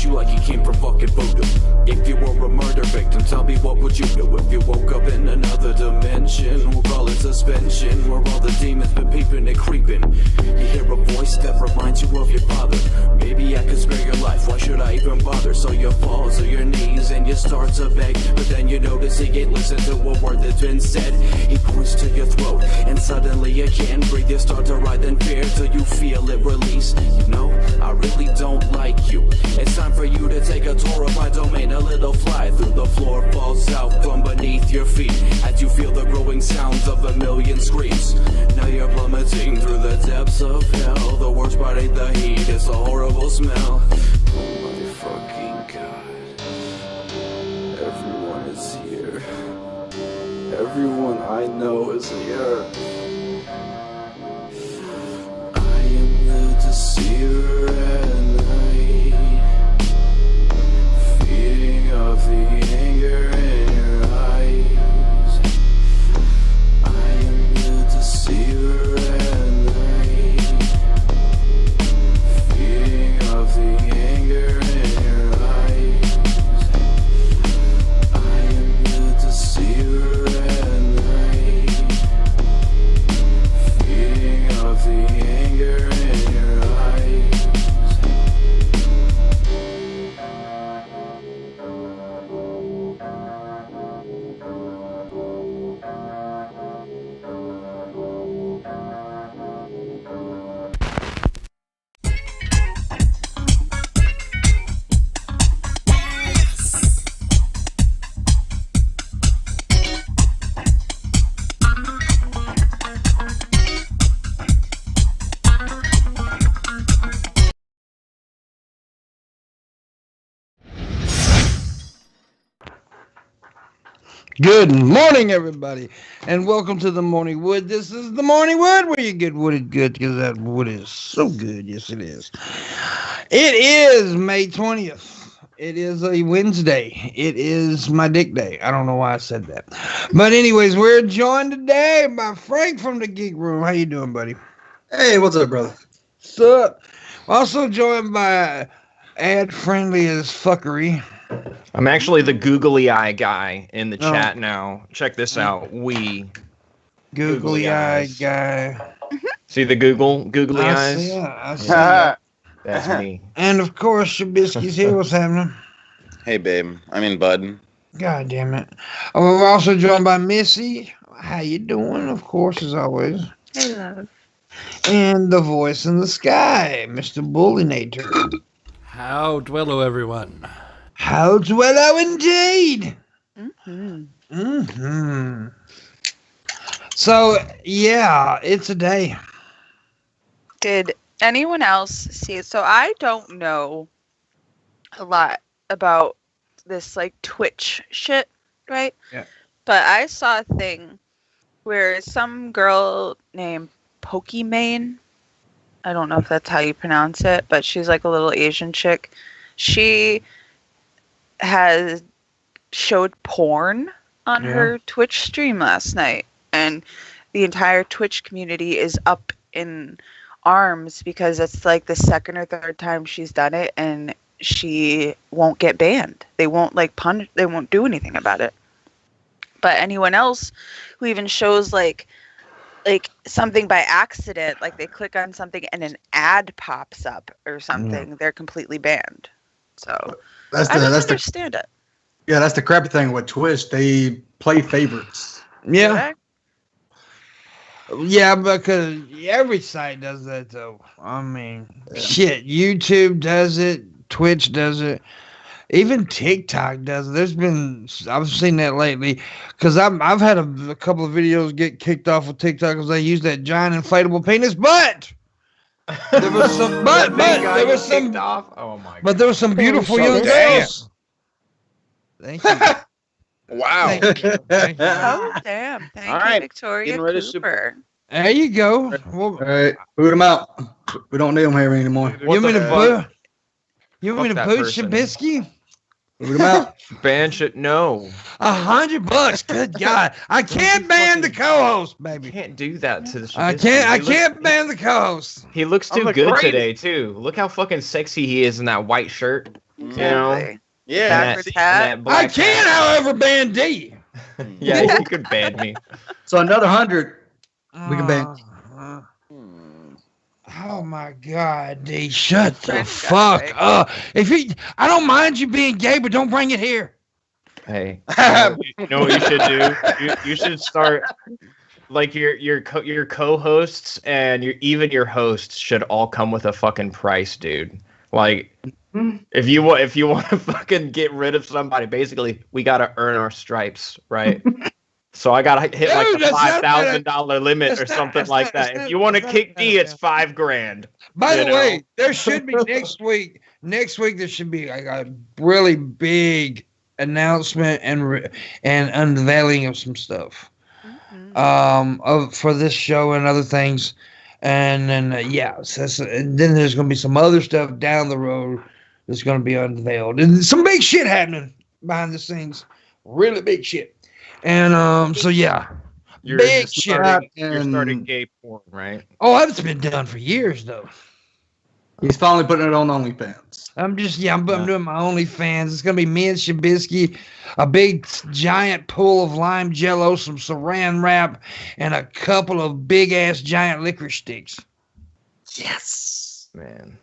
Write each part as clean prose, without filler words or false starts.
Like you came from fucking voodoo. If you were a murder victim, tell me what would you do? If you woke up in another dimension, we'll call it suspension, where all the demons been peeping and creeping. You hear a voice that reminds you of your father. Maybe I could spare your life, why should I even bother? So you fall to your knees and you start to beg, but then you notice he ain't listen to a word that's been said. He points to your throat and suddenly you can't breathe. You start to writhe in fear till you feel it release. You know, I really don't like you. It's time for you to take a tour of my domain. A little fly through the floor falls out from beneath your feet as you feel the growing sounds of a million screams. Now you're plummeting through the depths of hell. The worst part ain't the heat, it's a horrible smell. Oh my fucking god. Everyone is here. Everyone I know is here. I am the deceiver and of the anger in your eyes. I am the deceiver and night. Feeding of the anger in your eyes. I am the deceiver and night. Feeding of the anger in your eyes. Good morning, everybody, and welcome to the Morning Wood. This is the Morning Wood, where you get wooded good, because that wood is so good. Yes, it is. It is May 20th. It is a Wednesday. It is my dick day. I don't know why I said that. But anyways, we're joined today by Frank from the Geek Room. How you doing, buddy? Hey, what's up, brother? What's up? Also joined by ad-friendly as fuckery. I'm actually the googly eye guy in the chat now. Check this out. Googly eye guy. See the googly eyes? I see that. That's me. And of course, Shabisky's here. What's happening? Hey, babe. I mean, bud. God damn it. Oh, we're also joined by Missy. How you doing? Of course, as always. Hey, love. And the voice in the sky, Mr. Booleanenator. How dwello, everyone. How dwello indeed. So, yeah, it's a day. Did anyone else see it? So I don't know a lot about this like Twitch shit, right? Yeah. But I saw a thing where some girl named Pokimane, I don't know if that's how you pronounce it, but she's like a little Asian chick. She has showed porn on her Twitch stream last night, and the entire Twitch community is up in arms because it's like the second or third time she's done it, and she won't get banned. They won't like punish. They won't do anything about it. But anyone else who even shows like something by accident, like they click on something and an ad pops up or something, they're completely banned. So I don't understand it. Yeah, that's the crappy thing with Twitch. They play favorites. Yeah. Yeah, because every site does that, though. I mean, shit, YouTube does it, Twitch does it, even TikTok does it. I've seen that lately, because I've had a couple of videos get kicked off of TikTok because they use that giant inflatable penis, but there was some, but there was some beautiful young girls. Thank you. Wow. Thank you. Oh, damn. Thank you, Victoria Cooper. There you go. Well, all right, boot them out. We don't need them here anymore. You want me to boot Shabisky? Boot him out. Ban should no. $100. Good God. I can't ban the co-host, You baby. can't do that to the I Shabisky. can't ban the co-host. He looks too I'm good afraid. today too. Look how fucking sexy he is in that white shirt. You know? Exactly. Yeah. Backwards hat. And that black I can, hat. however, ban D. Yeah, you could ban me. So another 100. We can ban. Oh my God, D! Shut the Friend fuck guy. up. I don't mind you being gay, but don't bring it here. Hey, you know what you should do? You should start like your co-hosts and even your hosts should all come with a fucking price, dude. Like if you want to fucking get rid of somebody, basically we gotta earn our stripes, right? So I gotta hit like Dude, the that's not $5,000 limit or that's not- something that's like not- that. that's If you want to not- kick that's me, not- it's $5,000. By the You know? way, there should be next week. Next week there should be like a really big announcement and unveiling of some stuff. For this show and other things, and then and then there's gonna be some other stuff down the road that's gonna be unveiled, and some big shit happening behind the scenes, really big shit. And so yeah, You're big just shit. you're starting gay porn, right? Oh, that's been done for years though. He's finally putting it on OnlyFans. I'm doing my OnlyFans. It's gonna be me and Shabisky, a big giant pool of lime jello, some saran wrap, and a couple of big ass giant licorice sticks. Yes. Man.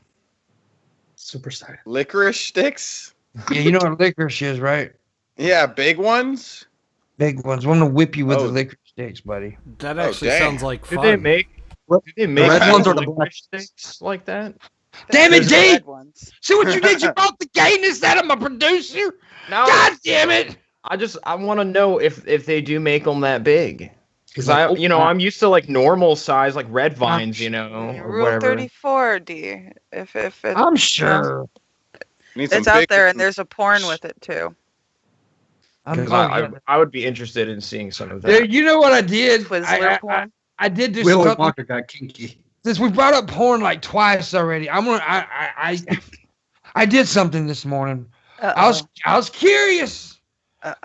Super excited. Licorice sticks? Yeah, you know what licorice is, right? Yeah, big ones? Big ones. Want to whip you with Oh. the licorice sticks, buddy. That Oh, actually damn. sounds like Did fun. they make red ones or the licorice black sticks like that? Damn it, The D! red ones. See what you did? You brought the gayness out of my producer. No, God damn it! I want to know if they do make them that big. Because like, I'm used to like normal size, like red vines, or Rule whatever. 34, D. If it, I'm sure. Need some it's out big there, and ones. there's a porn with it too. I'm 'Cause I would be interested in seeing some of that. Dude, you know what I did? Twizzler porn. I did do Willy something. Wonka got kinky. Since we brought up porn like twice already, I did something this morning. I was curious,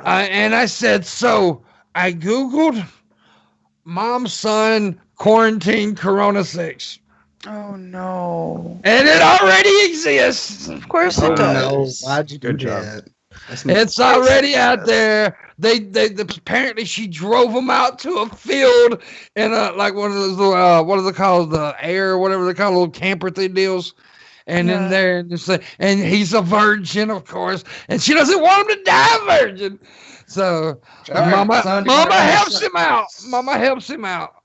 and I said, so I googled mom son quarantine corona 6, Oh no! and it already exists. Of course Oh it does. no! Why'd you do Good job. that? That's It's already out there. They apparently she drove them out to a field in like one of those what are they called, the air, whatever they call, little camper thing deals. And in there, and he's a virgin, of course, and she doesn't want him to die virgin. So Mama helps him out. Mama helps him out.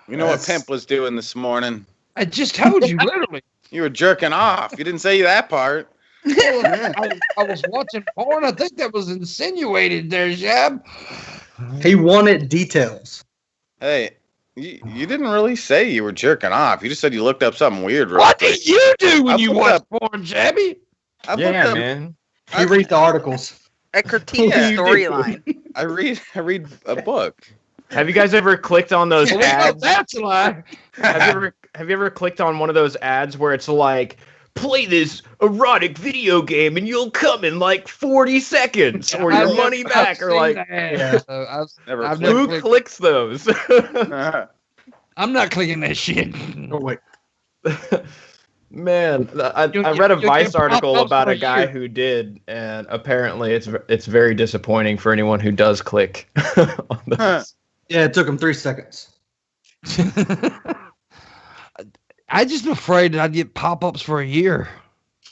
You know what Pimp was doing this morning? I just told you, literally. You were jerking off. You didn't say that part. I was watching porn. I think that was insinuated there, Shab. He wanted details. Hey, you didn't really say you were jerking off. You just said you looked up something weird. Real What quick. do you do when I you looked watch up- porn, Shabby? I looked Yeah, up- man. He reads the articles. I critique the Yeah, you did. storyline. I read a book. Have you guys ever clicked on those Well, we know ads? that's a lie. Have you ever clicked on one of those ads where it's like, play this erotic video game and you'll come in like 40 seconds or your money back, or like, yeah. Never I've clicked. never who clicked. clicks those? I'm not clicking that shit. Oh wait. Man, I You'll read a get Vice article pop-ups about for a guy year. who did, and apparently it's very disappointing for anyone who does click on those. Yeah, it took him 3 seconds. I just afraid that I'd get pop-ups for a year.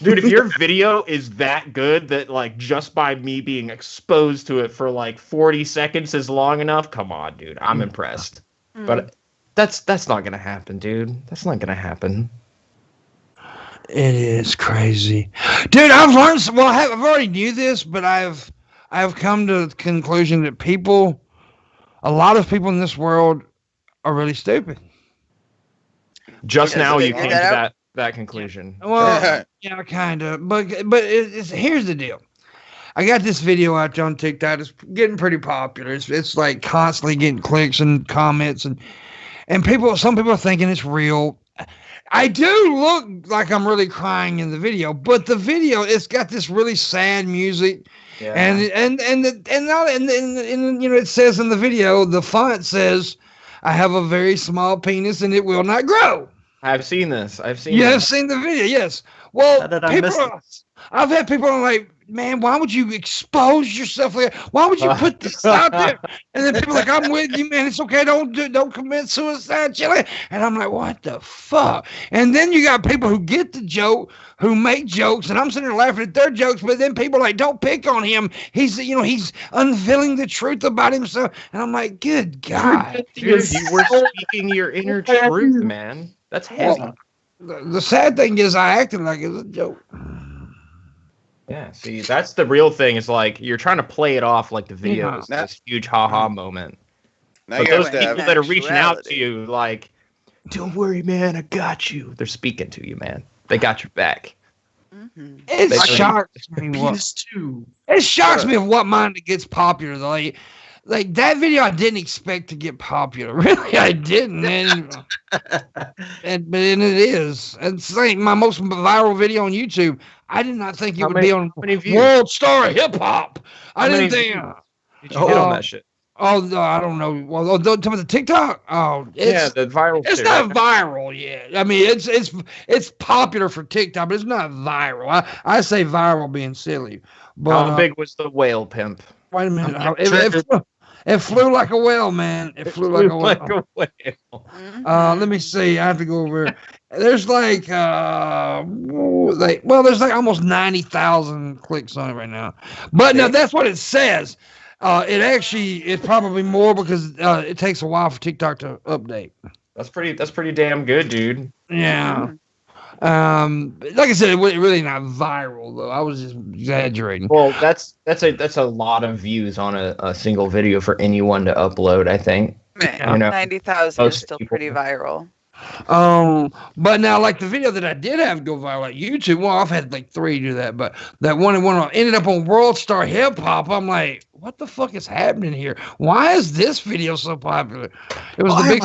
Dude, if your video is that good that like just by me being exposed to it for like 40 seconds is long enough, come on, dude. I'm impressed. But that's not gonna happen, dude. That's not gonna happen. It is crazy, dude. I've learned. Well, I've already knew this, but I've come to the conclusion that a lot of people in this world are really stupid. Just Okay, now so you figure came that to out? that conclusion. Well, yeah, kind of. But here's the deal. I got this video out there on TikTok. It's getting pretty popular. It's like constantly getting clicks and comments and some people are thinking it's real. I do look like I'm really crying in the video, but the video, it's got this really sad music. Yeah. And you know, it says in the video, the font says, "I have a very small penis and it will not grow." I've seen this. You have seen the video, yes. Well, How did I miss this? I've had people like, man, why would you expose yourself like that? Why would you put this out there? And then people are like, I'm with you, man. It's okay. Don't commit suicide, Chili. And I'm like, what the fuck? And then you got people who get the joke, who make jokes, and I'm sitting there laughing at their jokes, but then people are like, don't pick on him. He's unveiling the truth about himself. And I'm like, good God. Dude, you were speaking your inner truth, man. That's heavy. The sad thing is I acted like it was a joke. Yeah, see, that's the real thing. Is like you're trying to play it off like the video is this huge ha-ha moment. Now But you those have to people have that are reaching out to actuality. you, like, don't worry, man, I got you. They're speaking to you, man. They got your back. Mhm. It They- shocks me. It shocks me of what mind it gets popular. Like that video, I didn't expect to get popular. Really, I didn't. But it is. It's like my most viral video on YouTube. I did not think it How would many- be on how many views? World Star Hip Hop. I How didn't many think. views? Did you hit on that shit? Oh, no, I don't know. Well, talking about the TikTok. Oh, Yeah, the viral it's shit. not right? viral yet. I mean, it's popular for TikTok, but it's not viral. I say viral being silly. But How big was the whale pimp? wait a minute. I'm It flew like a whale, man. It flew like a whale. whale. Mhm. Let me see. I have to go over. There's like there's like almost 90,000 clicks on it right now. But no, that's what it says. It's probably more because it takes a while for TikTok to update. That's pretty damn good, dude. Yeah. Like I said, it really not viral though. I was just exaggerating. Well, that's a lot of views on a single video for anyone to upload, I think. Man, You know, 90,000 is most still people- pretty viral. But now, like the video that I did have go viral, like YouTube, well, I've had like 3 do that, but that one ended up on World Star Hip Hop. I'm like, what the fuck is happening here? Why is this video so popular? It was it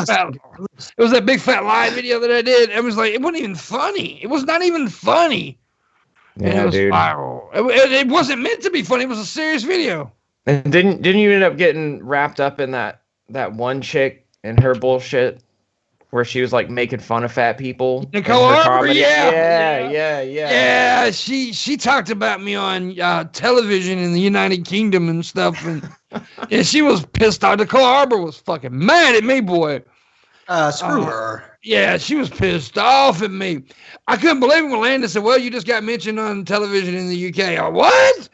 was that big fat lie video that I did. It was like, it wasn't even funny. It was not even funny. And it Yeah, was dude. viral. It wasn't meant to be funny. It was a serious video. And didn't you end up getting wrapped up in that one chick and her bullshit where she was like making fun of fat people? Nicole in her Arbor, comedy? yeah. Yeah. Yeah, she talked about me on television in the United Kingdom and stuff, and she was pissed off. Nicole Arbor was fucking mad at me, boy. Screw her. Yeah, she was pissed off at me. I couldn't believe it when Landon said, "Well, you just got mentioned on television in the UK." What?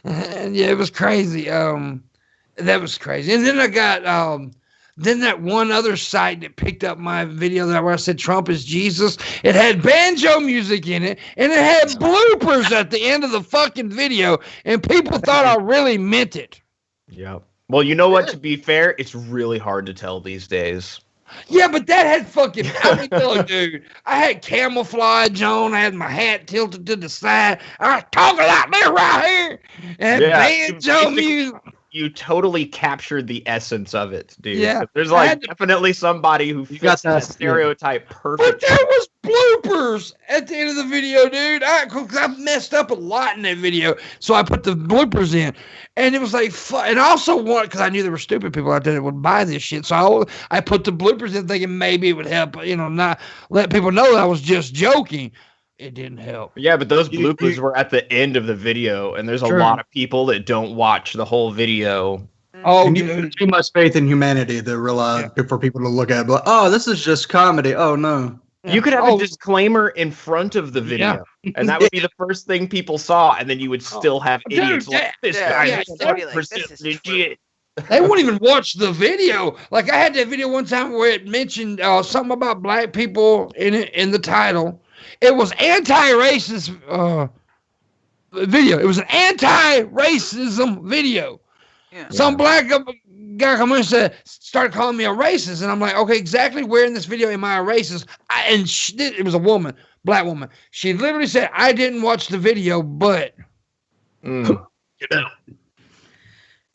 And yeah, it was crazy. That was crazy. And then I got then that one other site that picked up my video where I said Trump is Jesus. It had banjo music in it, and it had bloopers at the end of the fucking video, and people thought I really meant it. Yep. Well, you know what? To be fair, it's really hard to tell these days. Yeah, but that had fucking, I mean, look, dude, I had camouflage on. I had my hat tilted to the side. I was talking like this right here. And banjo music. You totally captured the essence of it, dude. Yeah. There's I like had to- definitely somebody who You got fits that that, stereotype But perfect. there was bloopers at the end of the video, dude. Cause I messed up a lot in that video, so I put the bloopers in, and it was like fun. And I also because I knew there were stupid people out there that would buy this shit, so I put the bloopers in, thinking maybe it would help, not let people know that I was just joking. It didn't help. Yeah, but those You- bloopers were at the end of the video, and there's a Sure. lot of people that don't watch the whole video. Oh, And you dude. have too much faith in humanity to realize for people to look at it, like, oh, this is just comedy. Oh no. You could have Oh. a disclaimer in front of the video, and that would be the first thing people saw, and then you would still have Dude, idiots like, this yeah, guy yeah, is they'd be like, 100% this is true. legit. They won't even watch the video. Like I had that video one time where it mentioned something about black people in the title. It was anti-racist video. It was an anti-racism video. Yeah. Some black guy come in and started calling me a racist, and I'm like, okay, exactly where in this video am I a racist? It was a woman, black woman. She literally said, I didn't watch the video, but Mm.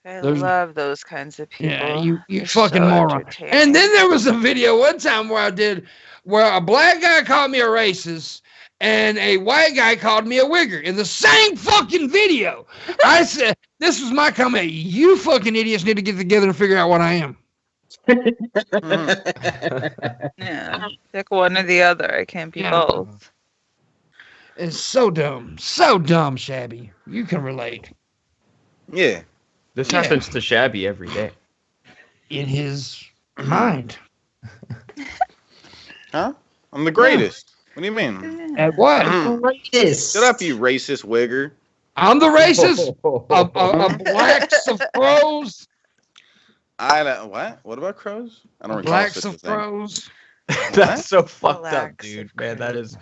I There's- love those kinds of people. Yeah, you They're fucking so moron. entertaining. And then there was a video one time where a black guy called me a racist and a white guy called me a wigger in the same fucking video. I said, this was my comment. You fucking idiots need to get together and figure out what I am. Yeah, pick one or the other. I can't be Yeah. both. It's so dumb. So dumb, Shabby. You can relate. Yeah. This Yeah. happens to Shabby every day. In his mind. Huh? I'm the greatest. What do you mean? At what? Yes. Shut up, you racist wigger. I'm the racist. A blacks of crows. I don't, what? What about crows? I don't recall Blacks such of a thing. crows. That's so fucked up, Relax, dude. of Man, that is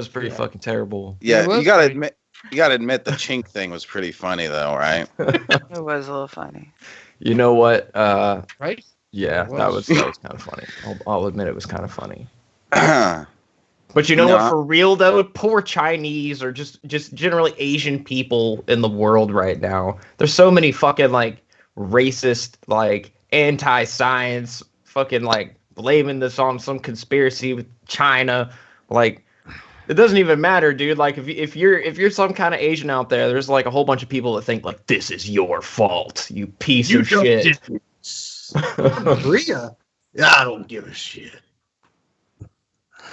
pretty fucking terrible. Yeah, It was you gotta pretty- admit the chink thing was pretty funny though, right? It was a little funny. You know what? Right? Yeah, It that was. was kind of funny. I'll admit it was kind of funny. Yeah. But you know No. what? For real though, poor Chinese or just generally Asian people in the world right now. There's so many fucking like racist, like anti-science, fucking like blaming this on some conspiracy with China. Like it doesn't even matter, dude. Like if you're some kind of Asian out there, there's like a whole bunch of people that think like this is your fault, you piece of shit. Korea. Yeah, I don't give a shit.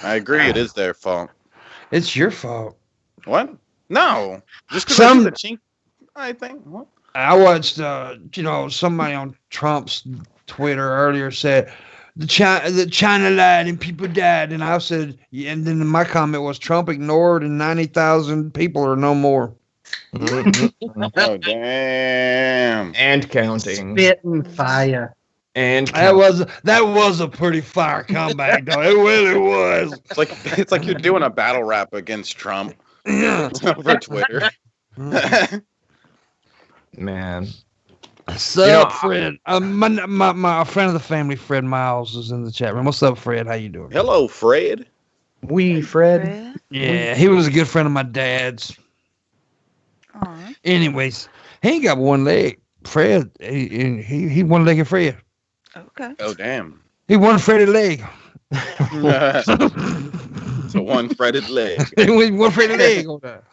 I agree, it is their fault. It's your fault. What? No. Just because Some- the chink, I think. What? I watched, somebody on Trump's Twitter earlier said the China lied and people died, and I said, yeah, and then my comment was Trump ignored and 90,000 people or no more. Oh damn. And counting. Spitting fire. And That was a pretty fire comeback, though. It really was. It's like you're doing a battle rap against Trump Yeah. over Twitter. man. Sup, Fred? My friend of the family, Fred Miles, is in the chat room. What's up, Fred? How you doing? Hello, Fred. Fred. Yeah, he was a good friend of my dad's. Aw. Anyways, he ain't got one leg. Fred, he one-legged Fred. Okay. Oh damn. He one Freddy leg. It's a one-fretted leg. He one Freddy leg on that.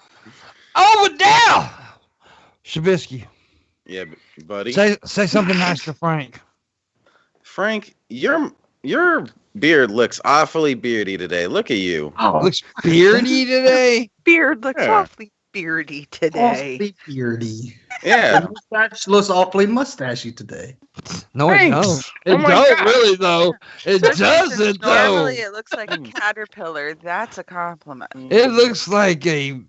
Over there, Shabisky. Yeah, buddy. Say something nice to Frank. Frank, your beard looks awfully beardy today. Look at you. Oh, Looks beardy today. Beard looks Yeah. awfully beardy today. awfully beardy. Yeah. The mustache looks awfully mustachy today. No, it Thanks. don't. It Oh my don't God. really though. It doesn't though. Normally, it looks like a caterpillar. That's a compliment. It looks like a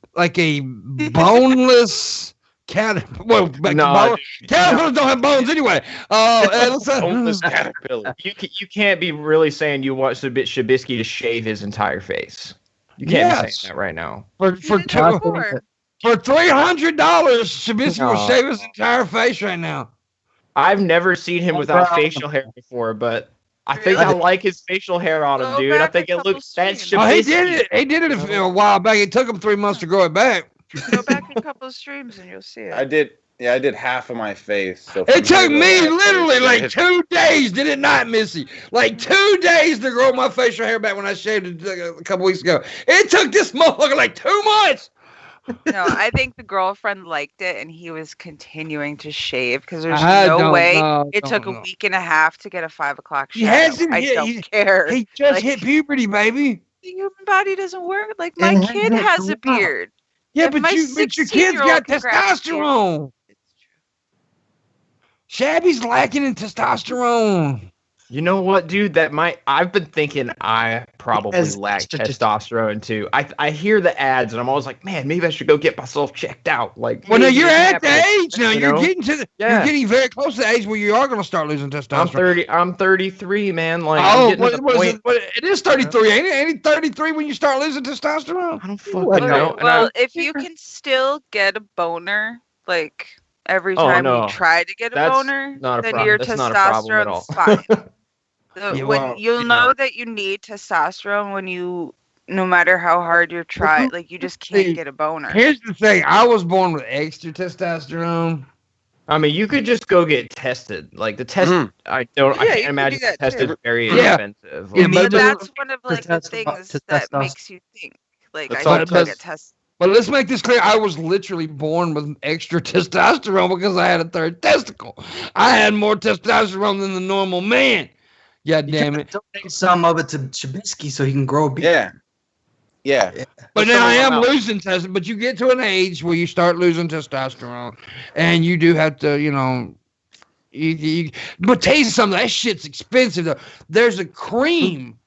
boneless cat. Well, caterpillars don't have bones anyway. It looks like Boneless caterpillar. You can't be really saying you want Shabisky to shave his entire face. You can't be Yes. saying that right now. for You did $300, before. Shabisky will No. shave his entire face right now. I've never seen him without facial hair before, but I think I Really? like his facial hair on him, Go dude. I back think a it couple looks that's streams. Oh, he Shabisky. did it. He did it a while back. It took him 3 months to grow it back. Go back a couple of streams and you'll see it. I did half of my face. So It took from me here to literally there, like 2 days, did it not, Missy? Like 2 days to grow my facial hair back when I shaved it a couple weeks ago. It took this motherfucker like 2 months. No, I think the girlfriend liked it and he was continuing to shave because there's I no don't way know, it don't took a know. week and a half to get a 5 o'clock He shadow. hasn't I hit- don't care. He just Like- hit puberty, baby. The human body doesn't work. Like my And kid has has a to grow up. beard. Yeah, If but my your kid's 16-year-old got can grab a testosterone. Shabby's lacking in testosterone. You know what, dude? I've been thinking I probably Has lack estrogen. testosterone too. I hear the ads and I'm always like, man, maybe I should go get myself checked out. Like, Well, no, maybe you're it's at the happening, age now. you You're know? getting to the. Yeah. You're getting very close to the age where you are going to start losing testosterone. I'm 33, man. Like, I'm Oh, getting to the point. it is 33, ain't it? Ain't it 33 when you start losing testosterone? I don't fucking Okay, know. And Well, I'm- if you can still get a boner, like every Oh, time no. you try to get a That's boner, not a then problem. your That's not a problem at all. testosterone's fine. Yeah, When well, you'll you know that you need testosterone when you, no matter how hard you try, like you just See, can't get a boner. Here's the thing. I was born with extra testosterone. I mean, you could just go get tested. Like the test, I can't imagine the test is very expensive. Yeah, but but that's one of like the things that makes you think. Like I need to get tested. But let's make this clear. I was literally born with extra testosterone because I had a third testicle. I had more testosterone than the normal man. God damn it. Donate some of it to Shabisky so he can grow a beard. Yeah. But now I am losing testosterone. But you get to an age where you start losing testosterone. And you do have to, but tell you something. That shit's expensive, though. There's a cream.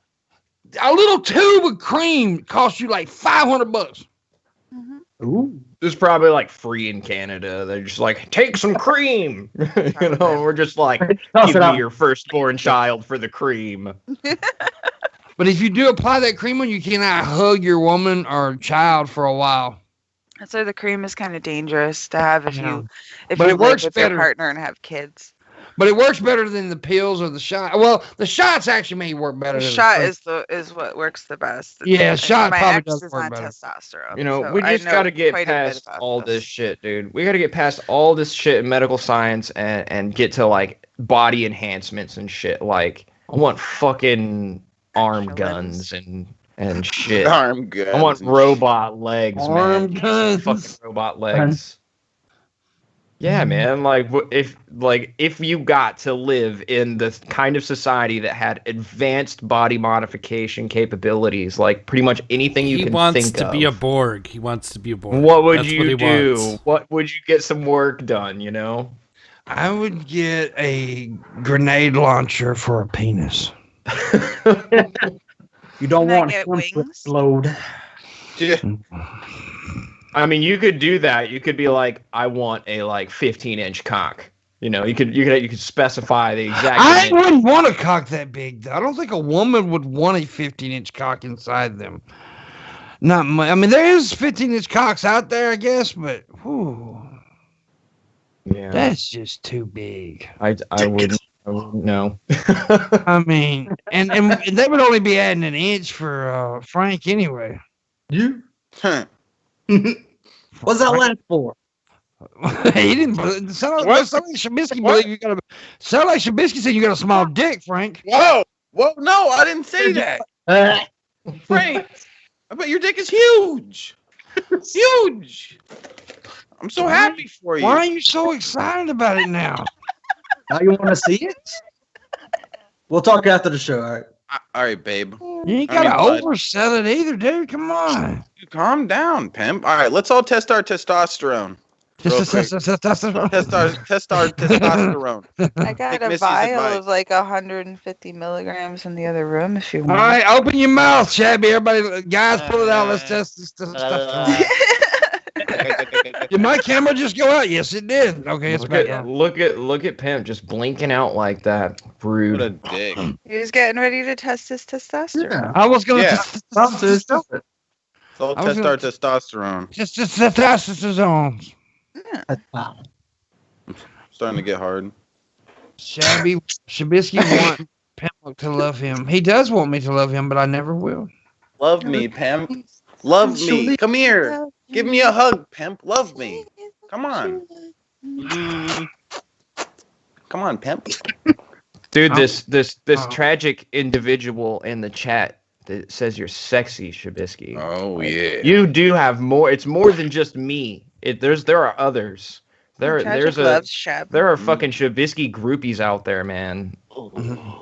A little tube of cream costs you like $500. Ooh. This is probably like free in Canada. They're just like, take some cream. We're just like, give me your firstborn child for the cream. But if you do apply that cream on, you cannot hug your woman or child for a while. So the cream is kind of dangerous to have if you it live works with better. your partner and have kids. But it works better than the pills or the shot. Well, the shots actually may work better. The than shot is what works the best. Yeah, shot my probably ex does is work on better. testosterone. We just got to get past all this shit, dude. We got to get past all this shit in medical science and get to like body enhancements and shit. Like I want fucking arm guns and shit. Arm guns. I want robot legs, Arm man. guns. Fucking robot legs. Yeah, man. Like if you got to live in the kind of society that had advanced body modification capabilities, like pretty much anything you can think of. He wants to be a Borg. He wants to be a Borg. What would you what he do? wants. What would you get some work done? I would get a grenade launcher for a penis. You don't Can I want get him to wings? explode. Yeah. I mean, you could do that. You could be like, I want a 15-inch cock. You could specify the exact. I wouldn't want a cock that big, though. I don't think a woman would want a 15-inch cock inside them. Not much. I mean, there is 15-inch cocks out there, I guess, but whew, that's just too big. I wouldn't know. I mean, and they would only be adding an inch for Frank anyway. You? Huh. What's that last for? He didn't sound like Shabisky. Believe you got a sound like Shabisky said you got a small dick, Frank. Whoa! No, I didn't say that. Frank, I bet your dick is huge. Huge. I'm so happy for you. Why are you so excited about it now? Now you want to see it? We'll talk after the show, all right? All right, babe. You ain't gotta oversell it either, dude. Come on. Calm down, pimp. All right, let's all test our testosterone. Test our testosterone. I got a Missy's vial advice. of like 150 milligrams in the other room if you want. All right, open your mouth, Shabby. Everybody, guys, pull it out. Let's test this testosterone. Did my camera just go out? Yes, it did. Okay, it's back. Look at Pimp just blinking out like that. Rude. What a dick. He was getting ready to test his testosterone. Yeah. I was gonna Yeah. Stop. So I was test our testosterone. just testosterone. Wow. Starting to get hard. Shabisky wants Pimpmunk to love him. He does want me to love him, but I never will. Love me, pimp. Love me. Come here. Give me a hug, pimp. Love me. Come on. Come on, pimp. Dude, this tragic individual in the chat that says you're sexy, Shabisky. Oh yeah. You do have more. It's more than just me. There are others. There are fucking Shabisky groupies out there, man.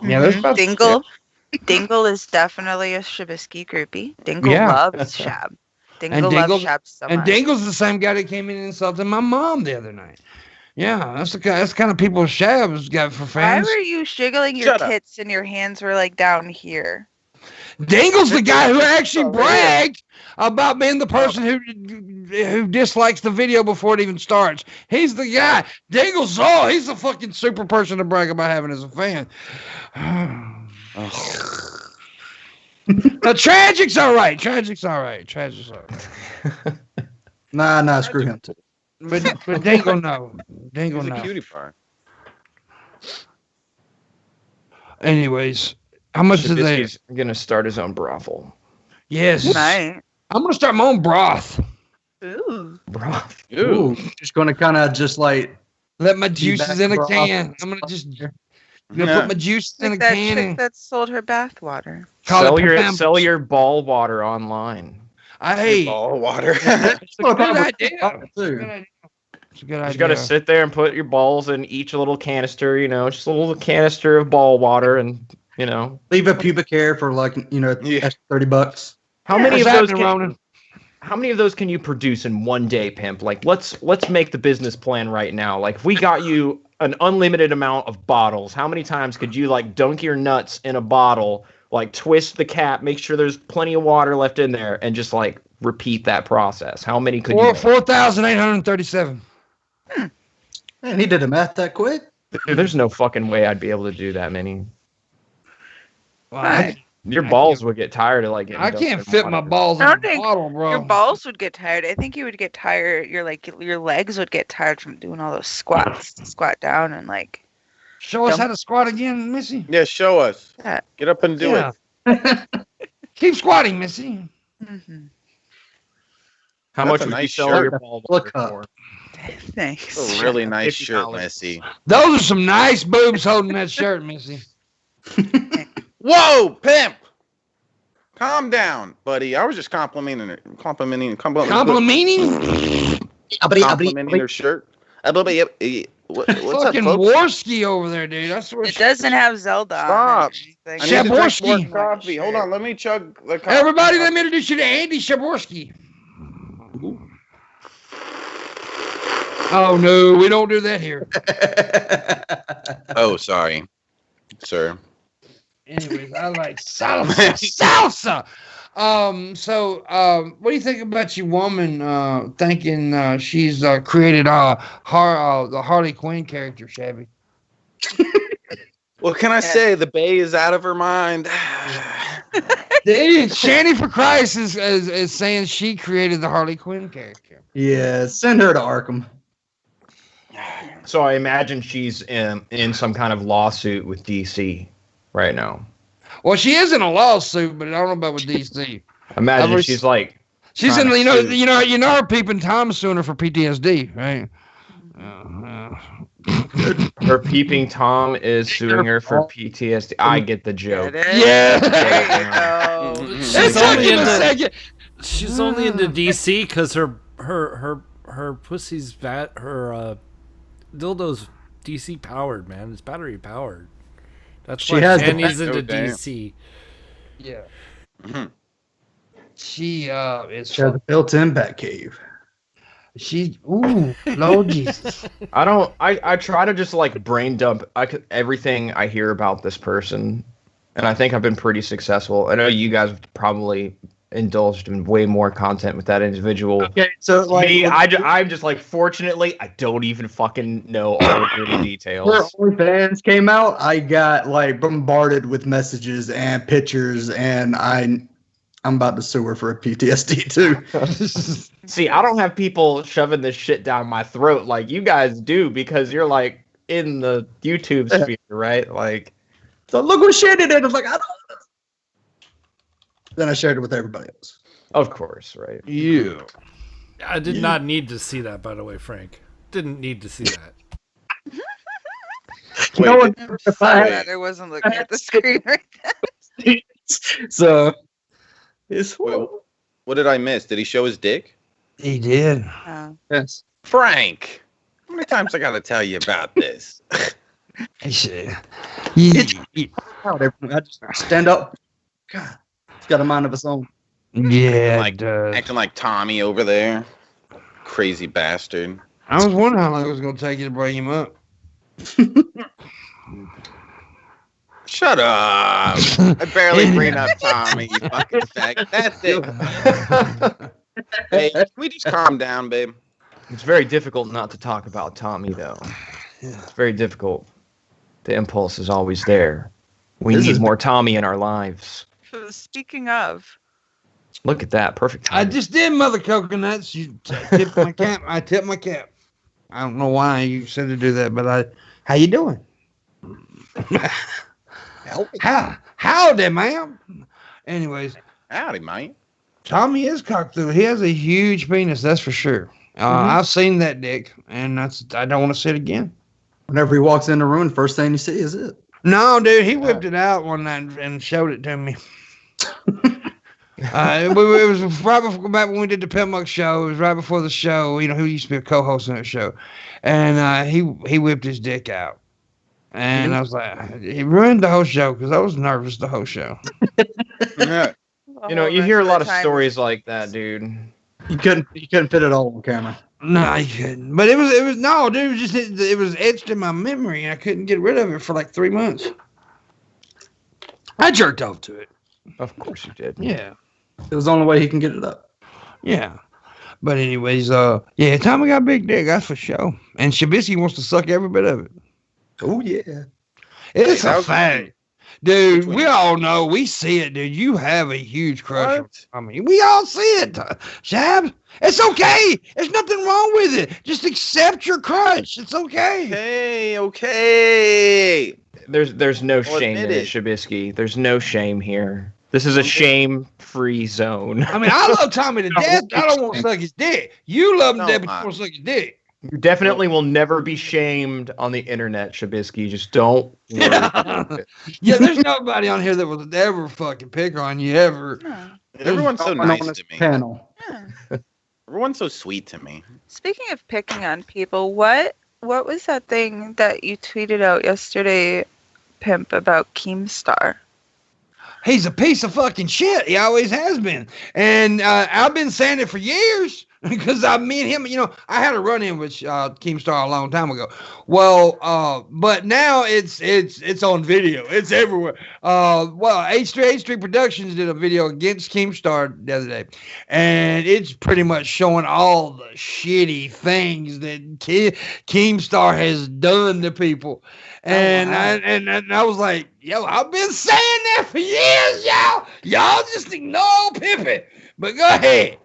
Yeah, there's about Dingle is definitely a Shabisky groupie. Dingle loves Shab. Dingle loves Shab so much. And Dingle's the sasame guy that came in and insulted my mom the other night. Yeah, that's the kind of people Shab's got for Why fans. were you shiggling your tits and your hands were like down here? Dingle's the guy who actually bragged about being the person who dislikes the video before it even starts. He's the guy. Dingle's he's the fucking super person to brag about having as a fan. Tragic's all right. Nah, screw him too. But Dingle no. Dingle He's a no. cutie pie. Anyways, how much did they? Shabisky's gonna start his own brothel. Yes. Right. I'm gonna start my own broth. Ooh. Broth. Ooh. Just gonna kind of just like Let my juices in a can. I'm gonna put my juices in a Like that can. chick And that sold her bath water. call it Sell your ball water online. Hey, Ball water. it's a good idea. Too. It's a good idea. It's a good You idea. just gotta sit there and put your balls in each little canister, just a little canister of ball water, and Leave a pubic hair for Yeah. $30. how many of What's those happening, Ronan? how many of those can you produce in one day, Pimp? Like, let's make the business plan right now. Like, if we got you an unlimited amount of bottles, how many times could you like dunk your nuts in a bottle, like twist the cap, make sure there's plenty of water left in there, and just like repeat that process? How many could you? 4,837. Man, he did the math that quick. Dude, there's no fucking way I'd be able to do that many. Well, Your balls would get tired of like. I can't fit my balls in I a don't think bottle, bro. Your balls would get tired. I think you would get tired. Your legs would get tired from doing all those squats. Squat down and like. Show us how to squat again, Missy. Yeah, show us. Yeah. Get up and do it. Keep squatting, Missy. Mm-hmm. How That's much a would you nice sell shirt. your ball Look water up. for? Thanks. It's a really nice shirt, $50. Missy. Those are some nice boobs holding that shirt, Missy. Whoa, Pimp! Calm down, buddy. I was just complimenting her shirt. What's up, Fucking folks? Warski over there, dude. I swear. It doesn't have Zelda Stop. on it. or I anything. need to drink Shaborski. more coffee. Hold on, let me chug the coffee. Everybody, let me introduce you to Andy Shaborski. Oh no, we don't do that here. Oh, sorry, sir. Anyways, I like salsa. Salsa. What do you think about your woman thinking she's created the Harley Quinn character, Shabby? What can I say? The Bay is out of her mind. Shanny for Christ is saying she created the Harley Quinn character. Yeah, send her to Arkham. So I imagine she's in some kind of lawsuit with DC right now. Well, she is in a lawsuit, but I don't know about with DC. Imagine she's like She's in, trying to you know, her peeping Tom suing her for PTSD, right? her peeping Tom is suing her for PTSD. I get the joke. Get it? Yeah. There you go. She's only into DC because her pussy's her dildo's DC powered, man. It's battery powered. That's She why has the Shanny's back- into oh, damn. DC. Yeah. Mhm. She is. She has a built-in bat cave. She Lord Jesus. I try to just like brain dump everything I hear about this person, and I think I've been pretty successful. I know you guys have probably indulged in way more content with that individual. Okay, so like Me, I'm just like, fortunately, I don't even fucking know all the dirty her details. OnlyFans came out, I got like bombarded with messages and pictures, and I'm about to sue her for a PTSD too. See, I don't have people shoving this shit down my throat like you guys do because you're like in the YouTube sphere, right? Like, So look what she did. I was like, I don't. Then I shared it with everybody else. of course, right? Yeah. I did not need to see that, by the way, Frank. Didn't need to see that. No one- I'm sorry that I wasn't looking at the screen right then. So it's Wait, what did I miss? Did he show his dick? He did. Oh. yes. Frank, how many times I gotta tell you about this? He said. I just stand up. God, it's got a mind of its own. Yeah, Like, it does. Acting like Tommy over there. Crazy bastard. I was wondering how long it was going to take you to bring him up. Shut up. I barely bring up Tommy, you fucking fag. That's it. Hey, can we just calm down, babe? It's very difficult not to talk about Tommy, though. It's very difficult. The impulse is always there. We This need is- more Tommy in our lives. Speaking of, Look at that, perfect I timing. just did Mother Coconuts. You tipped my cap. I tipped my cap. I don't know why you said to do that, but how you doing? Howdy, ma'am. Anyways, Howdy, mate. Tommy is cocked through. He has a huge penis, that's for sure. I've seen that dick, and I don't want to see it again. Whenever he walks in the room, first thing you see is it. No, dude, he whipped it out one night and showed it to me. It was right before, back when we did the Pimpmunk show. It was right before the show. You know, who used to be a co-host on that show, and he whipped his dick out, and I was like, he ruined the whole show because I was nervous the whole show. Yeah. You know, you hear a lot of stories like that, dude. You couldn't fit it all on camera. No, I couldn't. But it was no, dude. It was etched in my memory, and I couldn't get rid of it for like 3 months. I jerked off to it. Of course you did. Yeah, It was the only way he can get it up. yeah. But anyways, yeah, Tommy got a big dick, that's for sure. And Shabisky wants to suck every bit of it. Oh yeah. It's Hey, a how's fact. Dude, we all know. We see it, dude. You have a huge crush. I mean, we all see it, Shab. It's okay. There's nothing wrong with it. Just accept your crush. It's okay. Okay. There's no shame in admit it, it. Shabisky. There's no shame here. This is a shame-free zone. I mean, I love Tommy to death. I don't want to suck his dick. You love him to death, but you I- want to suck his dick. You definitely will never be shamed on the internet, Shabisky. Just don't worry about it. Yeah, there's nobody on here that will ever fucking pick on you ever. Yeah. Everyone's so Someone nice on this to me. panel. Yeah. Everyone's so sweet to me. Speaking of picking on people, what was that thing that you tweeted out yesterday, Pimp, about Keemstar? He's a piece of fucking shit. He always has been. And I've been saying it for years because me and him, you know, I had a run-in with Keemstar a long time ago. Well, but now it's on video. It's everywhere. Well, H3 Productions did a video against Keemstar the other day. And it's pretty much showing all the shitty things that Keemstar has done to people. And I was like, yo, I've been saying that for years, y'all. Y'all just ignore Pippin. But go ahead.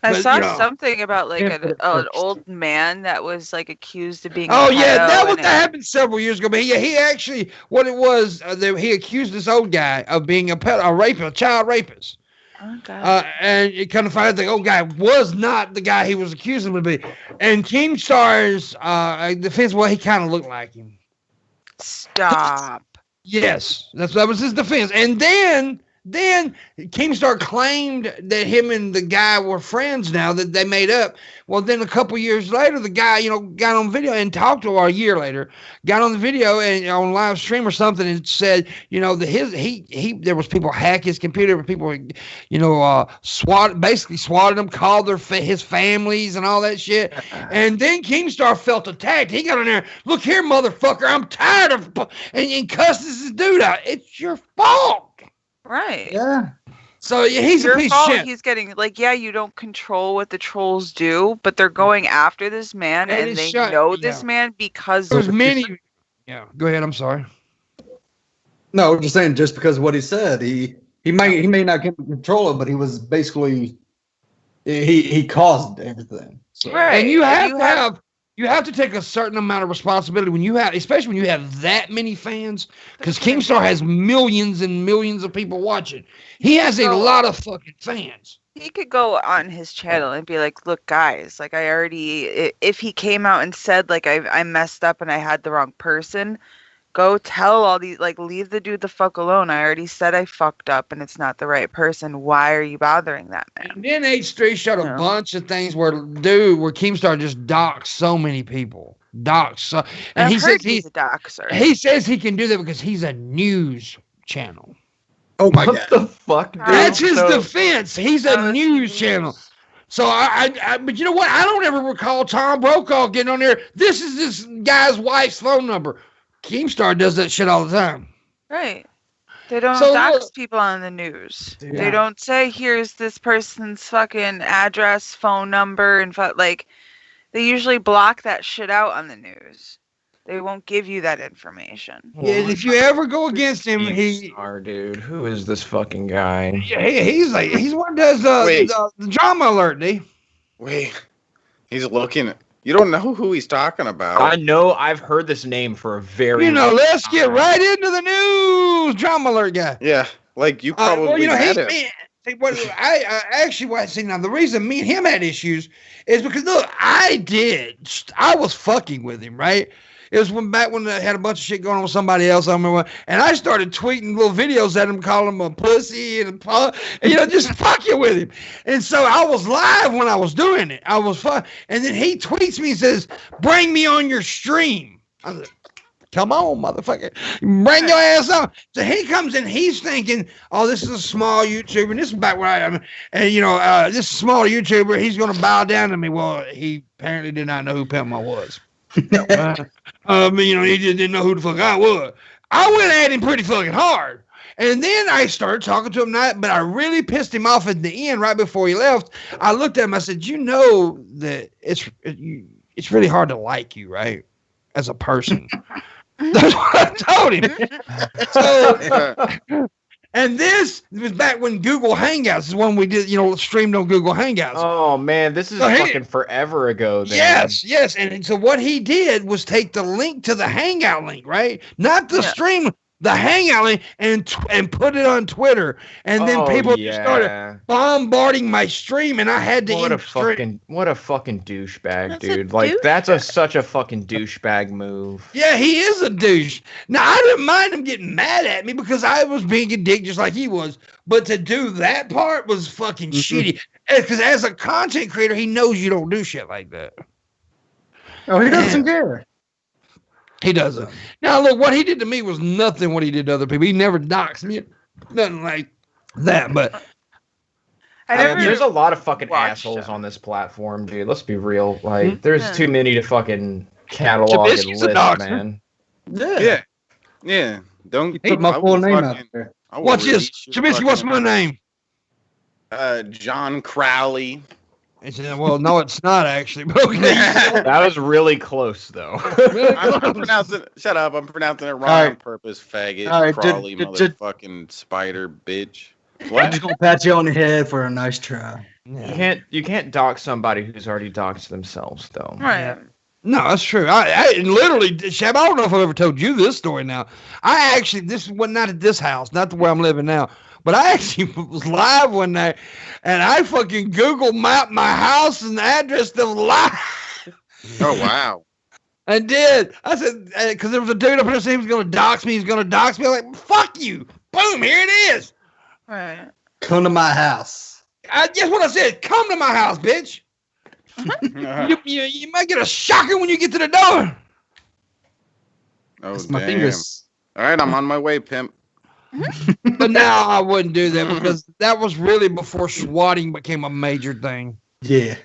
I But, saw you know, something about like Yeah, an old man that was like accused of being. Oh a yeah, pedo that happened several years ago. But he actually, what it was, he accused this old guy of being a rapist, a child rapist. Oh god. And it kind of found out the old guy was not the guy he was accusing him of being. And Keemstar's defense, well, he kind of looked like him. Stop. Yes, that was his defense. And then Keemstar claimed that him and the guy were friends now, that they made up. Well, then a couple years later, the guy, you know, got on video and talked to her a year later, got on the video and on live stream or something and said, you know, that there was people hack his computer, people, you know, basically swatted him, called his families and all that shit. And then Keemstar felt attacked. He got on there, look here, motherfucker, I'm tired of, and cusses this dude out. It's your fault. Right. Yeah. So yeah, he's a Your piece fault. of shit. He's getting like, yeah, you don't control what the trolls do, but they're going after this man, And and it's they shut- know this yeah. man because There's of many. Yeah, go ahead. I'm sorry. No, I'm just saying, just because of what he said, he may not control it, but he was basically he caused everything. So. Right. And you and have to take a certain amount of responsibility when you have, especially when you have that many fans, because Keemstar has millions and millions of people watching. He has a lot of fucking fans. He could go on his channel and be like, look, guys, like if he came out and said like I messed up and I had the wrong person, go tell all these, like, leave the dude the fuck alone. I already said I fucked up and it's not the right person. Why are you bothering that man? And then H3 showed a Yeah. bunch of things where Keemstar just docks so many people. And I've he heard says he's a doxer. he says he can do that because he's a news channel. Oh my What god. the fuck, dude? That's his So- defense. He's a news channel. So but you know what? I don't ever recall Tom Brokaw getting on there. This is this guy's wife's phone number. Keemstar does that shit all the time. Right. They don't So, dox look- people on the news. Yeah. They don't say, here's this person's fucking address, phone number, and like, they usually block that shit out on the news. They won't give you that information. Yeah, and if you ever go against him, Dude, who is this fucking guy? he's one that does Wait. the drama alert, D. Wait, he's looking. You don't know who he's talking about. I know I've heard this name for a very You know, long let's get time. right into the news. Drama alert guy. Yeah, like you probably well, you know, met him. See, I actually see now the reason me and him had issues is because look, I was fucking with him, right? It was back when I had a bunch of shit going on with somebody else. I remember, and I started tweeting little videos at him, calling him a pussy and just fucking with him. And so I was live when I was doing it. I was fun, and then he tweets me and says, "Bring me on your stream." I was like, "Come on, motherfucker, bring your ass on." So he comes in, he's thinking, "Oh, this is a small YouTuber." And this is back where I am, and this small YouTuber, he's gonna bow down to me. Well, he apparently did not know who Pimpmunk was. He just didn't know who the fuck I was. I went at him pretty fucking hard. And then I started talking to him, but I really pissed him off at the end, right before he left. I looked at him, I said, "You know that it's really hard to like you, right? As a person." That's what I told him. So, and this was back when Google Hangouts is when we did, streamed on Google Hangouts. Oh man, this is fucking forever ago. Then. Yes. And so what he did was take the link to the Hangout link, right? Not the stream, the Hangout link, and put it on Twitter. And then people just started bombarding my stream, and I had to what a fucking douchebag, dude. That's such a fucking douchebag move. Yeah, he is a douche. Now I didn't mind him getting mad at me because I was being a dick just like he was. But to do that part was fucking shitty. Because as a content creator, he knows you don't do shit like that. Oh, he doesn't care. He doesn't. Now, look, what he did to me was nothing what he did to other people. He never doxed me. Nothing like that. But there's a lot of fucking assholes on this platform, dude. Let's be real. Like, there's too many to fucking catalog and list, man. Yeah. Don't put my full name out there. What's this? Shabisky, what's my name? John Crawley. Well, no, it's not actually. But okay. That was really close, though. I'm pronouncing it. Shut up! I'm pronouncing it wrong on purpose, faggot. Crawley, motherfucking spider, bitch. What? I'm just gonna pat you on the head for a nice try. Yeah. You can't dox somebody who's already doxed themselves, though. Right. No, that's true. I literally, Shab, I don't know if I've ever told you this story now. This was not at this house, not the where I'm living now. But I actually was live one night, and I fucking Google mapped my house and the address to live. Oh, wow. I did. I said, because there was a dude up there saying he was going to dox me. I'm like, fuck you. Boom, here it is. Right. Come to my house. Guess what I said? Come to my house, bitch. You might get a shocker when you get to the door. Oh, my fingers. All right, I'm on my way, pimp. But now I wouldn't do that because that was really before swatting became a major thing. Yeah.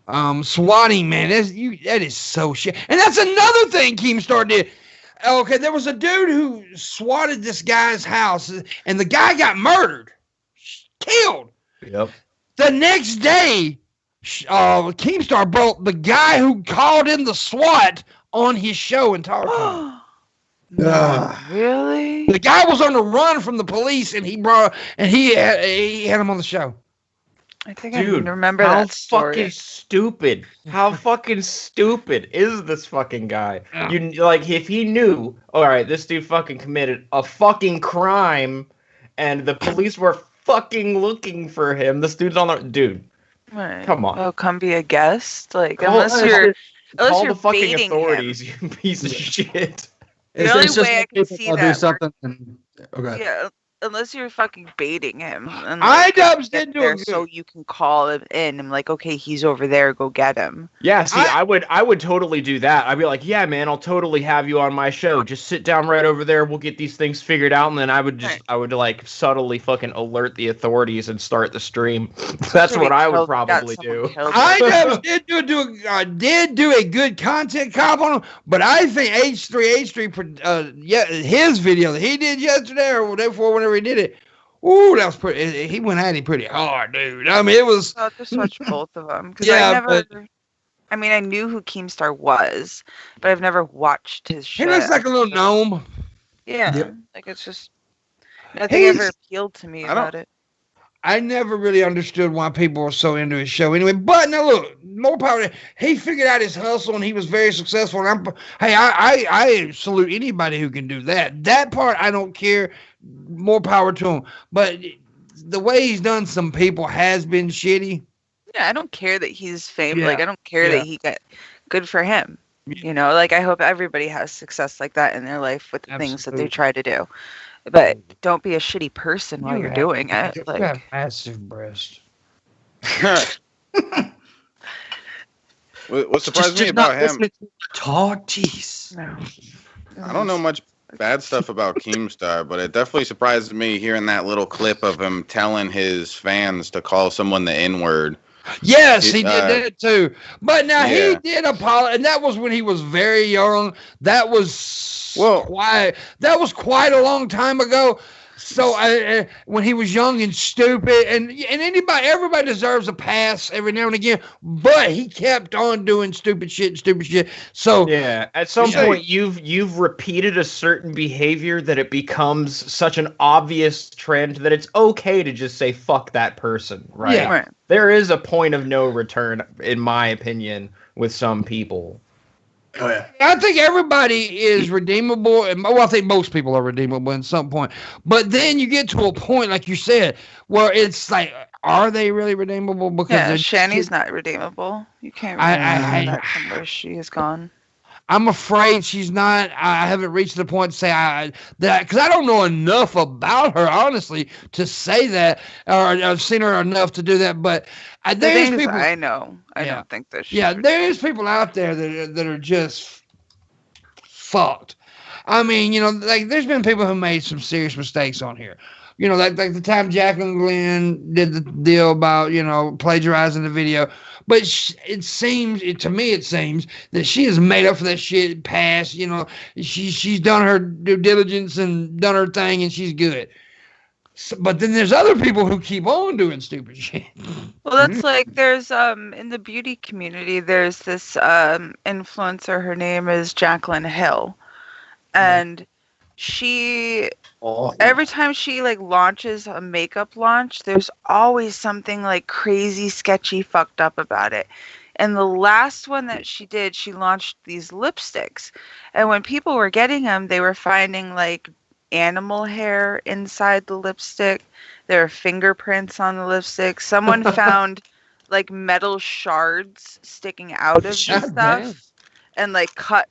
Swatting, man, that is so shit. And that's another thing Keemstar did. Okay, there was a dude who swatted this guy's house, and the guy got murdered, killed. Yep. The next day, Keemstar brought the guy who called in the SWAT on his show in Tarkon. Really? The guy was on the run from the police, and he had him on the show. I think I remember that story. Fucking stupid! How fucking stupid is this fucking guy? Yeah. If he knew, all right, this dude fucking committed a fucking crime, and the police were fucking looking for him. This dude's on the dude. Right. Come on. Oh, come be a guest, unless call you're the fucking authorities, him. you piece of shit. The only way I can see that. Do something. Okay. Yeah, unless you're fucking baiting him. And, iDubbbz did do it so you can call him in and okay, he's over there, go get him. Yeah, see, I would totally do that. I'd be like, yeah, man, I'll totally have you on my show. Just sit down right over there. We'll get these things figured out, and then I would subtly fucking alert the authorities and start the stream. That's what I would probably do. iDubbbz did do a good content cop on him, but I think H3, his video that he did yesterday or the day before, whenever he did it, ooh, that was pretty. He went at him pretty hard, dude. I mean, it was. I'll just watch both of them because I knew who Keemstar was, but I've never watched his show. He looks like a little gnome. Yeah, it's just nothing ever appealed to me about it. I never really understood why people were so into his show. Anyway, but now look, more power to him. He figured out his hustle and he was very successful. And I salute anybody who can do that. That part I don't care. More power to him. But the way he's done some people has been shitty. Yeah, I don't care that he's famous. Yeah. Like, I don't care that he got good for him. You know, like, I hope everybody has success like that in their life with the things that they Absolutely. try to do. But don't be a shitty person while you're doing it. You Like, have massive breasts. What surprised me about him, Talk, jeez. no. I don't know much bad stuff about Keemstar, but it definitely surprised me hearing that little clip of him telling his fans to call someone the N-word. Yes, he did that too. But now he Yeah. did apologize, and that was when he was very young. That was quite a long time ago. So when he was young and stupid, and everybody deserves a pass every now and again. But he kept on doing stupid shit. So Yeah, at some point you've repeated a certain behavior that it becomes such an obvious trend that it's okay to just say fuck that person, right? Yeah. Right. There is a point of no return, in my opinion, with some people. Oh yeah. I think everybody is redeemable, and I think most people are redeemable at some point. But then you get to a point, like you said, where it's like, are they really redeemable? Because Yeah, they're Shani's not redeemable. You can't redeem that from where she is gone. I'm afraid she's not. I haven't reached the point to say that because I don't know enough about her, honestly, to say that, or I've seen her enough to do that. But The there's thing is, people. I know. I Yeah. don't think that she's Yeah, there is people out there that are just fucked. I mean, you know, like there's been people who made some serious mistakes on here. You know, like the time Jacqueline Glenn did the deal about, you know, plagiarizing the video. But to me, it seems that she has made up for that shit past. You know, she's done her due diligence and done her thing, and she's good. So, but then there's other people who keep on doing stupid shit. Well, that's like there's in the beauty community there's this influencer. Her name is Jacqueline Hill, and she every time she like launches a makeup launch, there's always something like crazy, sketchy, fucked up about it. And the last one that she did, she launched these lipsticks, and when people were getting them, they were finding like animal hair inside the lipstick. There are fingerprints on the lipstick. Someone found like metal shards sticking out of the stuff, damn. and they cut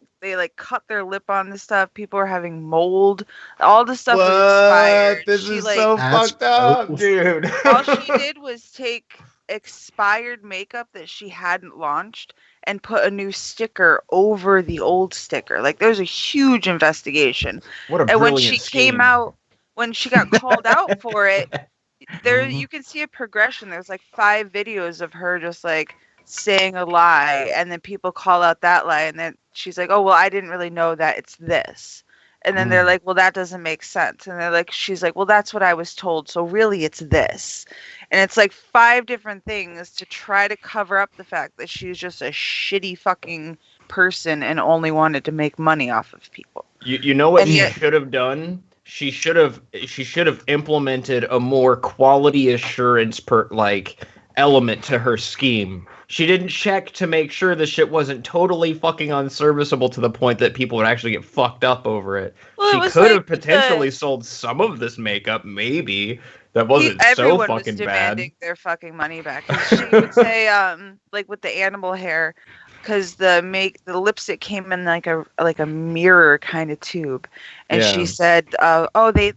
their lip on the stuff. People were having mold. All the stuff was expired. This She, is like, so That's fucked up, gross. dude. all she did was take expired makeup that she hadn't launched and put a new sticker over the old sticker. Like, there's a huge investigation. What a And when brilliant she came scheme. out, when she got called out for it, there Mhm. you can see a progression. There's like 5 videos of her just like saying a lie, and then people call out that lie, and then she's like, "Oh well, I didn't really know that it's this." And then they're like, "Well, that doesn't make sense." And they're like, she's like, "Well, that's what I was told. So really it's this." And it's like 5 different things to try to cover up the fact that she's just a shitty fucking person and only wanted to make money off of people. You know what And she yet- should have done? She should have implemented a more quality assurance element to her scheme. She didn't check to make sure the shit wasn't totally fucking unserviceable to the point that people would actually get fucked up over it. Well, it She was could like have potentially sold some of this makeup, maybe. That wasn't so Everyone fucking was bad. demanding their fucking money back. 'Cause she would say, like with the animal hair, because the lipstick came in like a mirror kind of tube, and Yeah. she said,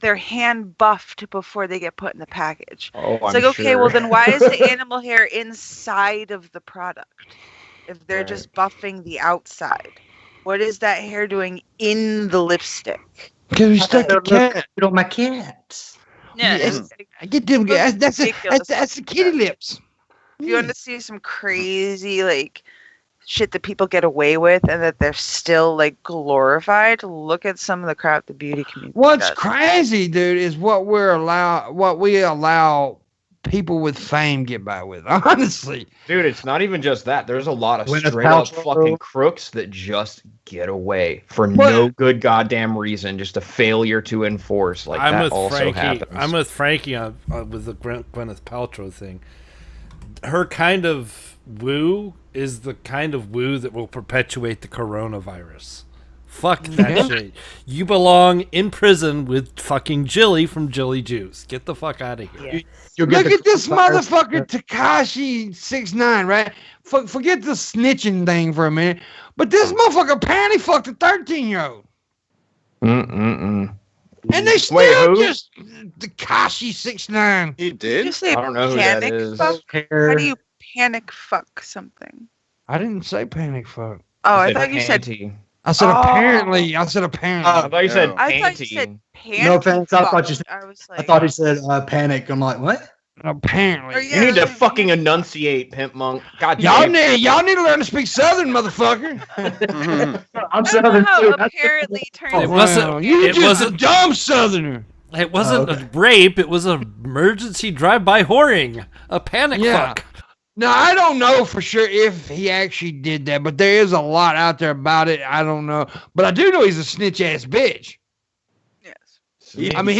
they're hand buffed before they get put in the package. Oh, It's I'm like, okay, sure. well then why is the animal hair inside of the product if they're Right. just buffing the outside? What is that hair doing in the lipstick? Because we stuck a cat. You know, my cat. Yeah, Yes. it's like, I get them. That's ridiculous. the kitty lips. if you want to see some crazy like shit that people get away with and that they're still like glorified, look at some of the crap the beauty community What's does. crazy, dude, is what we allow people with fame get by with. Honestly, Dude, it's not even just that. There's a lot of Gwyneth straight up Paltrow. fucking crooks that just get away for What? no good goddamn reason, just a failure to enforce. Like I'm that with also Frankie. happens. I'm with Frankie on with the Gwyneth Paltrow thing. Her kind of woo is the kind of woo that will perpetuate the coronavirus Fuck that shit. You belong in prison with fucking Jilly from Jilly Juice. Get the fuck out of here. You'll get Look at this virus. motherfucker Tekashi 6ix9ine, right? Forget the snitching thing for a minute, but this motherfucker panty fucked a 13-year-old, and they still who? just Tekashi 6ix9ine. He Did did? you say I don't know who that panic is. fuck? Hair. How do you panic fuck something? I didn't say panic fuck. Oh, I thought you said. panty. I said Oh. apparently. I said apparently. I thought you said No. I thought you panty. said panic. No offense, I thought fuck. you said- I was I like. thought he said panic. I'm like, what? apparently. Or You need to Yeah. fucking enunciate, Pimpmunk. God Y'all damn. need to learn to speak Southern, motherfucker. Mhm. I'm I don't know Southern how too. That's- apparently turns. It wasn't- Wow, you it just wasn't- a dumb Southerner. It wasn't okay. a rape. It was an emergency drive-by whoring. A panic Yeah. fuck. Now, I don't know for sure if he actually did that, but there is a lot out there about it. I don't know. But I do know he's a snitch-ass bitch. Yes. I mean,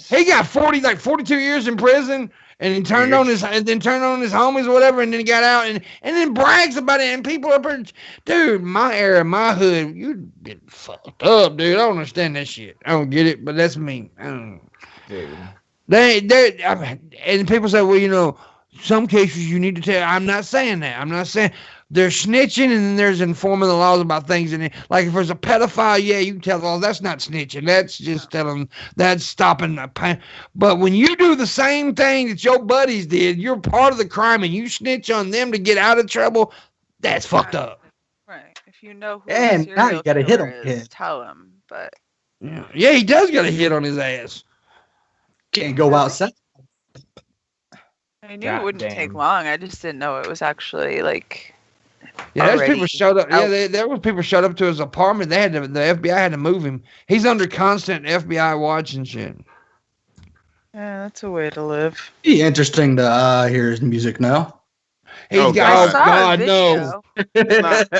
he got 42 years in prison, and he turned on his homies or whatever, and then he got out and then brags about it, and people are, dude, my era, my hood, you get fucked up, dude. I don't understand that shit. I don't get it, but that's me. I don't. Dude. And people say, well, you know, some cases you need to tell. I'm not saying that. I'm not saying there's snitching and then there's informing the laws about things. And like if there's a pedophile, yeah, you can tell the law. That's not snitching. That's just telling. That's stopping the pain. But when you do the same thing that your buddies did, you're part of the crime and you snitch on them to get out of trouble. That's fucked up. Right. If you know who And the now serial you gotta hit killer him, is, kid. tell him. But Yeah, he does got a hit on his ass. Can't go outside. I knew God it wouldn't take damn. long. I just didn't know it was actually like. Yeah, there's Already people showed up. out. Yeah, there was people showed up to his apartment. They had to. The FBI had to move him. He's under constant FBI watch and shit. Yeah, that's a way to live. Be interesting to hear his music now. He's Oh, got. I Oh God. saw God, a no. video.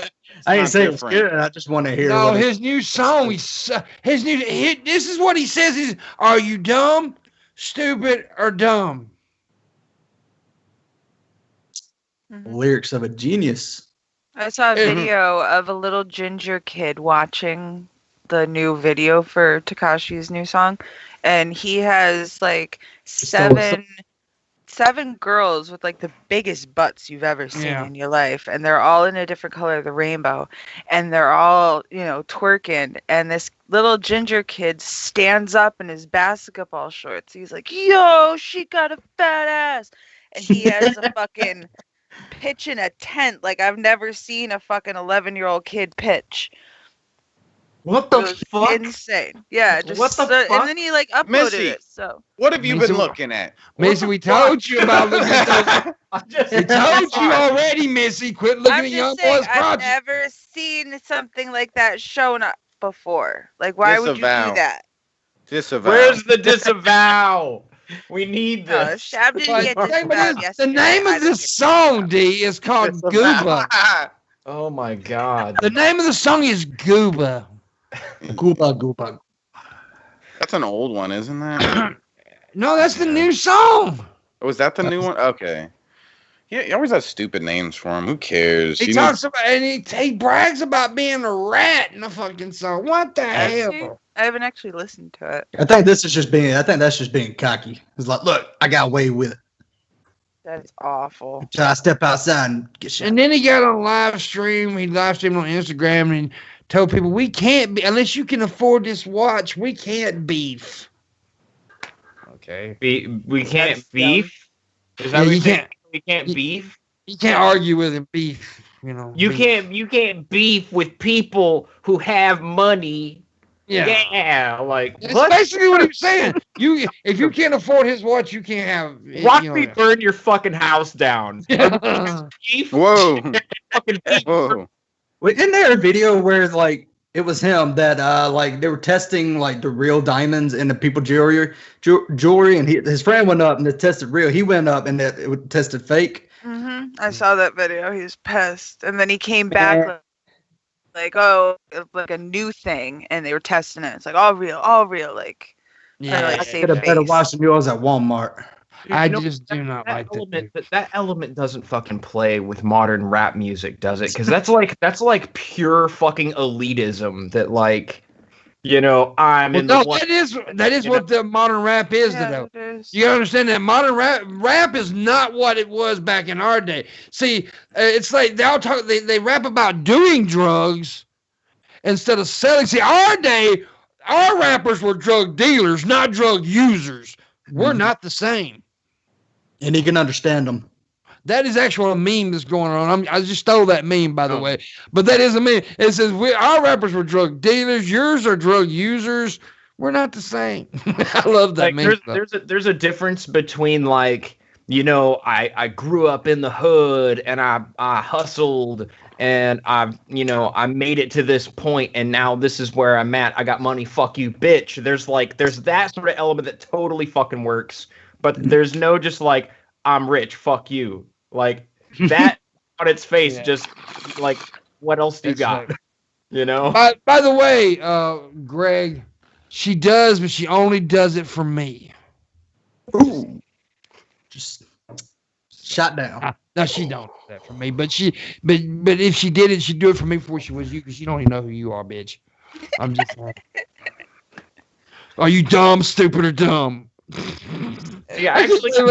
I ain't not saying it's different. good. I just want to hear. No, what it- his new song. This is what he says. Is are you dumb, stupid, or dumb? Mhm. lyrics of a genius. I saw a Mhm. video of a little ginger kid watching the new video for Tekashi's new song, and he has like Still a seven girls with like the biggest butts you've ever seen Yeah. in your life, and they're all in a different color of the rainbow, and they're all, you know, twerking, and this little ginger kid stands up in his basketball shorts. He's like, yo, she got a fat ass, and he has a fucking pitch in a tent like I've never seen a fucking 11-year-old kid pitch. What It the was fuck? insane. Yeah, just What the and fuck? then he like uploaded Missy. it. So What have you Mason- been looking at? Mason, we told you about looking at those. I just, We told you already, Missy. Quit looking I'm at young just saying, boys' I've crotches. never seen something like that shown up before. Like, why would you Disavow. do that? Disavow. Where's the disavow? We need No, this. Shab didn't But get the name of disavowed this- yesterday. the name I of didn't this get song, disavowed. D, is called Disavow. Gooba. Oh my god. The name of the song is Gooba. Gooba. That's an old one, isn't that? No, that's the new song. Oh, is that the new one? Okay. Yeah, he always has stupid names for him. Who cares? He You talks about and he brags about being a rat in the fucking song. What the Actually, hell? I haven't actually listened to it. I think that's just being cocky. It's like, look, I got away with it. That's awful. Till I step outside and get shot. And then he got on live stream. He live streamed on Instagram and told people we can't be unless you can afford this watch. We can't beef. Okay. We can't That's beef? Is that Yeah, what you you're saying? can't. We can't you- beef? You can't argue with him. Beef. You know. You beef. can't beef with people who have money. Yeah. Yeah, like That's what? basically what he was saying. If you can't afford his watch, you can't have. Watch you me burn your fucking house down. know. Beef? Whoa. Fucking beef. Whoa. Wait, isn't there a video where like it was him that like they were testing like the real diamonds in the people jewelry, and his friend went up and it tested real. He went up and it tested fake. I saw that video. He was pissed, and then he came back like, oh, like a new thing, and they were testing it. It's like all real, like. Yeah. like, I save could have better face. watched the yours at Walmart. Dude, I you know, just do not like that. element. That element doesn't fucking play with modern rap music, does it? Because that's like pure fucking elitism. That like, I'm Well, in no, the one. that is what the modern rap is, though. it is. You gotta understand that modern rap is not what it was back in our day. See, it's like they rap about doing drugs instead of selling. See, our day, our rappers were drug dealers, not drug users. We're not the same. And he can understand them. That is actually a meme that's going on. I just stole that meme, by the way. But that is a meme. It says, our rappers were drug dealers. Yours are drug users. We're not the same. I love that meme. There's a difference between like, I grew up in the hood and I hustled and I made it to this point and now this is where I'm at. I got money. Fuck you, bitch. There's that sort of element that totally fucking works. But there's no just like, I'm rich. Fuck you. Like that on its face. Yeah. Just like, what else do you got? Right. By the way, Greg, she does, but she only does it for me. Ooh. Just shot down. No, she don't do that for me. But if she did it, she'd do it for me before she was you, because you don't even know who you are, bitch. I'm just like, are you dumb, stupid, or dumb? Yeah, I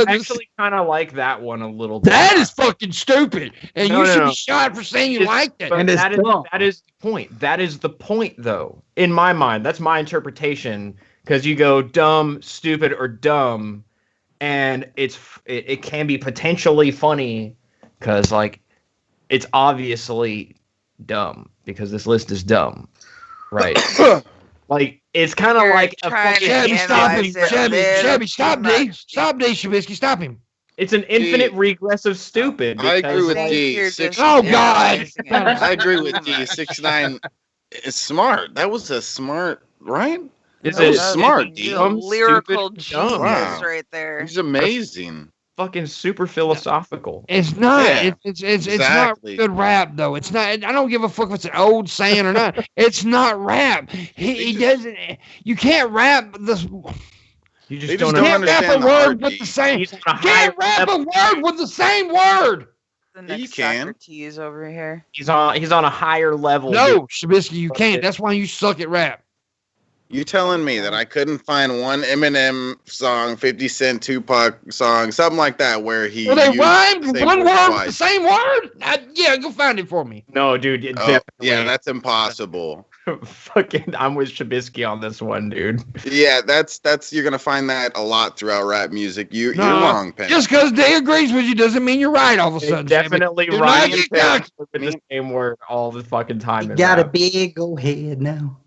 actually kind of like that one a little bit. That is fucking stupid, and you should be shot for saying you like that. And that is the point. That is the point, though. In my mind, that's my interpretation. Because you go dumb, stupid, or dumb, and it can be potentially funny, because like it's obviously dumb because this list is dumb, right? Like. It's kind of like a fucking Shabby, stop D. Stop D, Shabisky, stop him. It's an infinite regress of stupid. I agree with D. Oh God! I agree with D. 6ix9ine is smart. That was a smart, right? That was smart, D. Lyrical genius right there. He's amazing. Fucking super philosophical. It's not. Yeah, it's not good rap though. It's not. I don't give a fuck if it's an old saying or not. It's not rap. He doesn't. You can't rap this. You just don't rap a word with the same. You can't rap a word with the same word. The next Socrates over here. He's on a higher level. No, Shabisky, you can't. That's why you suck at rap. You telling me that I couldn't find one Eminem song, 50 Cent, Tupac song, something like that, where he they rhymed one word with the same word? Yeah, go find it for me. No, dude. Yeah, that's impossible. Fucking, I'm with Shabisky on this one, dude. Yeah, that's you're gonna find that a lot throughout rap music. You're wrong, Penn. Just because they agrees with you doesn't mean you're right all of a sudden. Definitely right. With the same word all the fucking time. You got a big old head now.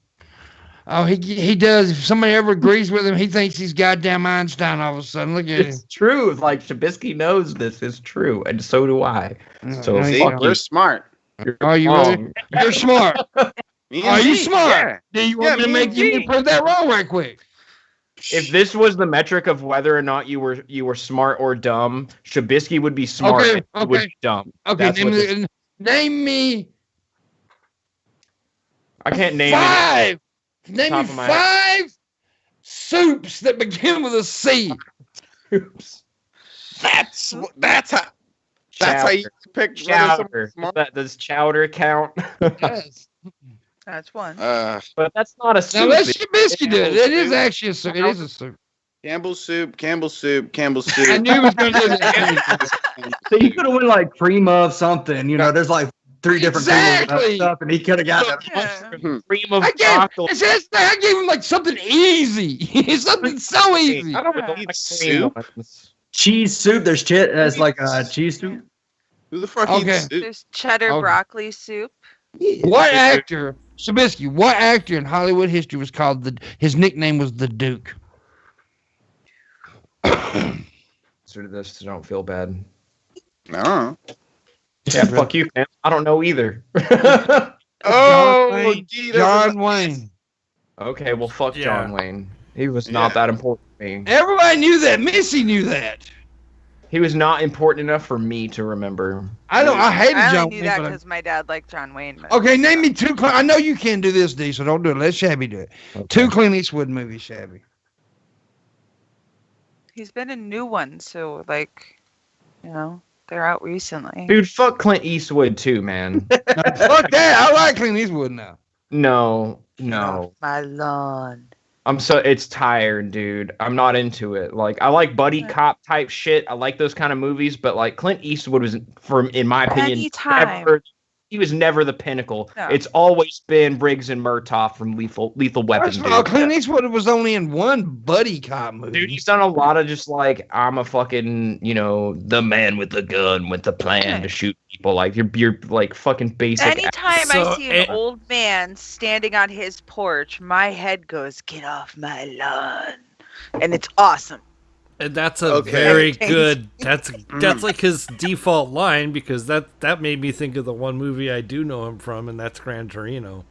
Oh, he does. If somebody ever agrees with him, he thinks he's goddamn Einstein all of a sudden. Look at him. It's true. Like, Shabisky knows this is true, and so do I. So see, we're smart. Are you really? You're smart. Are you smart? Yeah. Do you want me to make you prove that wrong right quick? If this was the metric of whether or not you were smart or dumb, Shabisky would be smart and you would be dumb. Okay, name me. I can't name five. Name me 5 soups that begin with a C. Soups. That's how you pick chowder. Does chowder count? Yes. That's one. But that's not a soup. Now let Shabisky do it. It is actually a soup. It is a soup. Campbell's soup. I knew he was going to do that. So you could have went like cream of something. There's like 3 different stuff, and he could have got that. Cream of broccoli. I gave him like something easy. Something so easy. I don't eat soup. Cheese soup. There's like a cheese soup. Who the fuck eats soup? There's cheddar broccoli soup. What actor, Shabisky, what actor in Hollywood history was called his nickname was the Duke? Sort of this, so don't feel bad. No. Yeah, fuck you, man. I don't know either. John Wayne. Okay, well, fuck John Wayne. He was not that important to me. Everybody knew that. Missy knew that. He was not important enough for me to remember. I hated John Wayne. I knew that because my dad liked John Wayne. Okay, name me 2. I know you can't do this, D, so don't do it. Let Shabby do it. Okay. 2 Clint Eastwood movies, Shabby. He's been in new ones, so like, they're out recently. Dude, fuck Clint Eastwood too, man. Fuck that. I like Clint Eastwood now. No. My lawn. It's tired, dude. I'm not into it. Like, I like buddy cop type shit. I like those kind of movies, but like Clint Eastwood was, in my opinion, he was never the pinnacle. No. It's always been Briggs and Murtaugh from Lethal Weapon. First of all, Clint Eastwood was only in one buddy cop movie. Dude, he's done a lot of just like, I'm a fucking, the man with the gun with the plan to shoot people. Like you're like fucking basic. Anytime I see an old man standing on his porch, my head goes, "Get off my lawn," and it's awesome. And that's very good. That's like his default line, because that made me think of the one movie I do know him from, and that's Gran Torino.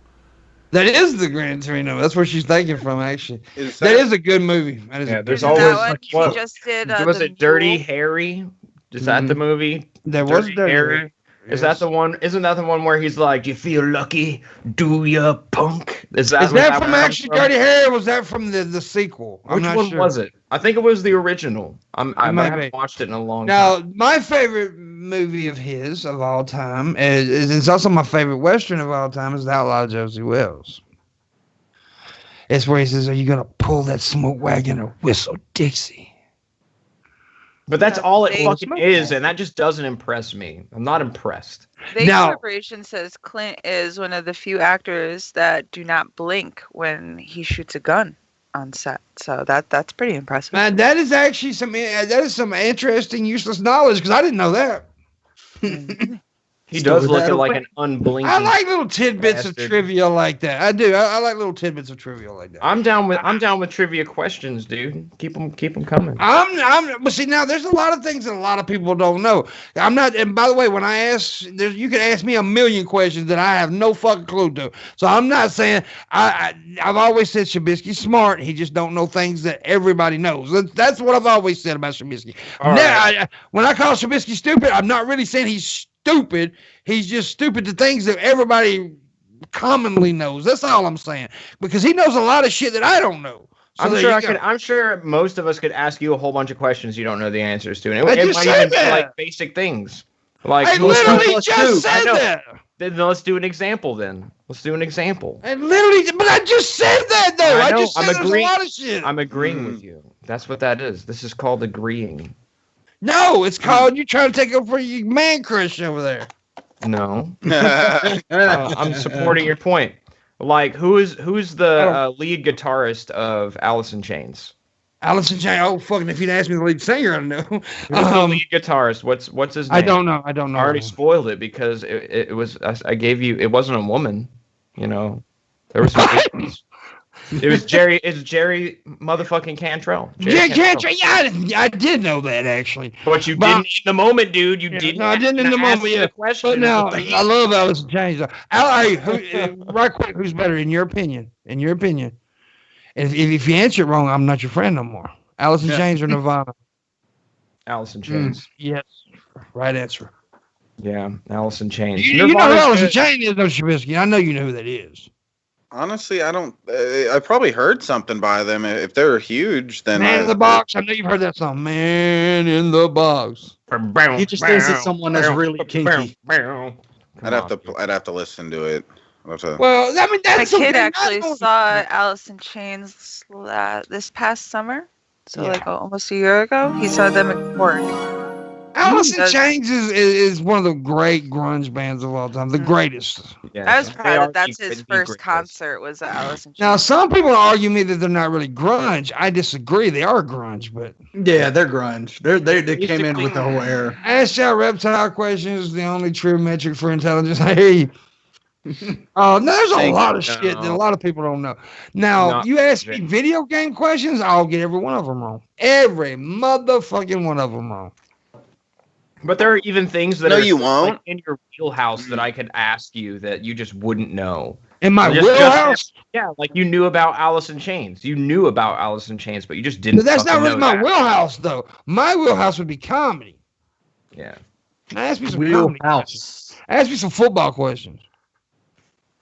That is the Gran Torino. That's where she's thinking from, actually. That is a good movie. There's always like, what? Just did, was it Dirty Harry? Is that the movie? There was Dirty Harry. Is that the one? Isn't that the one where he's like, "You feel lucky, do ya, punk?" Is that from actually Dirty Harry? Or was that from the sequel? Which one was it? I think it was the original. I haven't watched it in a long time. Now, my favorite movie of his of all time is also my favorite Western of all time is The Outlaw Josie Wells. It's where he says, "Are you gonna pull that smoke wagon or whistle Dixie?" But that's all it fucking is, and that just doesn't impress me. I'm not impressed. The Corporation says Clint is one of the few actors that do not blink when he shoots a gun on set. So that's pretty impressive. Man, that is actually some interesting useless knowledge, because I didn't know that. He does look like an unblinking. I like little tidbits of trivia like that. I do. I like little tidbits of trivia like that. I'm down with trivia questions, dude. Keep them coming. But see, now there's a lot of things that a lot of people don't know. I'm not. And by the way, when I ask, you can ask me a million questions that I have no fucking clue to. So I'm not saying I've always said Shabisky's smart. He just don't know things that everybody knows. That's what I've always said about Shabisky. When I call Shabisky stupid, I'm not really saying he's stupid. He's just stupid to things that everybody commonly knows. That's all I'm saying, because he knows a lot of shit that I don't know. So I'm sure most of us could ask you a whole bunch of questions you don't know the answers to, and it might even be like basic things. Like, I literally just said that. Then let's do an example. Let's do an example. But I just said that though. I just said there's a lot of shit. I'm agreeing with you. That's what that is. This is called agreeing. No, it's called you trying to take over your man crush over there. No. I'm supporting your point. Like, who's the lead guitarist of Alice in Chains? Alice in Chains. Oh, fucking! If you'd asked me the lead singer, I'd know. Who's the lead guitarist? What's his name? I don't know. I already spoiled it, because it was. I gave you. It wasn't a woman. There was. It was Jerry. It's Jerry motherfucking Cantrell. Cantrell. Yeah, I did know that actually. But you didn't in the moment, dude. You didn't. No, I didn't in the moment. Yeah. But now I love Alice in Chains. Right quick, who's better in your opinion? In your opinion, if you answer it wrong, I'm not your friend no more. Alice in Chains or Nirvana? Alice in Chains. Yes, right answer. Yeah, Alice in Chains. You know who Alice in Chains is, though, Shabisky. I know you know who that is. Honestly, I don't. I probably heard something by them. If they're huge, then Man in the Box. I know you've heard that song. Man in the Box. He just thinks it's someone that's really kinky. I'd have to listen to it. Well, I mean, that's my kid actually saw Alice in Chains this past summer. So like almost a year ago, he saw them at work. Alice in Chains is one of the great grunge bands of all time. The greatest. Yeah, I was proud that's his first concert was Alice in Chains. Now, some people argue me that they're not really grunge. I disagree. They are grunge, but yeah, they're grunge. They came in with the whole era. Ask y'all reptile questions. The only true metric for intelligence. I hear you. No, there's a lot of shit that a lot of people don't know. Now, you ask me video game questions, I'll get every one of them wrong. Every motherfucking one of them wrong. But there are even things that you won't. Like, in your wheelhouse that I could ask you that you just wouldn't know. In my wheelhouse? Yeah, like you knew about Alice in Chains. You knew about Alice in Chains, but you just didn't. But that's not really my wheelhouse, though. My wheelhouse would be comedy. Yeah. Now ask me some wheelhouse. Ask me some football questions.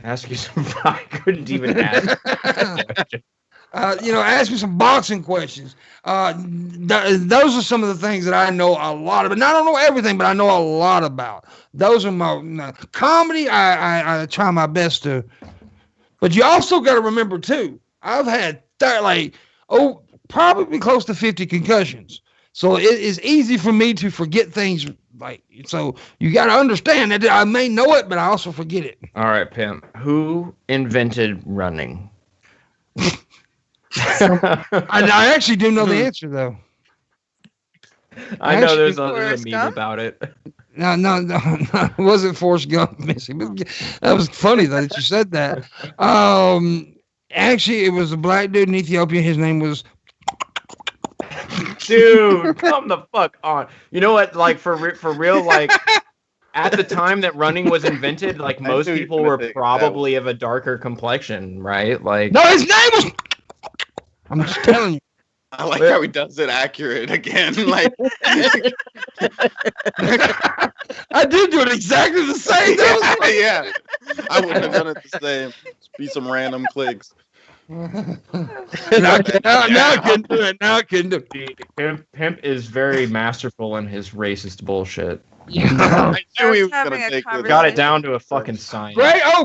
Ask you some. I couldn't even ask. Ask me some boxing questions. Those are some of the things that I know a lot about. And I don't know everything, but I know a lot about. Those are my comedy. I try my best to. But you also got to remember too. I've had probably close to 50 concussions. So it is easy for me to forget things. So you got to understand that I may know it, but I also forget it. All right, Pimp. Who invented running? I actually do know the answer though. I know there's a meme about it. No, it wasn't Forrest Gump, Missy. That was funny that you said that. Actually, it was a black dude in Ethiopia. His name was. Dude, come the fuck on. You know what? Like for real, like at the time that running was invented, like most people were probably of a darker complexion, right? Like no, his name was. I'm just telling you. I like how he does it accurate again. Like I did do it exactly the same. Yeah, I wouldn't have done it the same. Just be some random clicks. Now I can do it. Now I can do it. Pimp is very masterful in his racist bullshit. Yeah. I knew he was gonna take this. Got it down to a fucking science.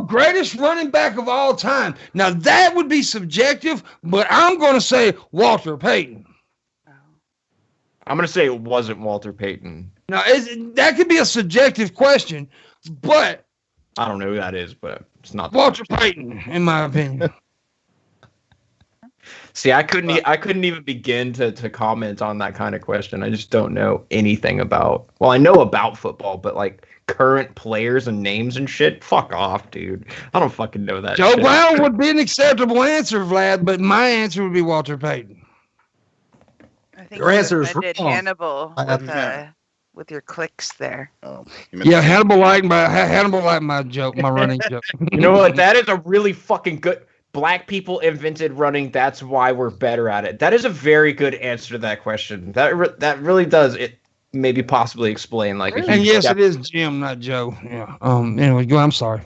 Greatest running back of all time. Now that would be subjective, but I'm going to say Walter Payton. I'm going to say it wasn't Walter Payton. Now that could be a subjective question, but I don't know who that is, but it's not Walter Payton, in my opinion. See, I couldn't even begin to comment on that kind of question. I just don't know anything about. Well, I know about football, but like current players and names and shit. Fuck off, dude. I don't fucking know that. Joe shit. Brown would be an acceptable answer, Vlad, but my answer would be Walter Payton. I think Your answer is offended wrong. Hannibal with your clicks there. Yeah, Hannibal liked my joke, my running joke. You know what? That is a really fucking good. Black people invented running. That's why we're better at it. That is a very good answer to that question. That really does it. Maybe possibly explain like. And yes, it is Jim, not Joe. Yeah. Anyway, go. I'm sorry.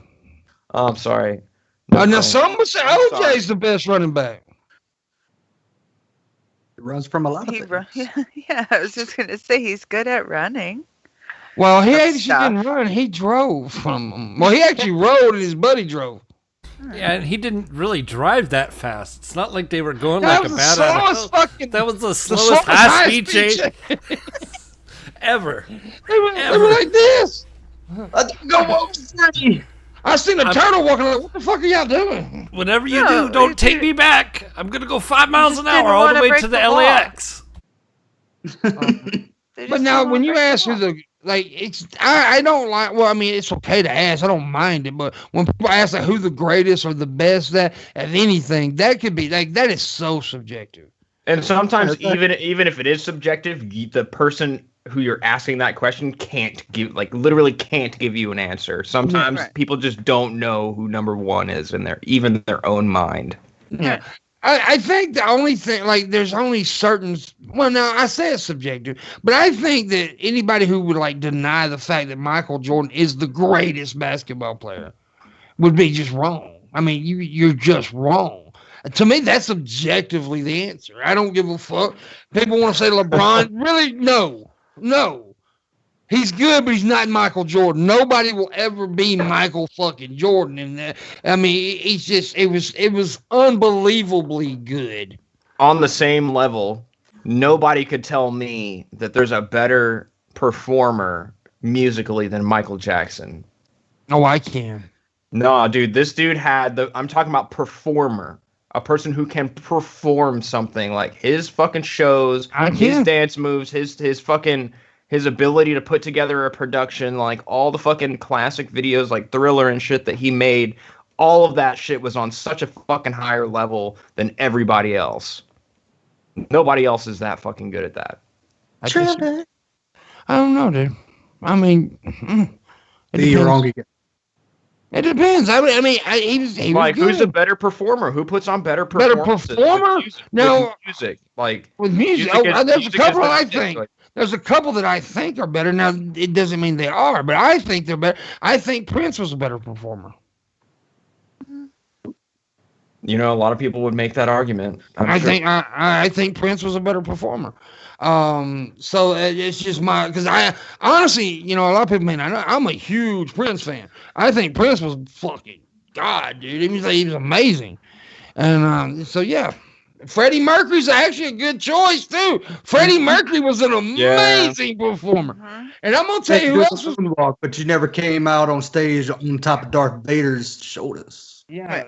Oh, I'm sorry. Now some would say OJ's the best running back. It runs from a lot of things. Yeah, I was just gonna say he's good at running. Well, he actually didn't run. He drove from. Well, he actually rode, and his buddy drove. Yeah, and he didn't really drive that fast. It's not like they were going like a bad That was the slowest high-speed chase ever. They were like this. I seen a turtle walking like, what the fuck are y'all doing? Whatever you do, don't take me back. I'm going to go 5 miles an hour all the way to the LAX. But now, when you ask who the... I don't like. Well, I mean, it's okay to ask. I don't mind it. But when people ask who the greatest or the best at anything, that could be that is so subjective. And sometimes even if it is subjective, the person who you're asking that question literally can't give you an answer. Sometimes people just don't know who number one is in their own mind. Yeah. I think the only thing, there's only certain. Well, now I say it's subjective, but I think that anybody who would deny the fact that Michael Jordan is the greatest basketball player would be just wrong. I mean, you're just wrong. To me, that's objectively the answer. I don't give a fuck. People want to say LeBron. Really, no. He's good, but he's not Michael Jordan. Nobody will ever be Michael fucking Jordan. And I mean, it was unbelievably good. On the same level, nobody could tell me that there's a better performer musically than Michael Jackson. Oh, I can. No, dude, this dude I'm talking about performer. A person who can perform something like his fucking shows, his dance moves, his ability to put together a production, like all the fucking classic videos like Thriller and shit that he made, all of that shit was on such a fucking higher level than everybody else. Nobody else is that fucking good at that. I don't know, dude. I mean, you're wrong again. It depends. I mean, he was good. Who's a better performer? Who puts on better performances? Better performer? With music. With music. There's a couple I think. There's a couple that I think are better. Now, it doesn't mean they are, but I think they're better. I think Prince was a better performer. You know, a lot of people would make that argument. I think Prince was a better performer. So it's just because I honestly, you know, a lot of people may not know, I'm a huge Prince fan. I think Prince was fucking God, dude. He was amazing. And so yeah, Freddie Mercury's actually a good choice too. Freddie Mercury was an amazing performer. And I'm gonna tell you who else was. But you never came out on stage on top of Darth Vader's shoulders. Yeah.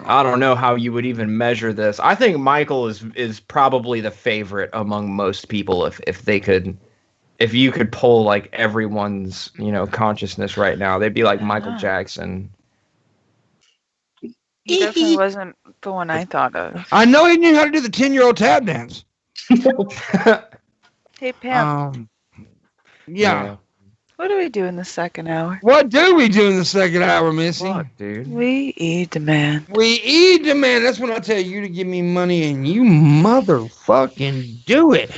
I don't know how you would even measure this. I think Michael is probably the favorite among most people if you could pull like everyone's, you know, consciousness right now. They'd be like Michael Jackson. He definitely wasn't the one I thought of. I know he knew how to do the 10-year-old tap dance. Hey Pam. Yeah. What do we do in the second hour? What do we do in the second hour, Missy? Fuck, dude. We eat demand. We eat demand. That's when I tell you to give me money and you motherfucking do it.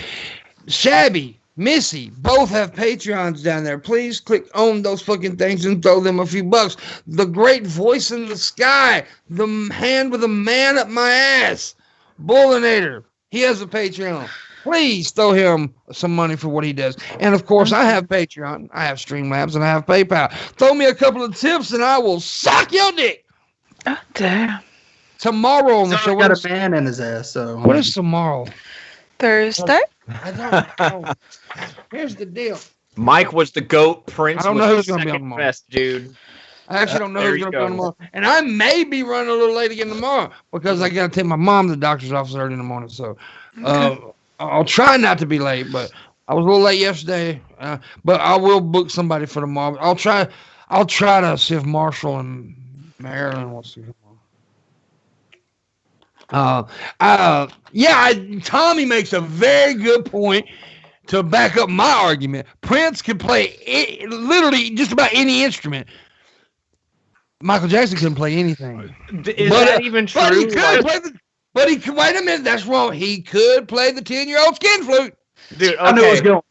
Shabby, Missy, both have Patreons down there. Please click on those fucking things and throw them a few bucks. The great voice in the sky, the hand with a man up my ass, Booleanenator, he has a Patreon. Please throw him some money for what he does. And of course, I have Patreon, I have Streamlabs, and I have PayPal. Throw me a couple of tips and I will suck your dick. Oh, damn. Tomorrow on the show. Got a man in his ass. So what is tomorrow? Thursday? I don't know. Here's the deal. Mike was the GOAT. Prince I don't was know who's the gonna be on second tomorrow. best, dude. I actually don't know There who's you going to be on go. tomorrow. And I may be running a little late again tomorrow because I got to take my mom to the doctor's office early in the morning. So I'll try not to be late, but I was a little late yesterday. But I will book somebody for tomorrow. I'll try to see if Marshall and Marilyn wants to come on. Tommy makes a very good point to back up my argument. Prince could play literally just about any instrument. Michael Jackson couldn't play anything. Is that even true? But he could play but he could, wait a minute, that's wrong. He could play the 10-year-old skin flute. Dude, okay. I knew it was going.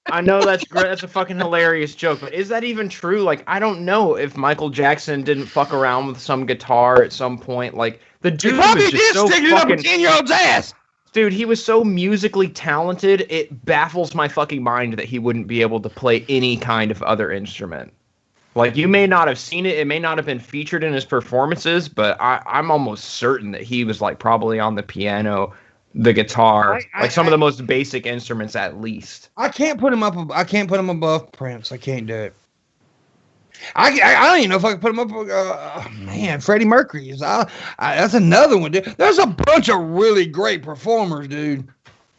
I know that's great. That's a fucking hilarious joke, but is that even true? Like, I don't know if Michael Jackson didn't fuck around with some guitar at some point. Like, the He dude probably was just did so stick it up a fucking... 10-year-old's ass. Dude, he was so musically talented, it baffles my fucking mind that he wouldn't be able to play any kind of other instrument. Like, you may not have seen it may not have been featured in his performances, but I'm almost certain that he was, like, probably on the piano, the guitar, some of the most basic instruments at least. I can't put him above Prince. I can't do it. I don't even know if I can put him up. Man, Freddie Mercury is. That's another one, dude. There's a bunch of really great performers, dude.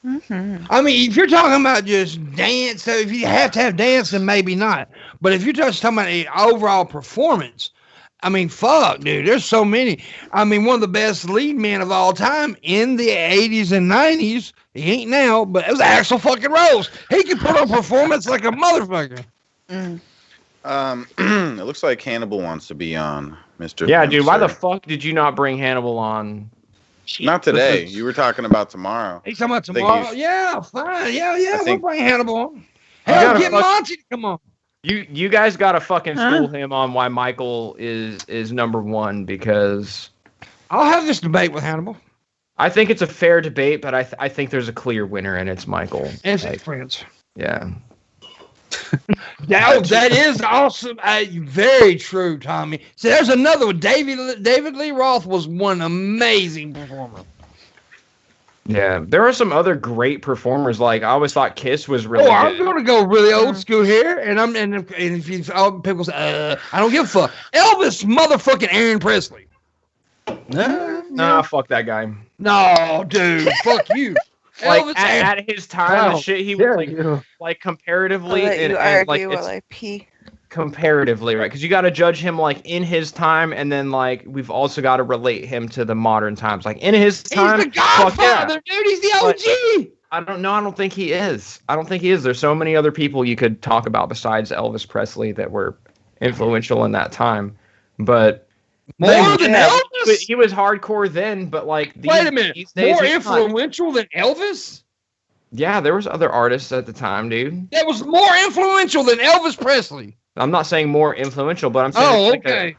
Mm-hmm. I mean, if you're talking about just dance, so if you have to have dance, then maybe not. But if you're just talking about an overall performance, I mean, fuck, dude. There's so many. I mean, one of the best lead men of all time in the 80s and 90s. He ain't now, but it was Axl fucking Rose. He could put on performance like a motherfucker. Mm. It looks like Hannibal wants to be on, Mr. Yeah, dude, why the Pimp, fuck did you not bring Hannibal on? sir. Not today. You were talking about tomorrow. He's talking about think tomorrow. he's- Yeah, fine. Yeah. I think- We'll bring Hannibal on. You Hell, gotta get fuck- Monty to come on. You guys gotta fucking Huh? school him on why Michael is number one, because I'll have this debate with Hannibal. I think it's a fair debate, but I think there's a clear winner, and it's Michael. It's Like, Prince. yeah. That is awesome. Very true, Tommy. See, there's another one. David Lee Roth was one amazing performer. Yeah, there are some other great performers. Like, I always thought Kiss was really I'm good. going to go really old school here, and if you people say, I don't give a fuck. Elvis motherfucking Aaron Presley. Nah, fuck that guy. No, dude, fuck you. Like, Elvis at his time, Wow. the shit he was like I'll comparatively, let and you like argue it's while I pee. comparatively, right? Because you got to judge him like in his time, and then like we've also got to relate him to the modern times. Like in his time, he's the fuck yeah. Godfather, dude. He's the OG. I don't know. I don't think he is. There's so many other people you could talk about besides Elvis Presley that were influential in that time. But More than Elvis? He was hardcore then, but like Wait a minute. these days More he's not. influential than Elvis? Yeah, there was other artists at the time, dude. That was more influential than Elvis Presley. I'm not saying more influential, but I'm saying Oh, it's like okay.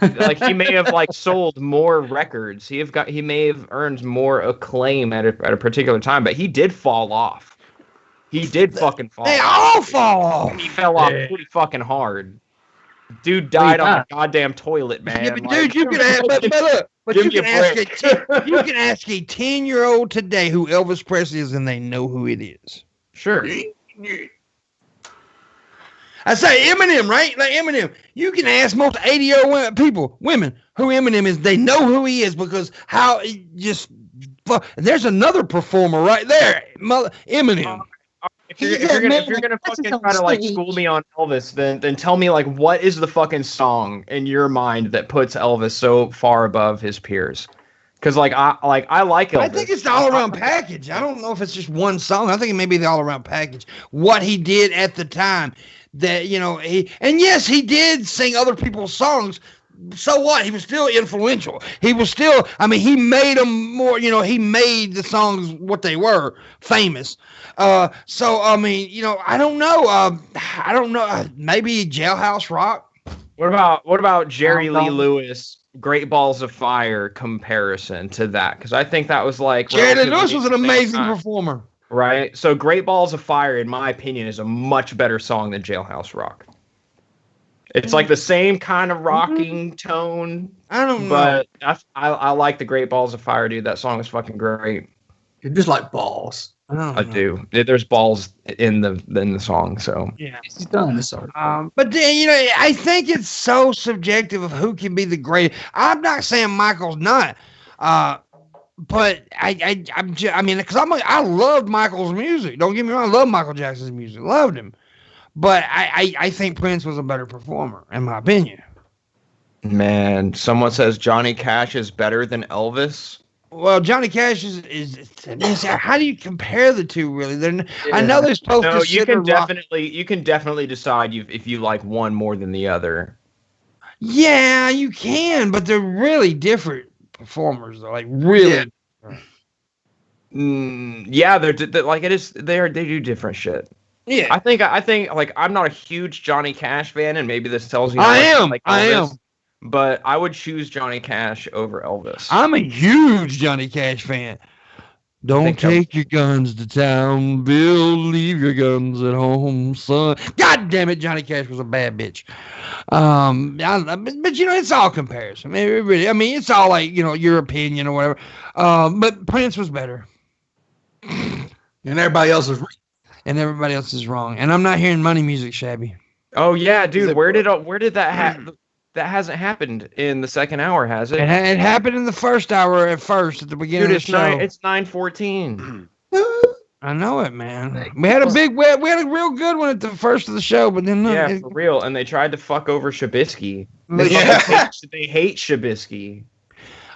Like he may have like sold more records. He may have earned more acclaim at a particular time, but he did fall off. He did fucking fall They off. all fall off. He fell off pretty fucking hard. Dude died on a goddamn toilet, man. Yeah, but dude, you can ask, but look, but you can ask a 10-year-old today who Elvis Presley is, and they know who it is. Sure. I say Eminem, right? Like Eminem. You can ask most 80-year-old women who Eminem is. They know who he is because how he just. There's another performer right there, Eminem. If you're gonna fucking try to like school me on Elvis, then tell me like what is the fucking song in your mind that puts Elvis so far above his peers? Because I like Elvis. I think it's the all around package. I don't know if it's just one song. I think it may be the all around package. What he did at the time, that yes, he did sing other people's songs. So what? He was still influential. He was still. I mean, he made them more. He made the songs what they were, famous. So I mean, I don't know. I don't know. Maybe Jailhouse Rock. What about Jerry Lee Lewis? Great Balls of Fire comparison to that, because I think that was like Jerry Lee Lewis was an amazing performer, right? So Great Balls of Fire, in my opinion, is a much better song than Jailhouse Rock. It's like the same kind of rocking tone. I don't know, but I like the Great Balls of Fire, dude. That song is fucking great. You just like balls. I do. There's balls in the song, so yeah, he's done this art. But then I think it's so subjective of who can be the greatest. I'm not saying Michael's not, but I mean, because I loved Michael's music. Don't get me wrong, I love Michael Jackson's music, loved him, but I think Prince was a better performer, in my opinion. Man, someone says Johnny Cash is better than Elvis. Well, Johnny Cash is how do you compare the two? Really, I know they're supposed to. You can definitely decide if you like one more than the other. Yeah, you can, but they're really different performers. They're like really. Yeah, they're like it is. They do different shit. Yeah, I think like I'm not a huge Johnny Cash fan, and maybe this tells you. I am. But I would choose Johnny Cash over Elvis. I'm a huge Johnny Cash fan. Don't take your guns to town, Bill. Leave your guns at home, son. God damn it, Johnny Cash was a bad bitch. But it's all comparison. It's all like your opinion or whatever. But Prince was better, and everybody else is. And everybody else is wrong. And I'm not hearing money music, Shabby. Oh yeah, dude. Where did that happen? That hasn't happened in the second hour, has it? It happened in the first hour at the beginning of the show. It's 9:14. I know it, man. We had a real good one at the first of the show, but then for real. And they tried to fuck over Shabisky. They hate Shabisky.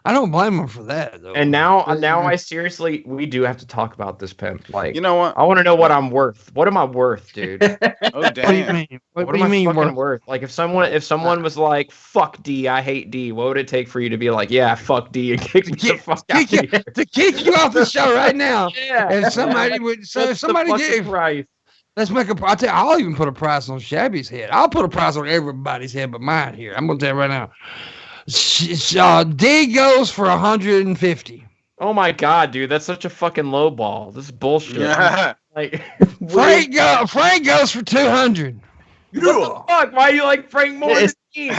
I don't blame them for that, though. And now we do have to talk about this, Pimp. Like, you know what? I want to know what I'm worth. What am I worth, dude? Oh, damn. What do you mean? What do you mean worth? Like, if someone was like, "Fuck D, I hate D," what would it take for you to be like, "Yeah, fuck D," and kick me the fuck out of here? To kick you off the show right now? Yeah. If somebody would, price. Let's make I'll even put a price on Shabby's head. I'll put a price on everybody's head, but mine here. I'm gonna tell you right now. D goes for 150. Oh my god, dude, that's such a fucking low ball. This is bullshit. Yeah. Like Frank goes for 200. What the fuck? Why do you like Frank more than me?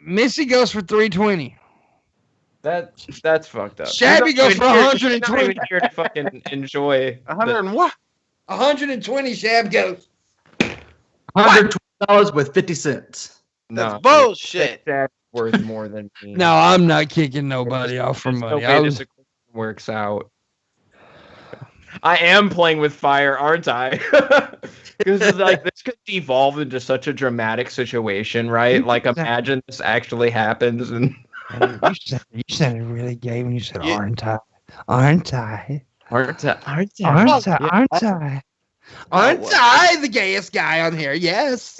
Missy goes for 320. That's fucked up. Shabby goes for 120. You're not even here to fucking enjoy 100 and what? 120. Shab goes. $120 with 50 cents. That's bullshit. That's worth more than me. No, I'm not kicking nobody off for money. This works out. I am playing with fire, aren't I? Because like this could devolve into such a dramatic situation, right? Like imagine this actually happens, and you sounded really gay when you said aren't I? Aren't I? Aren't I? Aren't I the gayest guy on here? Yes.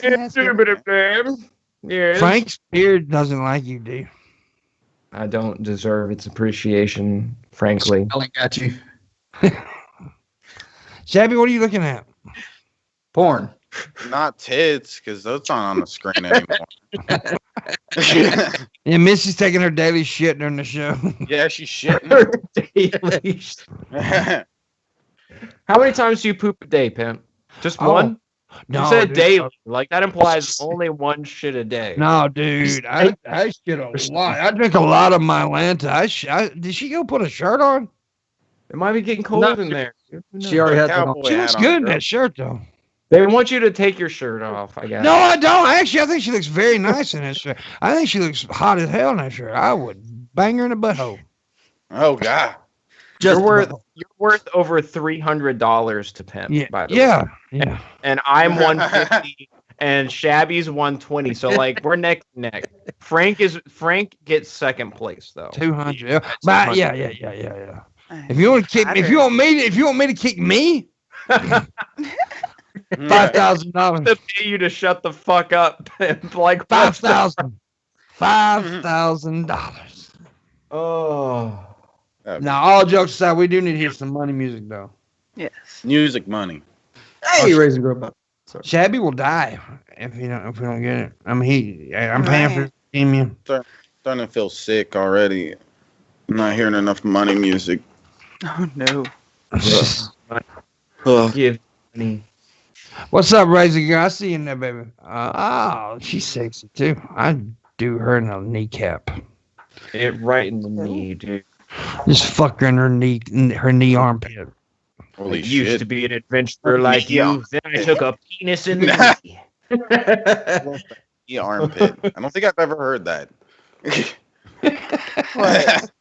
Yes. Frank's beard doesn't like you, do you? I don't deserve its appreciation, frankly. Spelling at you. Shabby, what are you looking at? Porn. Not tits, because those aren't on the screen anymore. Yeah, Missy's taking her daily shit during the show. Yeah, she's shitting. How many times do you poop a day, Pimp? Just Oh, one? No, You said dude. daily. Like, that implies only one shit a day. No, dude. I shit a lot. I drink a lot of my Atlanta. Did she go put a shirt on? It might be getting cold in there. She already had that on. She looks good in that shirt, though. They want you to take your shirt off, I guess. No, I don't. Actually, I think she looks very nice in that shirt. I think she looks hot as hell in that shirt. I would bang her in the butthole. Oh, God. You're worth over $300 to Pimp, Yeah, by the way. yeah. And I'm 150 and Shabby's 120. So like we're neck to neck. Frank gets second place though. 200. Yeah. But yeah. If you want to kick, if you want me to kick me, $5,000. To pay you to shut the fuck up. Like $5,000. Oh. Now, all jokes aside, we do need to hear some money music though. Yes. Music money. Hey, Raisin Girl. Sorry. Shabby will die if we don't get it. I mean, I'm paying for his premium. Starting to feel sick already. I'm not hearing enough money music. Oh no. Give me. What's up, Razor Girl? I see you in there, baby. She's sexy too. I do her in a kneecap. It right in the knee, dude. Just fuck her in her knee armpit. Holy I shit. used to be an adventurer like you. Then I took a penis in the knee. Knee armpit. I don't think I've ever heard that. What?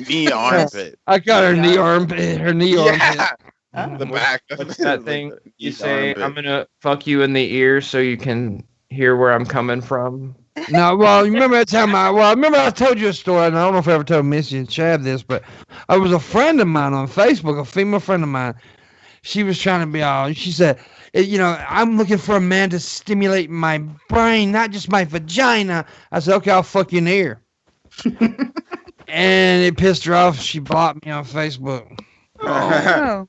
Knee armpit. I got her knee armpit. Her knee armpit. The back. What's that thing you say? I'm gonna fuck you in the ear so you can hear where I'm coming from. No, well, remember that time I told you a story, and I don't know if I ever told Missy and Chad this, but I was a friend of mine on Facebook, a female friend of mine. She was trying to be all, she said, I'm looking for a man to stimulate my brain, not just my vagina. I said, okay, I'll fuck you in the ear. And it pissed her off. She blocked me on Facebook. Oh,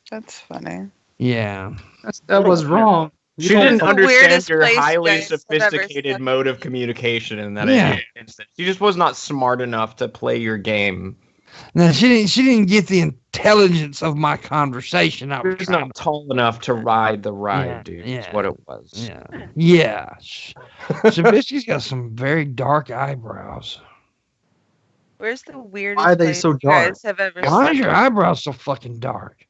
that's funny. Yeah. That was wrong. She didn't the understand weirdest your place highly you guys have ever sophisticated stepped mode of communication in that instant. She just was not smart enough to play your game. No, she didn't get the intelligence of my conversation. She's not tall enough to ride the ride, dude. Yeah. That's what it was. Yeah. Shabisky's got some very dark eyebrows. Where's the weirdest Why are they place so you dark? guys have ever Why is stepped your in? eyebrows so fucking dark?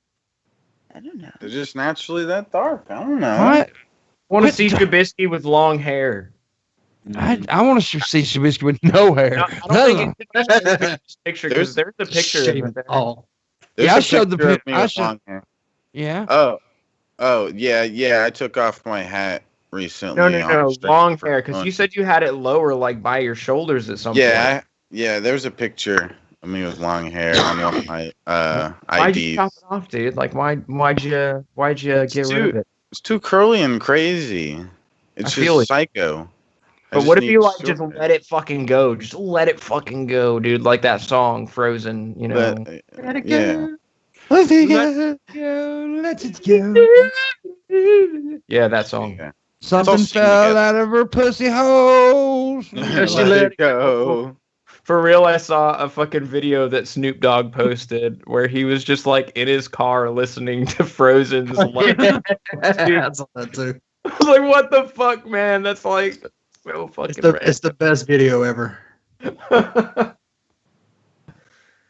I don't know. They're just naturally that dark. I don't know. What? I want to Quit see ta- Shabisky with long hair. I want to see Shabisky with no hair. No, I don't think it's this picture because there's a picture Shame of it it. all. There's Yeah, I a showed the picture of pic- me I with showed- long hair. Yeah. Oh, yeah. I took off my hat recently. No, on straight long for hair. Because fun. you said you had it lower, like by your shoulders at some point. Yeah, there's a picture of me with long hair on one of my Why'd you IDs. chop it off, dude? Like, why'd you get rid of it? It's too curly and crazy. It's I feel just it. psycho. I But what if need you like short just hair. let it fucking go? Just let it fucking go, dude. Like that song, Frozen. You know. But, Let it yeah. Let it go. Let it go. Yeah, that song. Yeah. Something all singing fell together. out of her pussy hole. Let it go. For real, I saw a fucking video that Snoop Dogg posted where he was just like in his car listening to Frozen's. I saw that too. I was like, what the fuck, man? That's like so fucking It's the best video ever.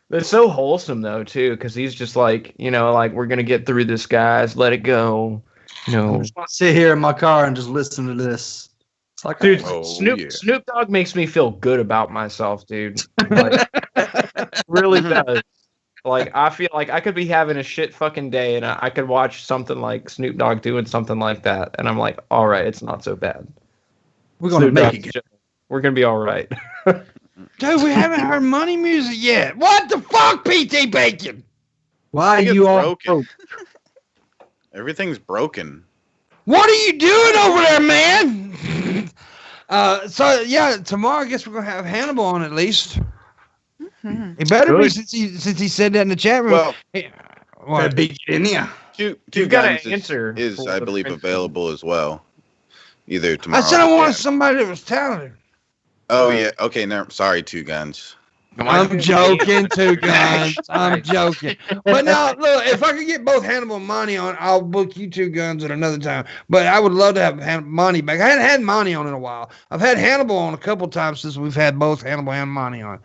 It's so wholesome though too, because he's just like, like we're gonna get through this, guys. Let it go. I just want to sit here in my car and just listen to this. It's like, Dude, Oh, Snoop yeah. Snoop Dogg makes me feel good about myself, dude. Like, really does. Like, I feel like I could be having a shit fucking day and I could watch something like Snoop Dogg doing something like that, and I'm like, all right, it's not so bad. we're gonna Snoop make Dogg's it. just- We're gonna be all right. Dude, we haven't heard money music yet. What the fuck, PT Bacon? Why I think are you it's all broken. broke? Everything's broken. What are you doing over there, man? So yeah, tomorrow I guess we're gonna have Hannibal on at least. Mhm. He better be Good. since he said that in the chat room. Well, Hey, Better what? be in here. Two You've got Guns to answer. is for I the believe, principal. available as well. Either tomorrow. I said I or wanted Friday. somebody that was talented. Oh yeah. Okay. No. Sorry. Two Guns. I'm joking, Two Guns. I'm joking. But now, look, if I could get both Hannibal and Monty on, I'll book you Two Guns at another time. But I would love to have Monty back. I hadn't had Monty on in a while. I've had Hannibal on a couple times since we've had both Hannibal and Monty on.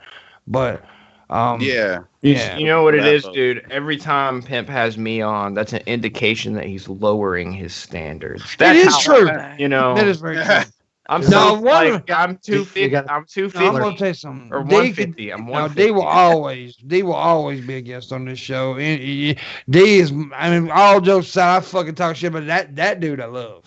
But Yeah. yeah. You know what it Yeah, is, but- dude? Every time Pimp has me on, that's an indication that he's lowering his standards. That's is how- true. You know, That is very true. I'm No, so one- like I'm 250. I'm No, I'm 250 gonna tell you something. or D 150. I'm No, 150. D will always be a guest on this show. D is, I mean, all jokes aside, I fucking talk shit, but that dude I love.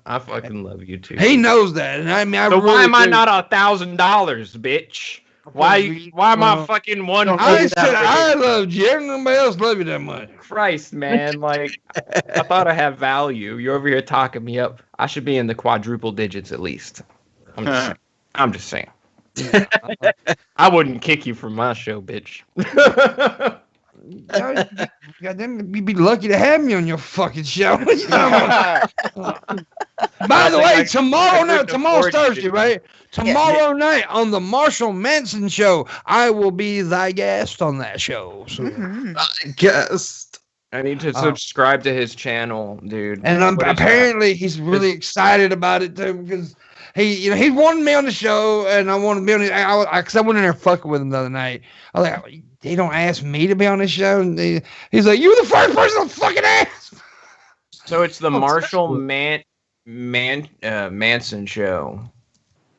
I fucking love you too. He knows that, and I mean, I so really why am I do. not $1,000, bitch? Why am I fucking one? I said I loved you. Nobody else loved you that much. Christ, man! Like I thought I had value. You're over here talking me up. I should be in the quadruple digits at least. I'm just saying. I wouldn't kick you from my show, bitch. Goddamn, you'd be lucky to have me on your fucking show. By the way, tomorrow's Thursday, right? Tomorrow night on the Marshall Manson show, I will be thy guest on that show. So. Guest. I need to subscribe to his channel, dude. And What is apparently he's really excited about it too because he wanted me on the show and I wanted to be on it because I went in there fucking with him the other night. I was like, they don't ask me to be on this show, and he's like, you were the first person to fucking ask. that? So it's the Marshall Manson show.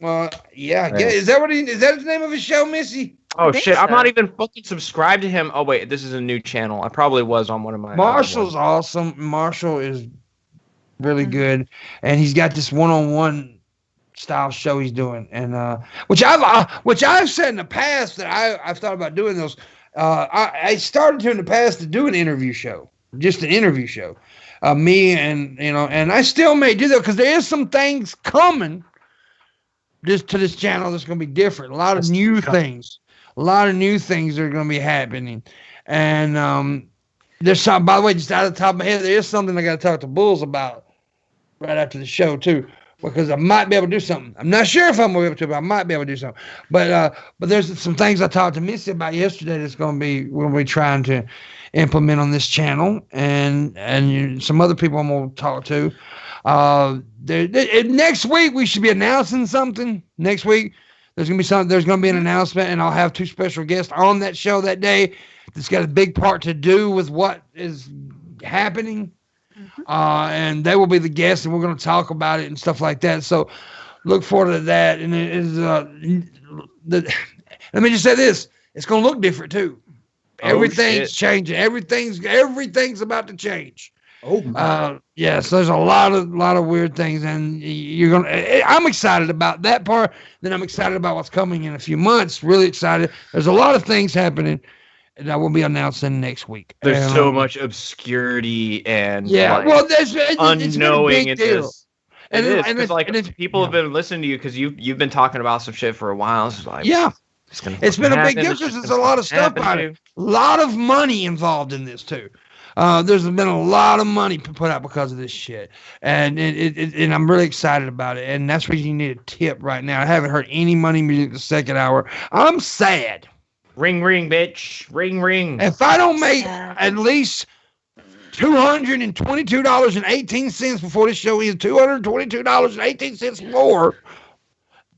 Well, yeah, is that his name of his show, Missy? Oh think shit! I'm so. not even fucking subscribed to him. Oh wait, this is a new channel. I probably was on one of my. other Marshall's ones. awesome. Marshall is really good, and he's got this one-on-one style show he's doing, and which I've said in the past that I've thought about doing those. I started to in the past to do an interview show, just an interview show. Me and and I still may do that because there is some things coming. To this channel that's going to be different. A lot of new things. A lot of new things are going to be happening. And there's something, by the way, just out of the top of my head, there is something I got to talk to Bulls about right after the show, too, because I might be able to do something. I'm not sure if I'm going to be able to, but I might be able to do something. But there's some things I talked to Missy about yesterday that's we're going to be trying to implement on this channel. And some other people I'm going to talk to. Next week we should be announcing something. Next week there's gonna be an announcement, and I'll have two special guests on that show that day. That's got a big part to do with what is happening, and they will be the guests, and we're gonna talk about it and stuff like that. So look forward to that. And it is let me just say this: it's gonna look different too. Everything's changing. Everything's about to change. Yes, there's a lot of weird things, and I'm excited about that part. Then I'm excited about what's coming in a few months. Really excited. There's a lot of things happening that will be announcing next week. There's so much obscurity and it's unknowing been a in big deal. this. And It is, 'cause people have been listening to you because you've been talking about some shit for a while. It's like it's been a big deal because there's a lot of stuff on it. A lot of money involved in this too. There's been a lot of money put out because of this shit, and and I'm really excited about it. And that's where you need a tip right now. I haven't heard any money music the second hour. I'm sad. Ring, ring, bitch. Ring, ring. If I don't make at least $222.18 before this show is $222.18 more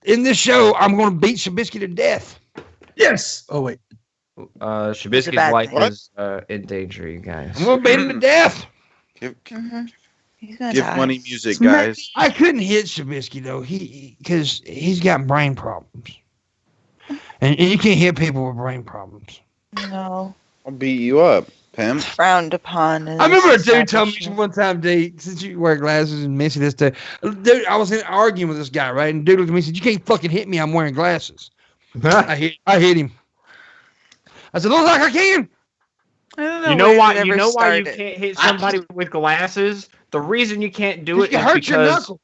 in this show, I'm going to beat Shabisky to death. Yes. Oh wait. Shabisky's bad life thing. is in danger, you guys. I'm going to beat him to death. Give He's gonna die. money music, guys. I couldn't hit Shabisky though, because he's got brain problems, and you can't hit people with brain problems. No, I'll beat you up, Pimp. frowned upon. I remember a dude told me one time, D, since you wear glasses and Missy this day, dude, I was arguing with this guy, right? And dude looked at me and said, "You can't fucking hit me. I'm wearing glasses." I hit him. I said, "Look like I can." I don't know You know why? where it You ever know why you started. can't hit somebody with glasses? The reason you can't do it You is hurt your because knuckle.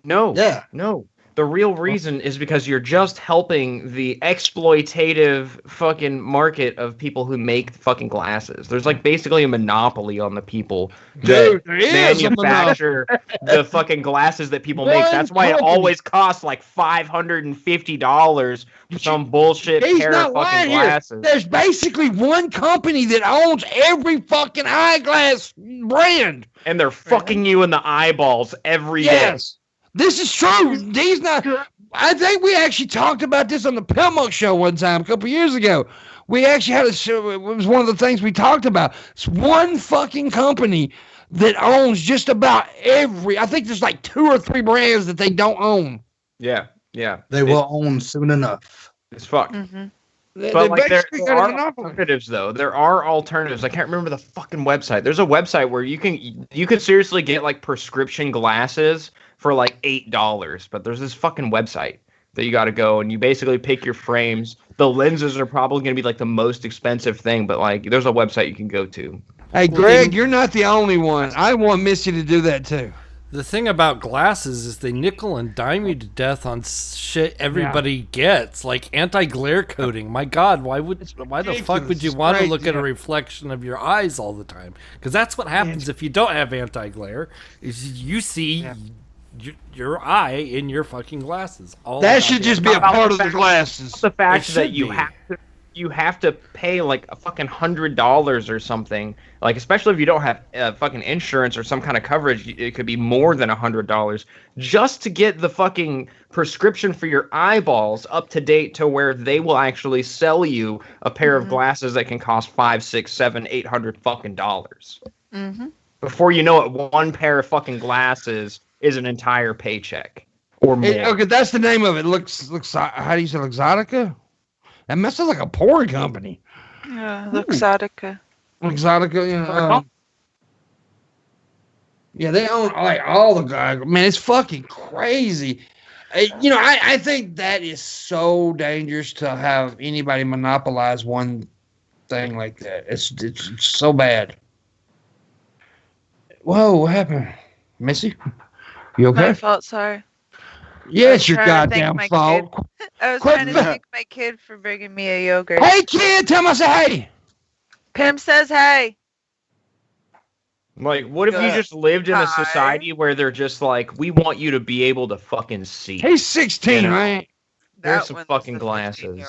no, Yeah. no. The real reason is because you're just helping the exploitative fucking market of people who make fucking glasses. There's like basically a monopoly on the people Dude, that there is a manufacture the fucking glasses that people make. That's why it company. always costs like $550 for some bullshit He's pair not of fucking lying here. glasses. There's basically one company that owns every fucking eyeglass brand. And they're fucking you in the eyeballs every day. Yes. This is true. These not. I think we actually talked about this on the Pimpmunk show one time a couple years ago. We actually had a show. It was one of the things we talked about. It's one fucking company that owns just about every. I think there's like 2 or 3 brands that they don't own. Yeah. They will own soon enough. It's fucked. Mm-hmm. But like there are alternatives though. There are alternatives. I can't remember the fucking website. There's a website where you can seriously get like prescription glasses for like $8. But there's this fucking website that you got to go and you basically pick your frames. The lenses are probably going to be like the most expensive thing, but like there's a website you can go to. Hey Greg, you're not the only one. I want Missy to do that too. The thing about glasses is they nickel and dime you to death on shit everybody gets, like anti-glare coating. My God, why the fuck would you want to look at a reflection of your eyes all the time? Because that's what happens if you don't have anti-glare. Is you see your eye in your fucking glasses. That should just be a part of the glasses. The fact that you have to pay like a fucking $100 or something, like especially if you don't have fucking insurance or some kind of coverage, it could be more than $100 just to get the fucking prescription for your eyeballs up to date to where they will actually sell you a pair of glasses that can cost $500, $600, $700, $800 fucking dollars. Before you know it, one pair of fucking glasses is an entire paycheck or more. Okay, that's the name of it. Looks. How do you say Luxottica? That messes like a porn company. Yeah, Luxottica. Luxottica, yeah, they own like all the guys. Man, it's fucking crazy. I think that is so dangerous to have anybody monopolize one thing like that. It's so bad. Whoa, what happened? Missy? You okay? My fault, sorry. Yeah, it's your goddamn fault. I was trying to thank my kid for bringing me a yogurt. Hey, kid, tell him I say hey. Pim says hey. Like, what if you just lived in a society where they're just like, we want you to be able to fucking see? He's 16, right? There's some fucking glasses.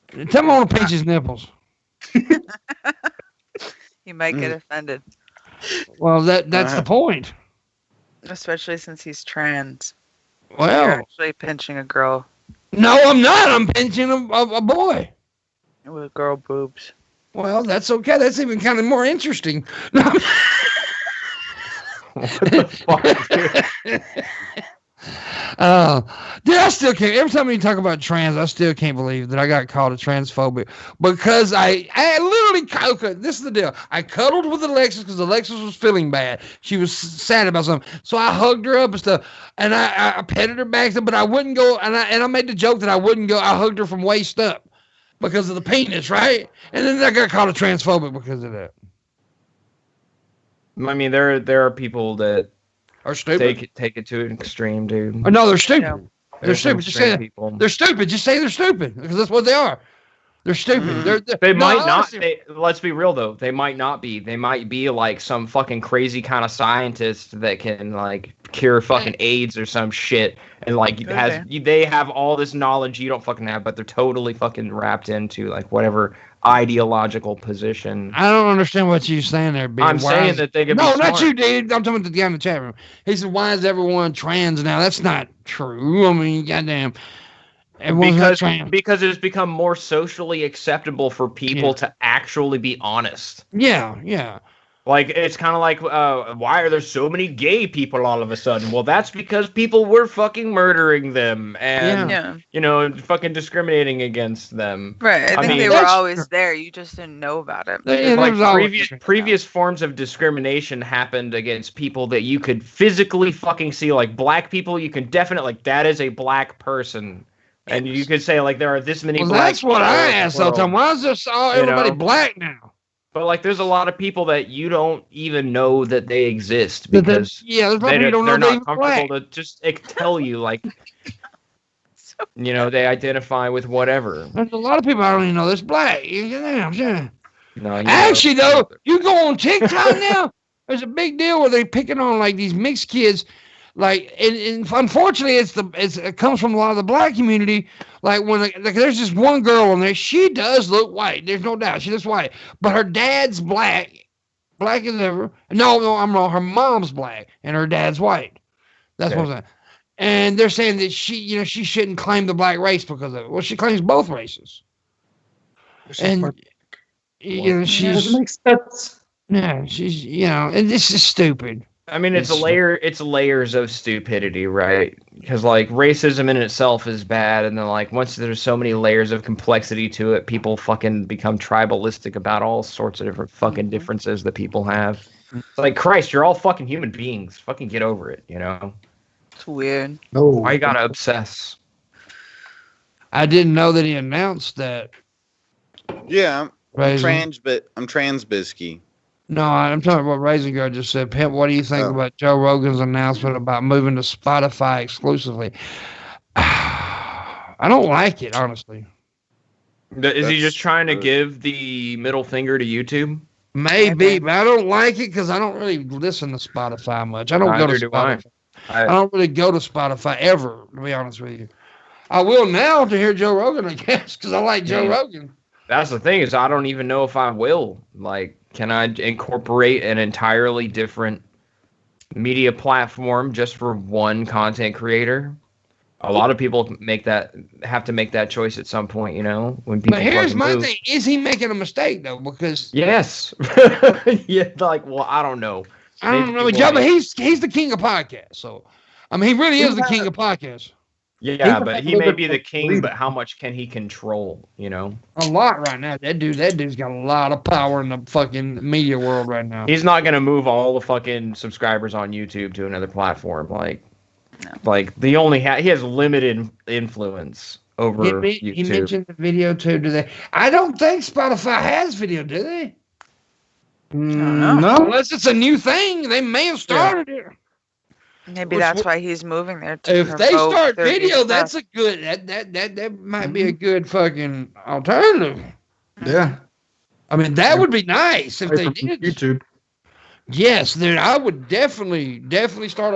Tell him I want to pinch his nipples. He might get offended. Well, that's the point. Especially since he's trans. Well, you're actually pinching a girl. No, I'm not. I'm pinching a boy. With girl boobs. Well, that's okay. That's even kind of more interesting. What the fuck, dude? Dude, I still can't. Every time we talk about trans, I still can't believe that I got called a transphobic because I literally. This is the deal. I cuddled with Alexis because Alexis was feeling bad. She was sad about something, so I hugged her up and stuff, and I petted her back, but I wouldn't go. And I made the joke that I wouldn't go. I hugged her from waist up because of the penis, right? And then I got called a transphobic because of that. I mean, there are people that are stupid. Take it to an extreme, dude. No, they're stupid. Yeah. They're stupid. Just say people. They're stupid. Just say they're stupid because that's what they are. They're stupid. They might not. Let's be real though. They might not be. They might be like some fucking crazy kind of scientist that can like cure fucking AIDS or some shit, and like they have all this knowledge you don't fucking have, but they're totally fucking wrapped into like whatever ideological position. I don't understand what you're saying there, B. Saying that they could be not smart. you, dude. I'm talking about the guy in the chat room. He said, "Why is everyone trans now?" That's not true. I mean, goddamn. Because it's become more socially acceptable for people to actually be honest. Yeah. Like, it's kind of like, why are there so many gay people all of a sudden? Well, that's because people were fucking murdering them and, fucking discriminating against them. Right. I think they were always there. You just didn't know about it. Like, previous forms of discrimination happened against people that you could physically fucking see. Like, black people, you can definitely, like, that is a black person. And you could say, like, there are this many black that's what I asked all the time. Why is there everybody black now? But, like, there's a lot of people that you don't even know that they exist because they're not comfortable to just tell you, like, You know, they identify with whatever. There's a lot of people I don't even know that's black. No, Actually, though, you go on TikTok now, there's a big deal where they're picking on like these mixed kids. Like, and unfortunately, it comes from a lot of the black community. Like there's just one girl on there. She does look white. There's no doubt she looks white, but her dad's black as ever. No, I'm wrong. Her mom's black and her dad's white. That's what I'm saying. And they're saying that she shouldn't claim the black race because of it. Well, she claims both races. And she's makes sense. Yeah, she's and this is stupid. I mean, it's layers of stupidity, right? Because like racism in itself is bad, and then like once there's so many layers of complexity to it, people fucking become tribalistic about all sorts of different fucking differences that people have. It's like, Christ, you're all fucking human beings. Fucking get over it, you know? It's weird. No, Why you gotta obsess? I didn't know that he announced that. Yeah, I'm Raisin. Transbisky. No, I'm talking about Raisin Girl just said, Pimp, what do you think about Joe Rogan's announcement about moving to Spotify exclusively? I don't like it, honestly. Is he just trying to give the middle finger to YouTube? Maybe, but I don't like it because I don't really listen to Spotify much. I don't go to Spotify. I don't really go to Spotify ever, to be honest with you. I will now to hear Joe Rogan, I guess, because I like Joe Rogan. That's the thing, is I don't even know if I will. Like, can I incorporate an entirely different media platform just for one content creator? A lot of people have to make that choice at some point, you know. When people. But here's my thing: is he making a mistake though? Because yes, yeah. Like, well, I don't know. I don't know, Joe, but he's the king of podcasts. So, I mean, he really is the king of podcasts. Yeah, but he may be the king, but how much can he control, you know? A lot right now. That dude's got a lot of power in the fucking media world right now. He's not going to move all the fucking subscribers on YouTube to another platform. Like he has limited influence over YouTube. He mentioned the video too. Do they? I don't think Spotify has video, do they? No. Unless it's a new thing. They may have started it. Maybe that's why he's moving there. To if they start video, that's a good. That might be a good fucking alternative. Yeah, I mean that would be nice if they did. YouTube. Yes, then I would definitely start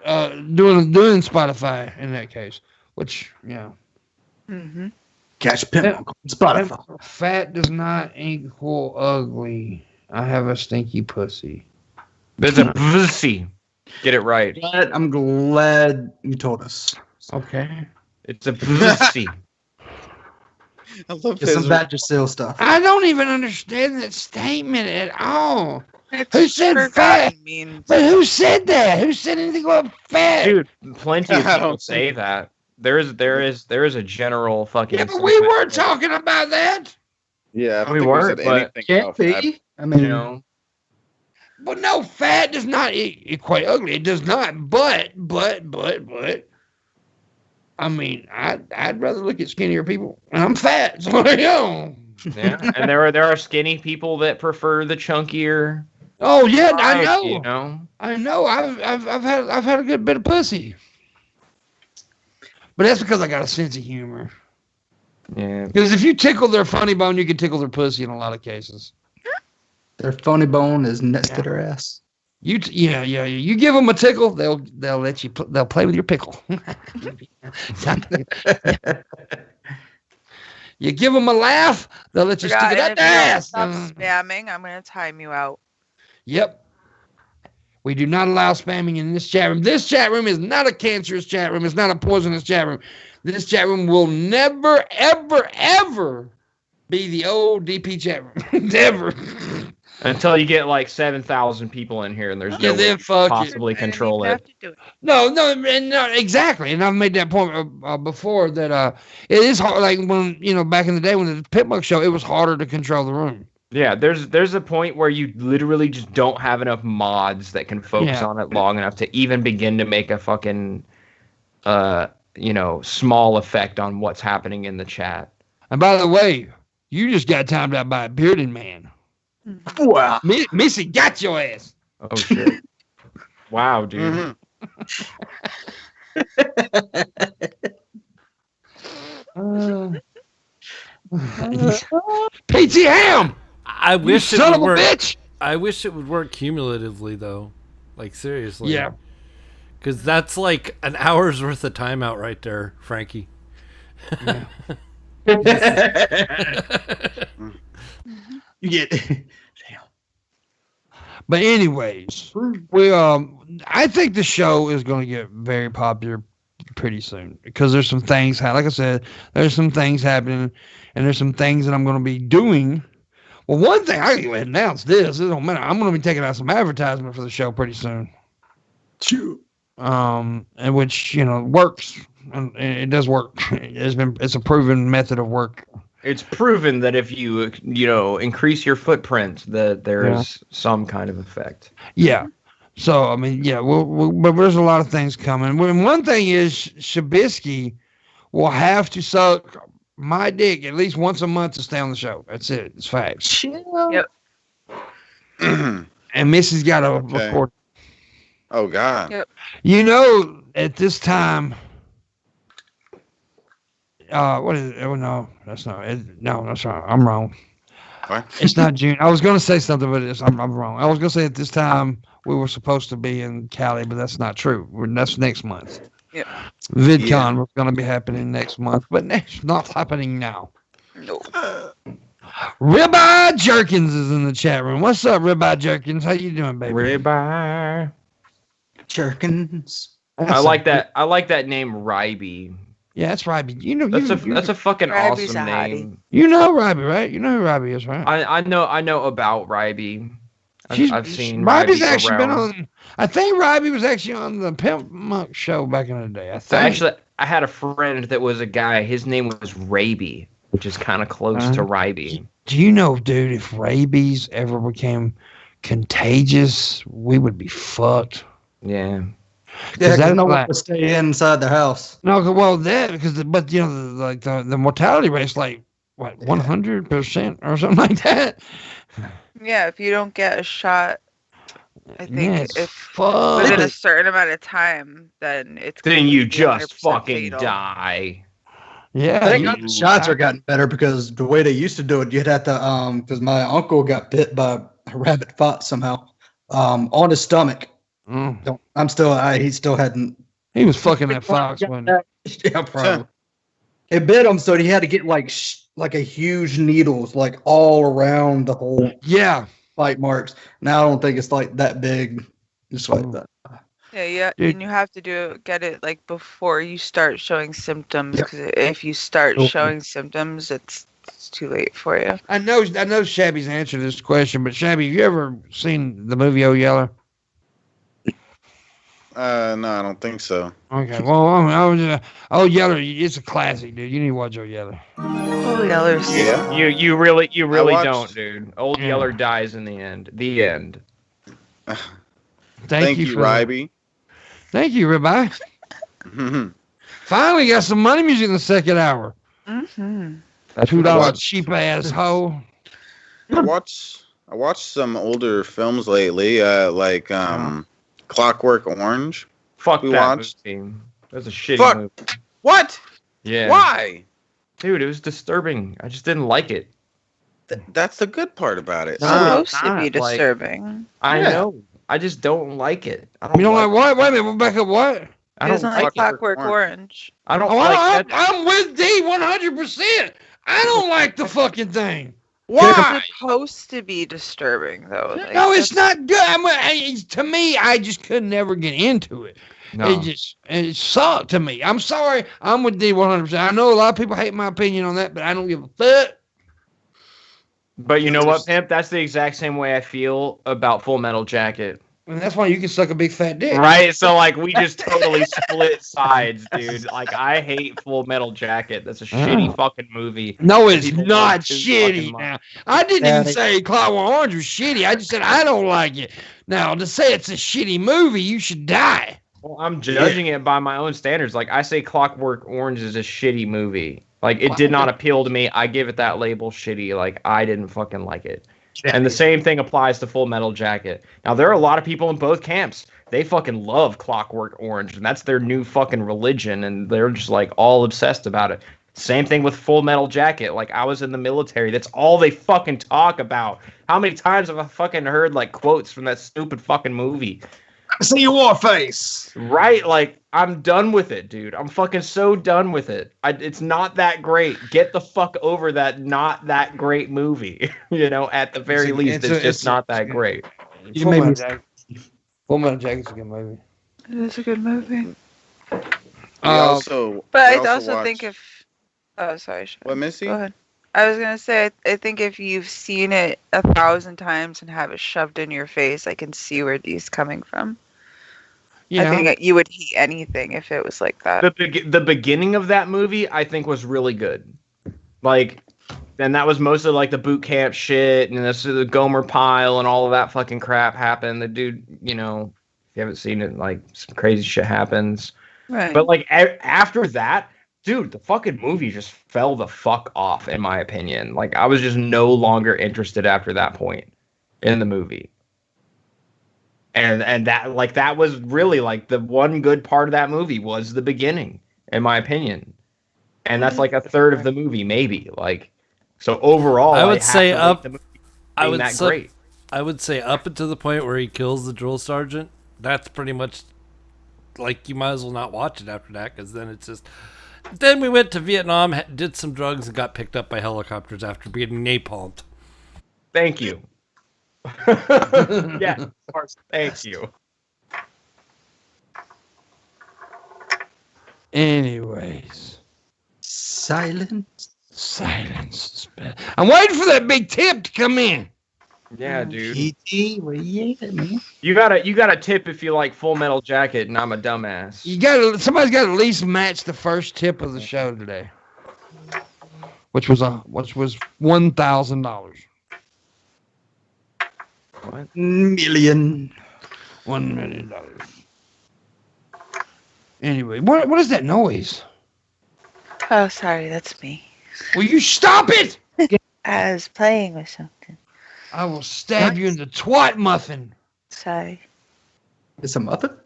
doing Spotify in that case. Which Catch Pimpmunk on Spotify. Fat does not equal ugly. I have a stinky pussy. There's a pussy. Get it right. I'm glad you told us. Okay. It's a pussy. I love Just some Vagisil stuff. I don't even understand that statement at all. It's Who said fat? Means. But who said that? Who said anything about fat? Dude, plenty of people say that. There is a general fucking. Yeah, but we weren't talking about that. Yeah, we weren't. But can't be. I mean, you know. But no, fat does not equate ugly. It does not. But. I mean, I'd rather look at skinnier people. I'm fat, so you know. Yeah, and there are skinny people that prefer the chunkier. Oh yeah, I know. You know. I know. I've had a good bit of pussy. But that's because I got a sense of humor. Yeah. Because if you tickle their funny bone, you can tickle their pussy in a lot of cases. their funny bone is next to their ass. You give them a tickle, they'll let you they'll play with your pickle. You give them a laugh, they'll let you stick it up their ass. Stop spamming. I'm gonna time you out. Yep. We do not allow spamming in this chat room. This chat room is not a cancerous chat room. It's not a poisonous chat room. This chat room will never, ever, ever be the old DP chat room. Never. Until you get like 7,000 people in here and there's no way you can possibly control it. No, exactly. And I've made that point before that it is hard. Like when, back in the day when the Pimpmunk show, it was harder to control the room. Yeah, there's a point where you literally just don't have enough mods that can focus on it long enough to even begin to make a fucking, small effect on what's happening in the chat. And by the way, you just got timed out by a bearded man. Wow. Missy got your ass. Oh, shit. Wow, dude. BT Ham. I wish it son would of a work. bitch. I wish it would work cumulatively though. Like seriously. Yeah. Because that's like an hour's worth of timeout right there, Frankie. Yeah. You get. But anyways, I think the show is going to get very popular pretty soon because there's some things. Like I said, there's some things happening, and there's some things that I'm going to be doing. Well, one thing I can announce this. It don't matter. I'm going to be taking out some advertisement for the show pretty soon. And which works, and it does work. It's a proven method of work. It's proven that if you increase your footprint, that there is some kind of effect. Yeah. So I mean, yeah. But there's a lot of things coming. One thing is Shabisky will have to suck my dick at least once a month to stay on the show. That's it. It's facts. Yep. And Missy's got to record. Oh God. Yep. At this time. What is it? Oh, no, that's not it. No, that's not. I'm wrong. What? It's not June. I was going to say something, but I'm wrong. I was going to say at this time we were supposed to be in Cali, but that's not true. That's next month. Yep. VidCon was going to be happening next month, but it's not happening now. No. Ribeye Jerkins is in the chat room. What's up, Ribeye Jerkins? How you doing, baby? Ribeye Jerkins. I like that. I like that name, Ryby. Yeah, that's Ryby. That's a fucking Ryby's awesome a hottie. name. You know Ryby, right? You know who Ryby is, right? I know about Ryby. I've seen Ryby's Ryby actually been around. on. I think Ryby was actually on the Pimpmunk show back in the day. I So think. actually, I had a friend that was a guy. His name was Raby, which is kind of close to Ryby. Do you know, dude? If rabies ever became contagious, we would be fucked. Yeah. Yeah, that no one like- would stay inside the house. No, well, the mortality rate's like what 100% or something like that. Yeah, if you don't get a shot, I think Yeah, it's if fucked. within a certain amount of time, then it's Then gonna you be just 100% fucking fatal. die. Yeah, I think the shots are gotten better because the way they used to do it, you'd have to because my uncle got bit by a rabbit fox somehow on his stomach. He still hadn't. He was fucking that fox one. Yeah, probably. It bit him, so he had to get like a huge needles like all around the whole bite marks. Now I don't think it's like that big, just like that. Yeah, Dude. and you have to get it like before you start showing symptoms. Because if you start showing symptoms, it's too late for you. I know Shabby's answered this question, but Shabby, have you ever seen the movie Oh Yeller? No, I don't think so. Okay, well, Oh Yeller, it's a classic, dude. You need to watch Oh Yeller. Oh, Yeller's. Yeah. You really watched- don't, dude. Old Yeller dies in the end. The end. Thank you, Ryby. Thank you, Ribeye. Finally got some money music in the second hour. Mm-hmm. $2 cheap ass hoe. I watched some older films lately, like Clockwork Orange. Fuck We that watched. movie. That's a shitty Fuck. movie. What? Yeah. Why? Dude, it was disturbing. I just didn't like it. That's the good part about it. It's supposed to not, be like- disturbing. I Yeah. know. I just don't like it. You don't like what? Wait a minute, we'll back up what? I He don't doesn't like like it. Clockwork Orange. I don't Oh, like that. I'm with D 100%. I don't like the fucking thing. Why? It's supposed to be disturbing, though. Like, No, it's not good. To me, I just could never get into it. No. It sucked to me. I'm sorry. I'm with D 100%. I know a lot of people hate my opinion on that, but I don't give a fuck. But you know what, Pimp? That's the exact same way I feel about Full Metal Jacket. And that's why you can suck a big fat dick. Right? So, like, we just totally split sides, dude. Like, I hate Full Metal Jacket. That's a shitty fucking movie. No, it's People not love too shitty fucking much. now. I didn't Yeah, even say Clockwork Orange was shitty. I just said I don't like it. Now, to say it's a shitty movie, you should die. Well, I'm judging it by my own standards. Like, I say Clockwork Orange is a shitty movie. Like, it did not appeal to me. I give it that label, shitty. Like, I didn't fucking like it. And the same thing applies to Full Metal Jacket. Now, there are a lot of people in both camps. They fucking love Clockwork Orange, and that's their new fucking religion, and they're just, like, all obsessed about it. Same thing with Full Metal Jacket. Like, I was in the military. That's all they fucking talk about. How many times have I fucking heard, like, quotes from that stupid fucking movie? See your war face. Right? Like, I'm done with it, dude. I'm fucking so done with it. It's not that great. Get the fuck over that not that great movie. You know, at the very least, it's just not that great. You made me. Full Metal Jacket's a good movie. It is a good movie. But I also think if... Oh, sorry. What, Missy? Go ahead. I was going to say, I think if you've seen it 1,000 times and have it shoved in your face, I can see where he's coming from. Yeah. I think you would hate anything if it was like that. The beginning of that movie, I think, was really good. Like, and that was mostly like the boot camp shit, and the Gomer Pyle and all of that fucking crap happened. The dude, you know, if you haven't seen it, like, some crazy shit happens. Right. But, like, after that, dude, the fucking movie just fell the fuck off, in my opinion. Like, I was just no longer interested after that point in the movie. And that was really, like, the one good part of that movie was the beginning, in my opinion. And that's like a third of the movie, maybe. Like, so overall, I would say up. I would say, I would say up until the point where he kills the drill sergeant. That's pretty much like you might as well not watch it after that, because then it's just. Then we went to Vietnam, did some drugs, and got picked up by helicopters after being napalmed. Thank you. Yeah, of course. Thank you. Anyways. Silence. I'm waiting for that big tip to come in. Yeah, dude. PT, where you at, man? You gotta tip if you like Full Metal Jacket, and I'm a dumbass. Somebody's got to at least match the first tip of the show today, which was $1,000. What? $1 million. Anyway, what is that noise? Oh, sorry, that's me. Will you stop it? I was playing with something. I will stab you in the twat muffin. Sorry. It's a muffin?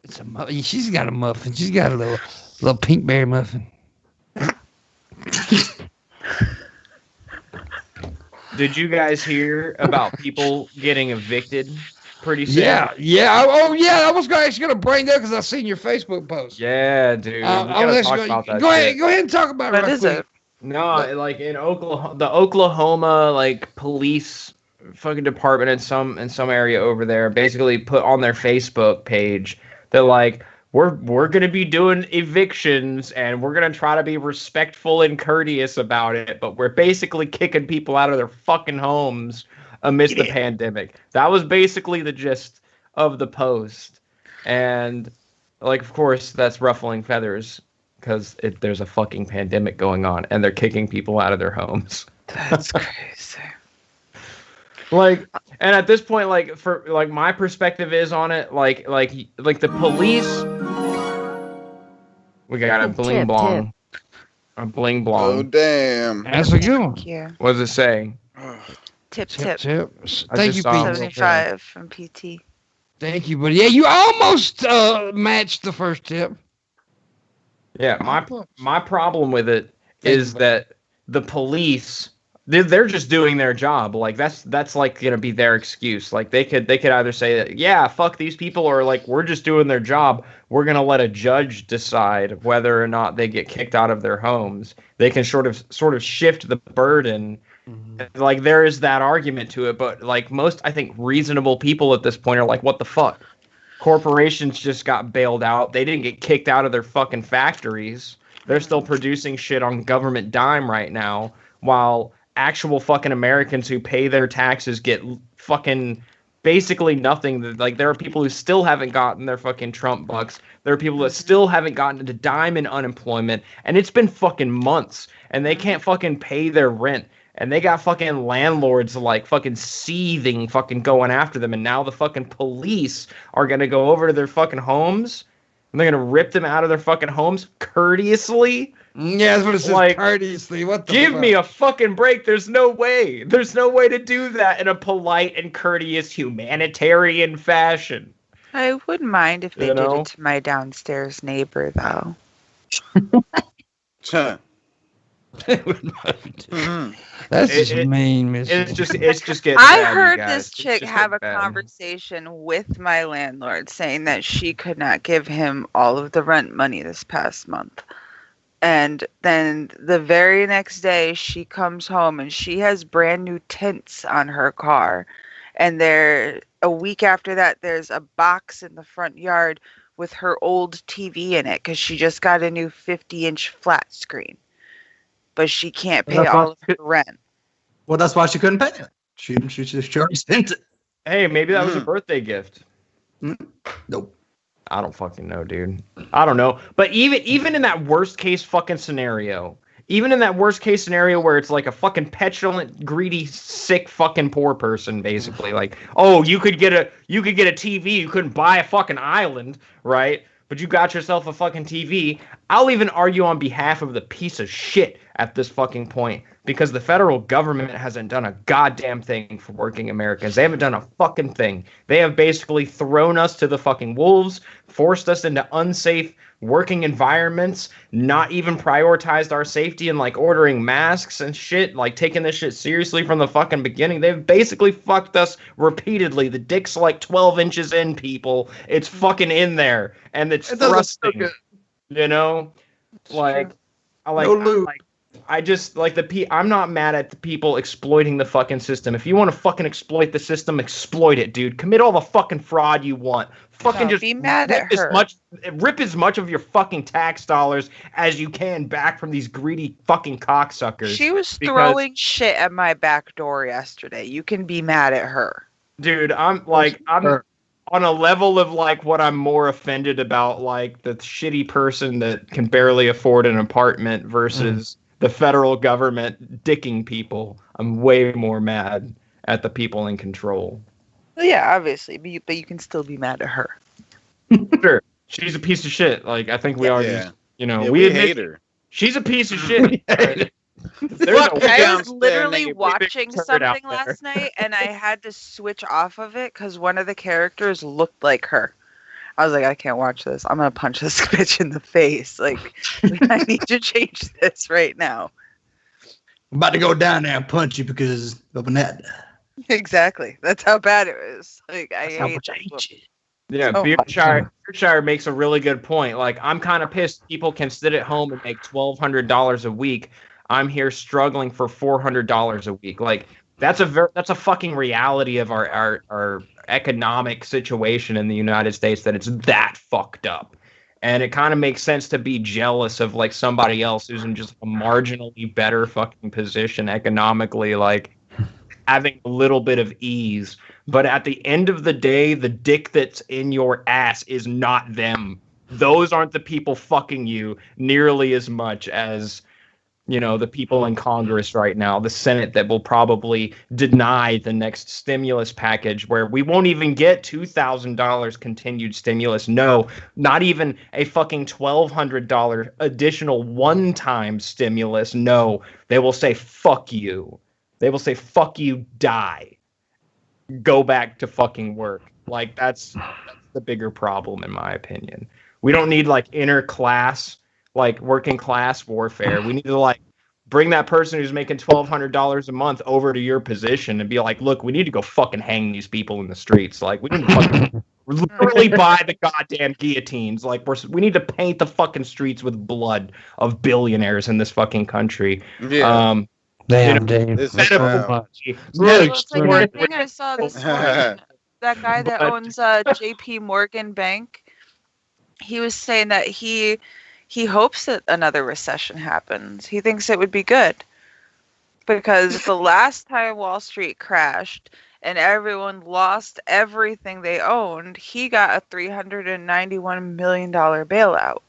It's a muffin. She's got a muffin. She's got a little pink berry muffin. Did you guys hear about people getting evicted pretty soon? Yeah. Oh, yeah. I was actually going to bring that because I seen your Facebook post. Yeah, dude. I was actually talk about that. Go ahead and talk about it. What is it? No, like in Oklahoma, the Oklahoma like police fucking department in some area over there basically put on their Facebook page that like we're gonna be doing evictions and we're gonna try to be respectful and courteous about it, but we're basically kicking people out of their fucking homes amidst the pandemic. That was basically the gist of the post, and like of course that's ruffling feathers. Because there's a fucking pandemic going on, and they're kicking people out of their homes. That's crazy. Like, and at this point, like for like my perspective is on it, like the police. We got a bling blong, a bling blong. Oh damn! That's a good one. Yeah. What does it say? Tip. Thank you, Pete. 75 from PT. Thank you, buddy. Yeah, you almost matched the first tip. Yeah, my problem with it is that the police they're just doing their job. Like that's like gonna be their excuse. Like they could either say that yeah, fuck these people, or like we're just doing their job. We're gonna let a judge decide whether or not they get kicked out of their homes. They can sort of shift the burden. Mm-hmm. Like there is that argument to it, but like most I think reasonable people at this point are like, what the fuck? Corporations just got bailed out. They didn't get kicked out of their fucking factories. They're still producing shit on government dime right now, while actual fucking Americans who pay their taxes get fucking basically nothing. Like there are people who still haven't gotten their fucking Trump bucks. There are people that still haven't gotten into dime in unemployment, and it's been fucking months, and they can't fucking pay their rent. And they got fucking landlords like fucking seething, fucking going after them. And now the fucking police are going to go over to their fucking homes and they're going to rip them out of their fucking homes courteously. Yeah, that's what it says, like, courteously. What the give me a fucking break. There's no way. There's no way to do that in a polite and courteous humanitarian fashion. I wouldn't mind if they did it to my downstairs neighbor, though. That's just mean, Missy. It's just getting. I bad, heard you guys. this It's chick just have a getting bad. conversation with my landlord saying that she could not give him all of the rent money this past month. And then the very next day she comes home and she has brand new tints on her car. And a week after that, there's a box in the front yard with her old TV in it because she just got a new 50-inch flat screen. But she can't pay all of her rent. Well, that's why she couldn't pay it. She already spent it. Hey, maybe that was a birthday gift. Nope. I don't fucking know, dude. I don't know. But even in that worst case fucking scenario, where it's like a fucking petulant, greedy, sick fucking poor person, basically, like, oh, you could get a TV, you couldn't buy a fucking island, right? But you got yourself a fucking TV. I'll even argue on behalf of the piece of shit at this fucking point, because the federal government hasn't done a goddamn thing for working Americans. They haven't done a fucking thing. They have basically thrown us to the fucking wolves, forced us into unsafe working environments, not even prioritized our safety and like ordering masks and shit, like taking this shit seriously from the fucking beginning. They've basically fucked us repeatedly. The dick's like 12 inches in, people. It's fucking in there and it's thrusting. You know? Like, I just like I'm not mad at the people exploiting the fucking system. If you want to fucking exploit the system, exploit it, dude. Commit all the fucking fraud you want. Fucking just be mad at her. Rip as much of your fucking tax dollars as you can back from these greedy fucking cocksuckers. She was throwing shit at my back door yesterday. You can be mad at her. Dude, I'm on a level of like what I'm more offended about, like the shitty person that can barely afford an apartment versus the federal government dicking people. I'm way more mad at the people in control. Well, yeah, obviously, but you can still be mad at her. Sure, she's a piece of shit. Like I think we already, we hate her. She's a piece of shit. I was literally watching something last night, and I had to switch off of it because one of the characters looked like her. I was like, I can't watch this. I'm gonna punch this bitch in the face. Like, I need to change this right now. I'm about to go down there and punch you because of that. Exactly. That's how bad it was. Like, I hate you. Yeah, Beardshire makes a really good point. Like, I'm kind of pissed people can sit at home and make $1,200 a week. I'm here struggling for $400 a week. Like, that's a fucking reality of our economic situation in the United States, that it's that fucked up. And it kind of makes sense to be jealous of like somebody else who's in just a marginally better fucking position economically, like having a little bit of ease. But at the end of the day, the dick that's in your ass is not them. Those aren't the people fucking you nearly as much as, the people in Congress right now, the Senate that will probably deny the next stimulus package, where we won't even get $2,000 continued stimulus. No, not even a fucking $1,200 additional one-time stimulus. No, they will say, fuck you. They will say, fuck you, die. Go back to fucking work. Like, that's the bigger problem, in my opinion. We don't need, like, inter-class, like, working class warfare. We need to, like, bring that person who's making $1,200 a month over to your position and be like, look, we need to go fucking hang these people in the streets. Like, we need to fucking literally buy the goddamn guillotines. Like, we need to paint the fucking streets with blood of billionaires in this fucking country. Yeah. Damn, Dave. This It's like the thing I saw this morning. That guy that owns JP Morgan Bank, he was saying that he hopes that another recession happens. He thinks it would be good because the last time Wall Street crashed and everyone lost everything they owned, he got a $391 million bailout.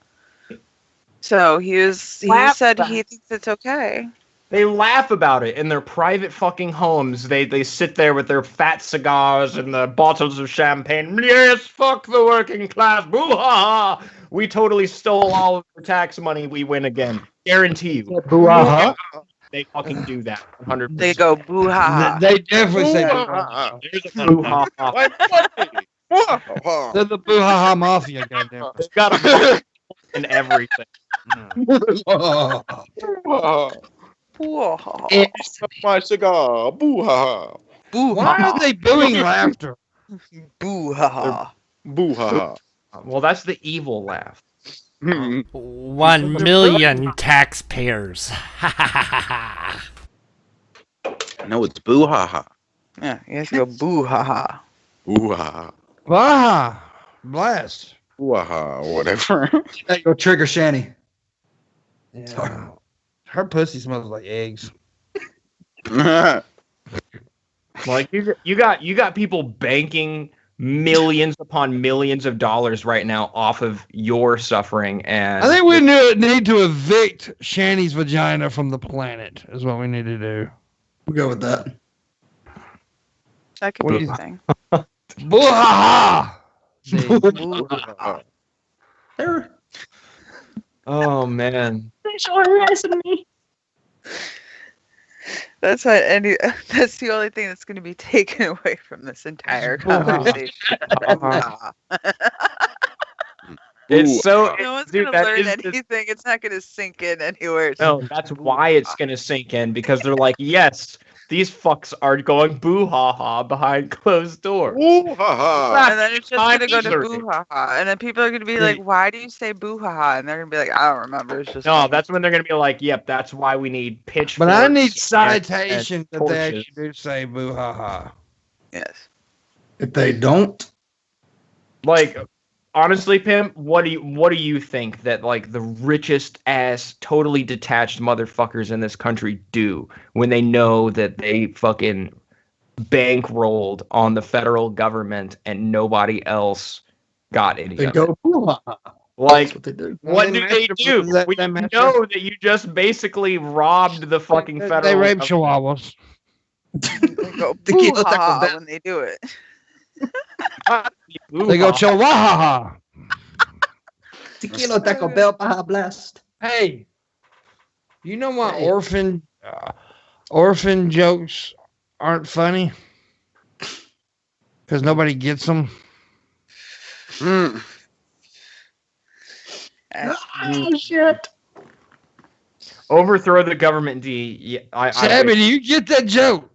So he said he thinks it's okay. They laugh about it in their private fucking homes. They sit there with their fat cigars and the bottles of champagne. Yes, fuck the working class. Boo-ha-ha. We totally stole all of their tax money. We win again. Guarantee you. Boo-ha-ha. They fucking do that. 100%. They go boo-ha-ha. They definitely say boo-ha-ha. There's a boo-ha-ha. They're the boo-ha-ha mafia, goddamn. They've got a in everything. Boo ha ha. It's My cigar. Boo ha ha. Boo Why are they booing laughter? Boo ha ha. Boo ha Well, that's the evil laugh. ha. 1 million taxpayers. No, it's boo ha ha. Yeah, you have to go boo ha ha. Boo ha ha. Baja blast. Boo ha ha. Whatever. Go trigger Shanny. Yeah. Her pussy smells like eggs. Like you got people banking millions upon millions of dollars right now off of your suffering, and I think we need to evict Shanny's vagina from the planet. Is what we need to do. We'll go with that. That could What be do a thing. Boo-ha-ha! Boo ha ha. There. oh man, That's that's the only thing that's going to be taken away from this entire conversation. it's so No one's dude, going to that learn is anything. It's not going to sink in anywhere. no, that's why it's gonna sink in, because they're like, yes, these fucks are going boo ha ha behind closed doors. Boo ha ha. And then it's just going to go to Misery. boo ha ha. And then people are going to be like, why do you say boo ha ha? And they're going to be like, I don't remember. It's just No, funny." that's when they're gonna be like, yep, that's why we need pitchforks. But I need and citation that they torches. actually do say boo-ha-ha. Yes. If they don't, Like, honestly, Pimp, what do you think that like the richest ass, totally detached motherfuckers in this country do when they know that they fucking bankrolled on the federal government and nobody else got any they of it? go. "Hoo-ha-ha." Like, That's what they do. what They do they master- do? they When you master- know that you just basically robbed the fucking federal They rape government. chihuahuas. They go boo Tequila ha Taco ha Bell. when they do it. They go chihuahua. Tequila Taco Bell Baja Blast. Hey, you know why Hey. orphan jokes aren't funny? Because nobody gets them. Mm. Oh shit! Overthrow the government, D. Yeah, I Shabby, do you get that joke?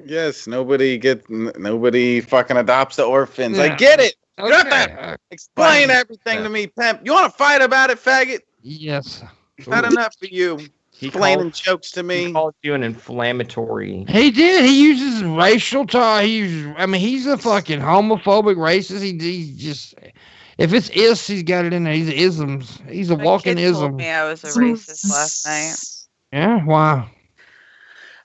Yes, nobody fucking adopts the orphans. I Yeah. get it. Got Okay. that. Explain everything to me, pimp. You want to fight about it, faggot? Yes. Not enough for you. he Explaining called, jokes to he me. called you an inflammatory. He did. He uses racial talk. He's a fucking homophobic racist. He just, if it's is, he's got it in there. He's isms. He's a My walking kid told ism. me I was a racist last night. Yeah. Why?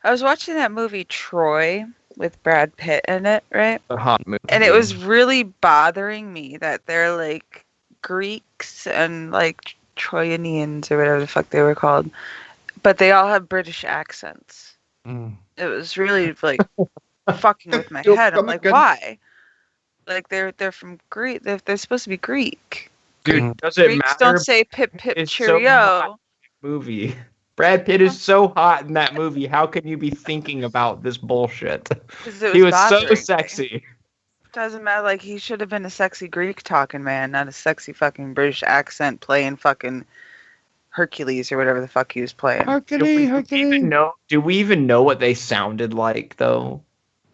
I was watching that movie Troy with Brad Pitt in it, right? A hot movie. And it was really bothering me that they're like Greeks and like Troyanians or whatever the fuck they were called, but they all have British accents. Mm. It was really like fucking with my head. I'm like, why? Like they're from Greek. They're supposed to be Greek. Dude, does it Greeks matter? don't say pip pip It's so cheerio. hot. Movie. Brad Pitt is so hot in that movie. How can you be thinking about this bullshit? 'Cause it He was so bothering me. sexy. Doesn't matter. Like he should have been a sexy Greek talking man, not a sexy fucking British accent playing fucking Hercules or whatever the fuck he was playing. Do we even know what they sounded like though?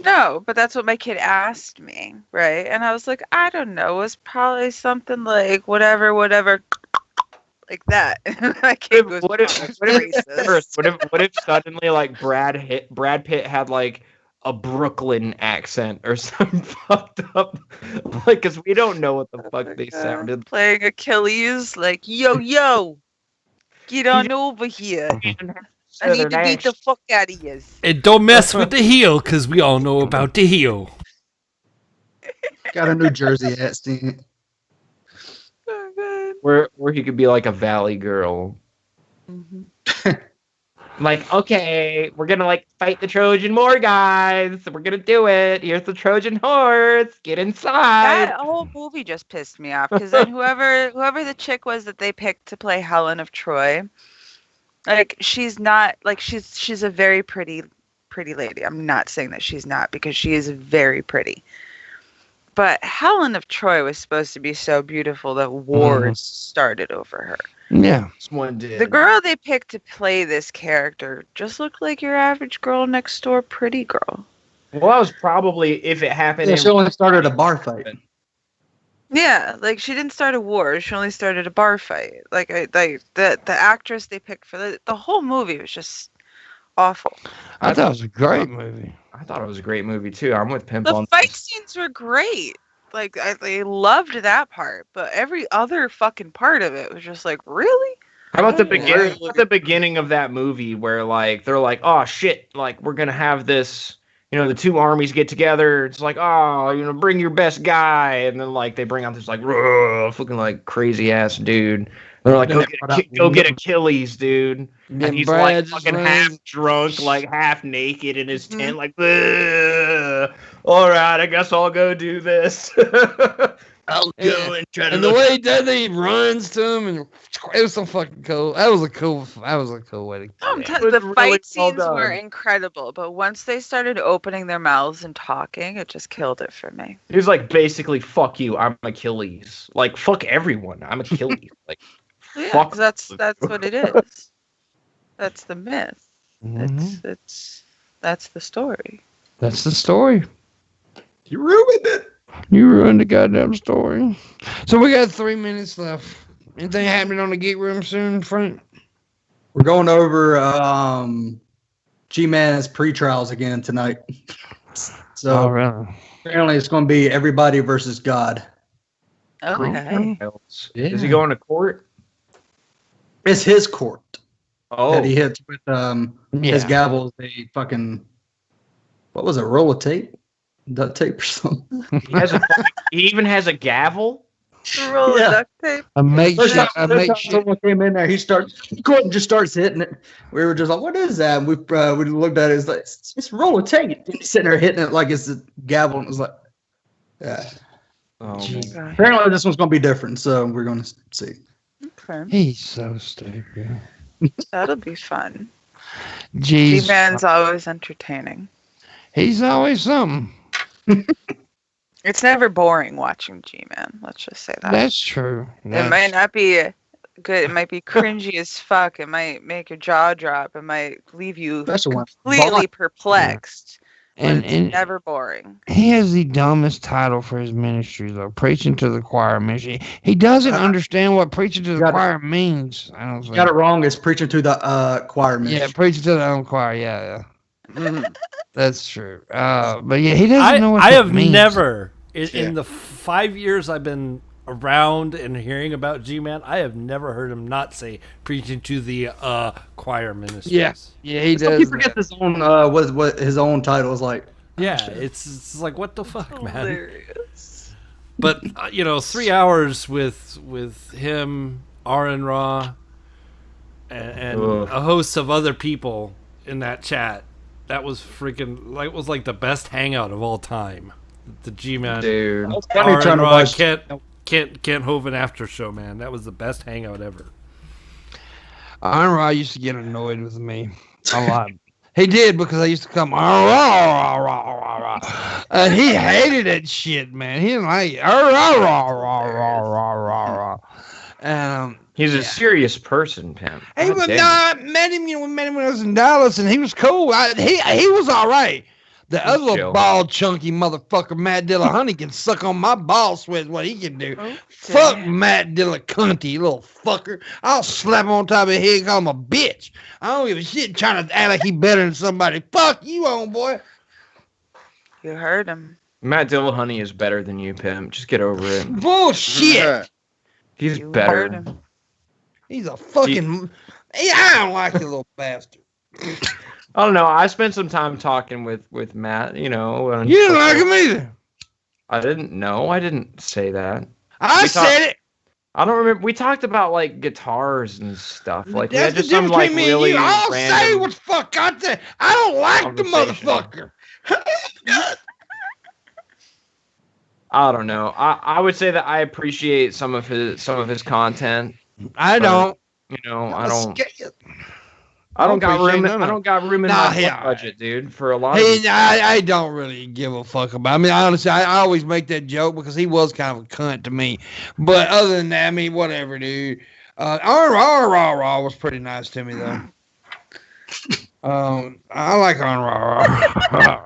No, but that's what my kid asked me, right? And I was like, I don't know. It was probably something like whatever, like that. And my kid was What if racist. what if suddenly like Brad Pitt had like a Brooklyn accent or something fucked up, like, because we don't know what the fuck they sounded. Playing Achilles, like, yo, get on over here. I need to beat the fuck out of you. And don't mess with the heel, because we all know about the heel. Got a New Jersey accent. Oh, God. Where he could be like a valley girl. Mm-hmm. Like, okay, we're gonna like fight the Trojan War, guys. We're gonna do it. Here's the Trojan horse. Get inside. That whole movie just pissed me off because then whoever the chick was that they picked to play Helen of Troy, like she's not like she's a very pretty lady. I'm not saying that she's not because she is very pretty. But Helen of Troy was supposed to be so beautiful that wars started over her. Yeah. One did. The girl they picked to play this character just looked like your average girl next door pretty girl. Well, that was probably if it happened. Yeah, she only started a bar fight. Yeah, like she didn't start a war. She only started a bar fight. Like the actress they picked for the whole movie was just awful. I thought it was a great movie. I thought it was a great movie too. I'm with Pimp The on fight this. scenes were great. Like I loved that part, but every other fucking part of it was just like, really? How about the beginning? How about the beginning of that movie where like they're like, oh shit, like we're gonna have this. You know, the two armies get together. It's like, oh, you know, bring your best guy, and then like they bring out this like fucking like crazy ass dude. And they're like, go get Achilles, dude. And he's like fucking half drunk, like half naked in his tent, like, all right, I guess I'll go do this. I'll go and try to. And the way he does it, he runs to him, and it was so fucking cool. That was a cool way to. The fight scenes were incredible, but once they started opening their mouths and talking, it just killed it for me. He was like, basically, fuck you, I'm Achilles. Like, fuck everyone, I'm Achilles. Like, yeah, fuck. That's what it is. That's the myth. That's the story. That's the story. You ruined it. You ruined the goddamn story. So we got 3 minutes left. Anything happening on the Geek Room soon, Frank? We're going over G-Man's pre-trials again tonight. So really? Apparently it's going to be everybody versus God. Okay. Yeah. Is he going to court? It's his court. Oh. That he hits with his gavel. They fucking, what was it, roll of tape? Duct tape or something. He even has a gavel? Roll of duct tape? First time someone came in there, Gordon just starts hitting it. We were just like, what is that? And we looked at it, it's like, it's a roll of tape. And he's sitting there hitting it like it's a gavel, and it was like, yeah. Oh, apparently this one's going to be different, so we're going to see. Okay. He's so stupid. That'll be fun. Jeez. G-Man's always entertaining. He's always something. It's never boring watching G-Man. Let's just say that. That's true. It might not be good. It might be cringy as fuck. It might make your jaw drop. It might leave you completely perplexed. And it's never boring. He has the dumbest title for his ministry, though. Preaching to the choir ministry. He doesn't understand what preaching to the choir means. I don't think. Got it wrong. It's preaching to the choir ministry. Yeah, preaching to the own choir. Yeah. That's true. But yeah, he doesn't know what I that have means. never, in the 5 years I've been around and hearing about G-Man, I have never heard him not say preaching to the choir ministers. Yeah, he does. He forgets his own what his own title is like. Yeah, it's like, what the fuck, man. Hilarious. But 3 hours with him, Aaron Ra, and a host of other people in that chat. That was freaking like the best hangout of all time. The G-Man, dude. Aaron Ra, Kent Hovind after show, man. That was the best hangout ever. Aaron Ra used to get annoyed with me a lot. He did, because I used to come, he hated that shit, man. He didn't like it. He's a serious person, Pim. Hey, but I met him. We met him when I was in Dallas, and he was cool. He was all right. The other little bald, chunky motherfucker, Matt Dillahunty, can suck on my ball sweat. What he can do? Okay. Fuck Matt Dillahunty, little fucker. I'll slap him on top of his head and call him a bitch. I don't give a shit trying to act like he better than somebody. Fuck you, homeboy. You heard him. Matt Dillahunty is better than you, Pim. Just get over it. Bullshit. He's You better. heard him. He's a fucking. I don't like you, little bastard. I don't know. I spent some time talking with Matt. You didn't like him either. I didn't know. I didn't say that. I said it. I don't remember. We talked about like guitars and stuff. Like we That's had just the some difference like between me really and you. I'll random say what the fuck I said. I don't like the motherfucker. I don't know. I would say that I appreciate some of his content. I don't. I don't. I don't got room. appreciate I don't got room in Nah, my yeah. budget, dude. For a lot of Hey, these- I don't really give a fuck about. I mean, honestly, I always make that joke because he was kind of a cunt to me. But other than that, I mean, whatever, dude. Raw was pretty nice to me though. I like Raw.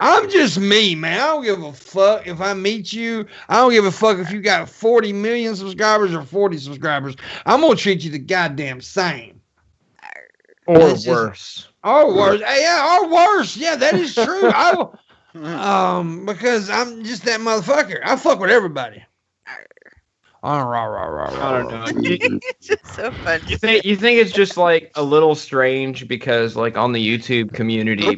I'm just me, man. I don't give a fuck if I meet you. I don't give a fuck if you got 40 million subscribers or 40 subscribers. I'm gonna treat you the goddamn same. or It's just- worse. Or worse. Yeah, or worse. Yeah, that is true. Because I'm just that motherfucker. I fuck with everybody. I don't know. It's just so funny. You think it's just like a little strange because like on the YouTube community,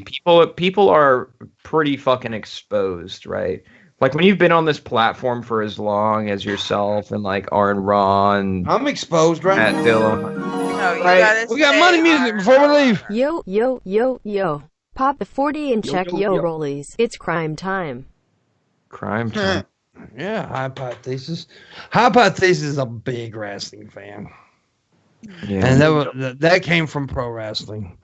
people are pretty fucking exposed, right? Like when you've been on this platform for as long as yourself and like Aaron Ron, I'm exposed, right? Matt Dillon. No, you Right. gotta We got say money music before we leave. Yo, yo, yo, yo. Pop the 40 and check yo, yo yo. rollies. It's crime time. Crime time. Yeah, Hypothesis. Hypothesis is a big wrestling fan. Yeah. And that came from pro wrestling.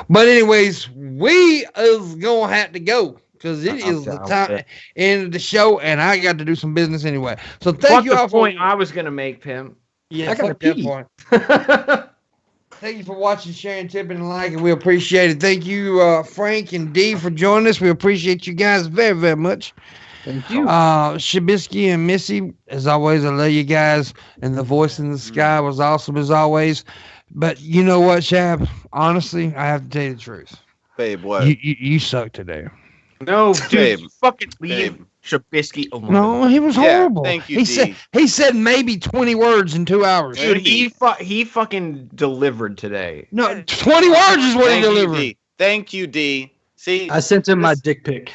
But anyways, we is gonna have to go because it is the time end of the show, and I got to do some business anyway. So thank Fuck you all the point I was gonna make, Pimp. Yeah, I gotta fuck that pee. point. Thank you for watching, sharing, tipping, and liking. We appreciate it. Thank you, Frank and Dee, for joining us. We appreciate you guys very, very much. Thank you. Shabisky and Missy, as always, I love you guys. And the voice in the sky was awesome as always. But you know what, Shab? Honestly, I have to tell you the truth. Babe, what? You suck today. No, dude, Babe. you fucking leave Babe. Shabisky alone. No, he was Yeah, horrible. thank you, he said maybe 20 words in 2 hours. Dude, he fucking delivered today. No, 20 words is what he Thank you, delivered. D. Thank you, D. See, I sent him my dick pic.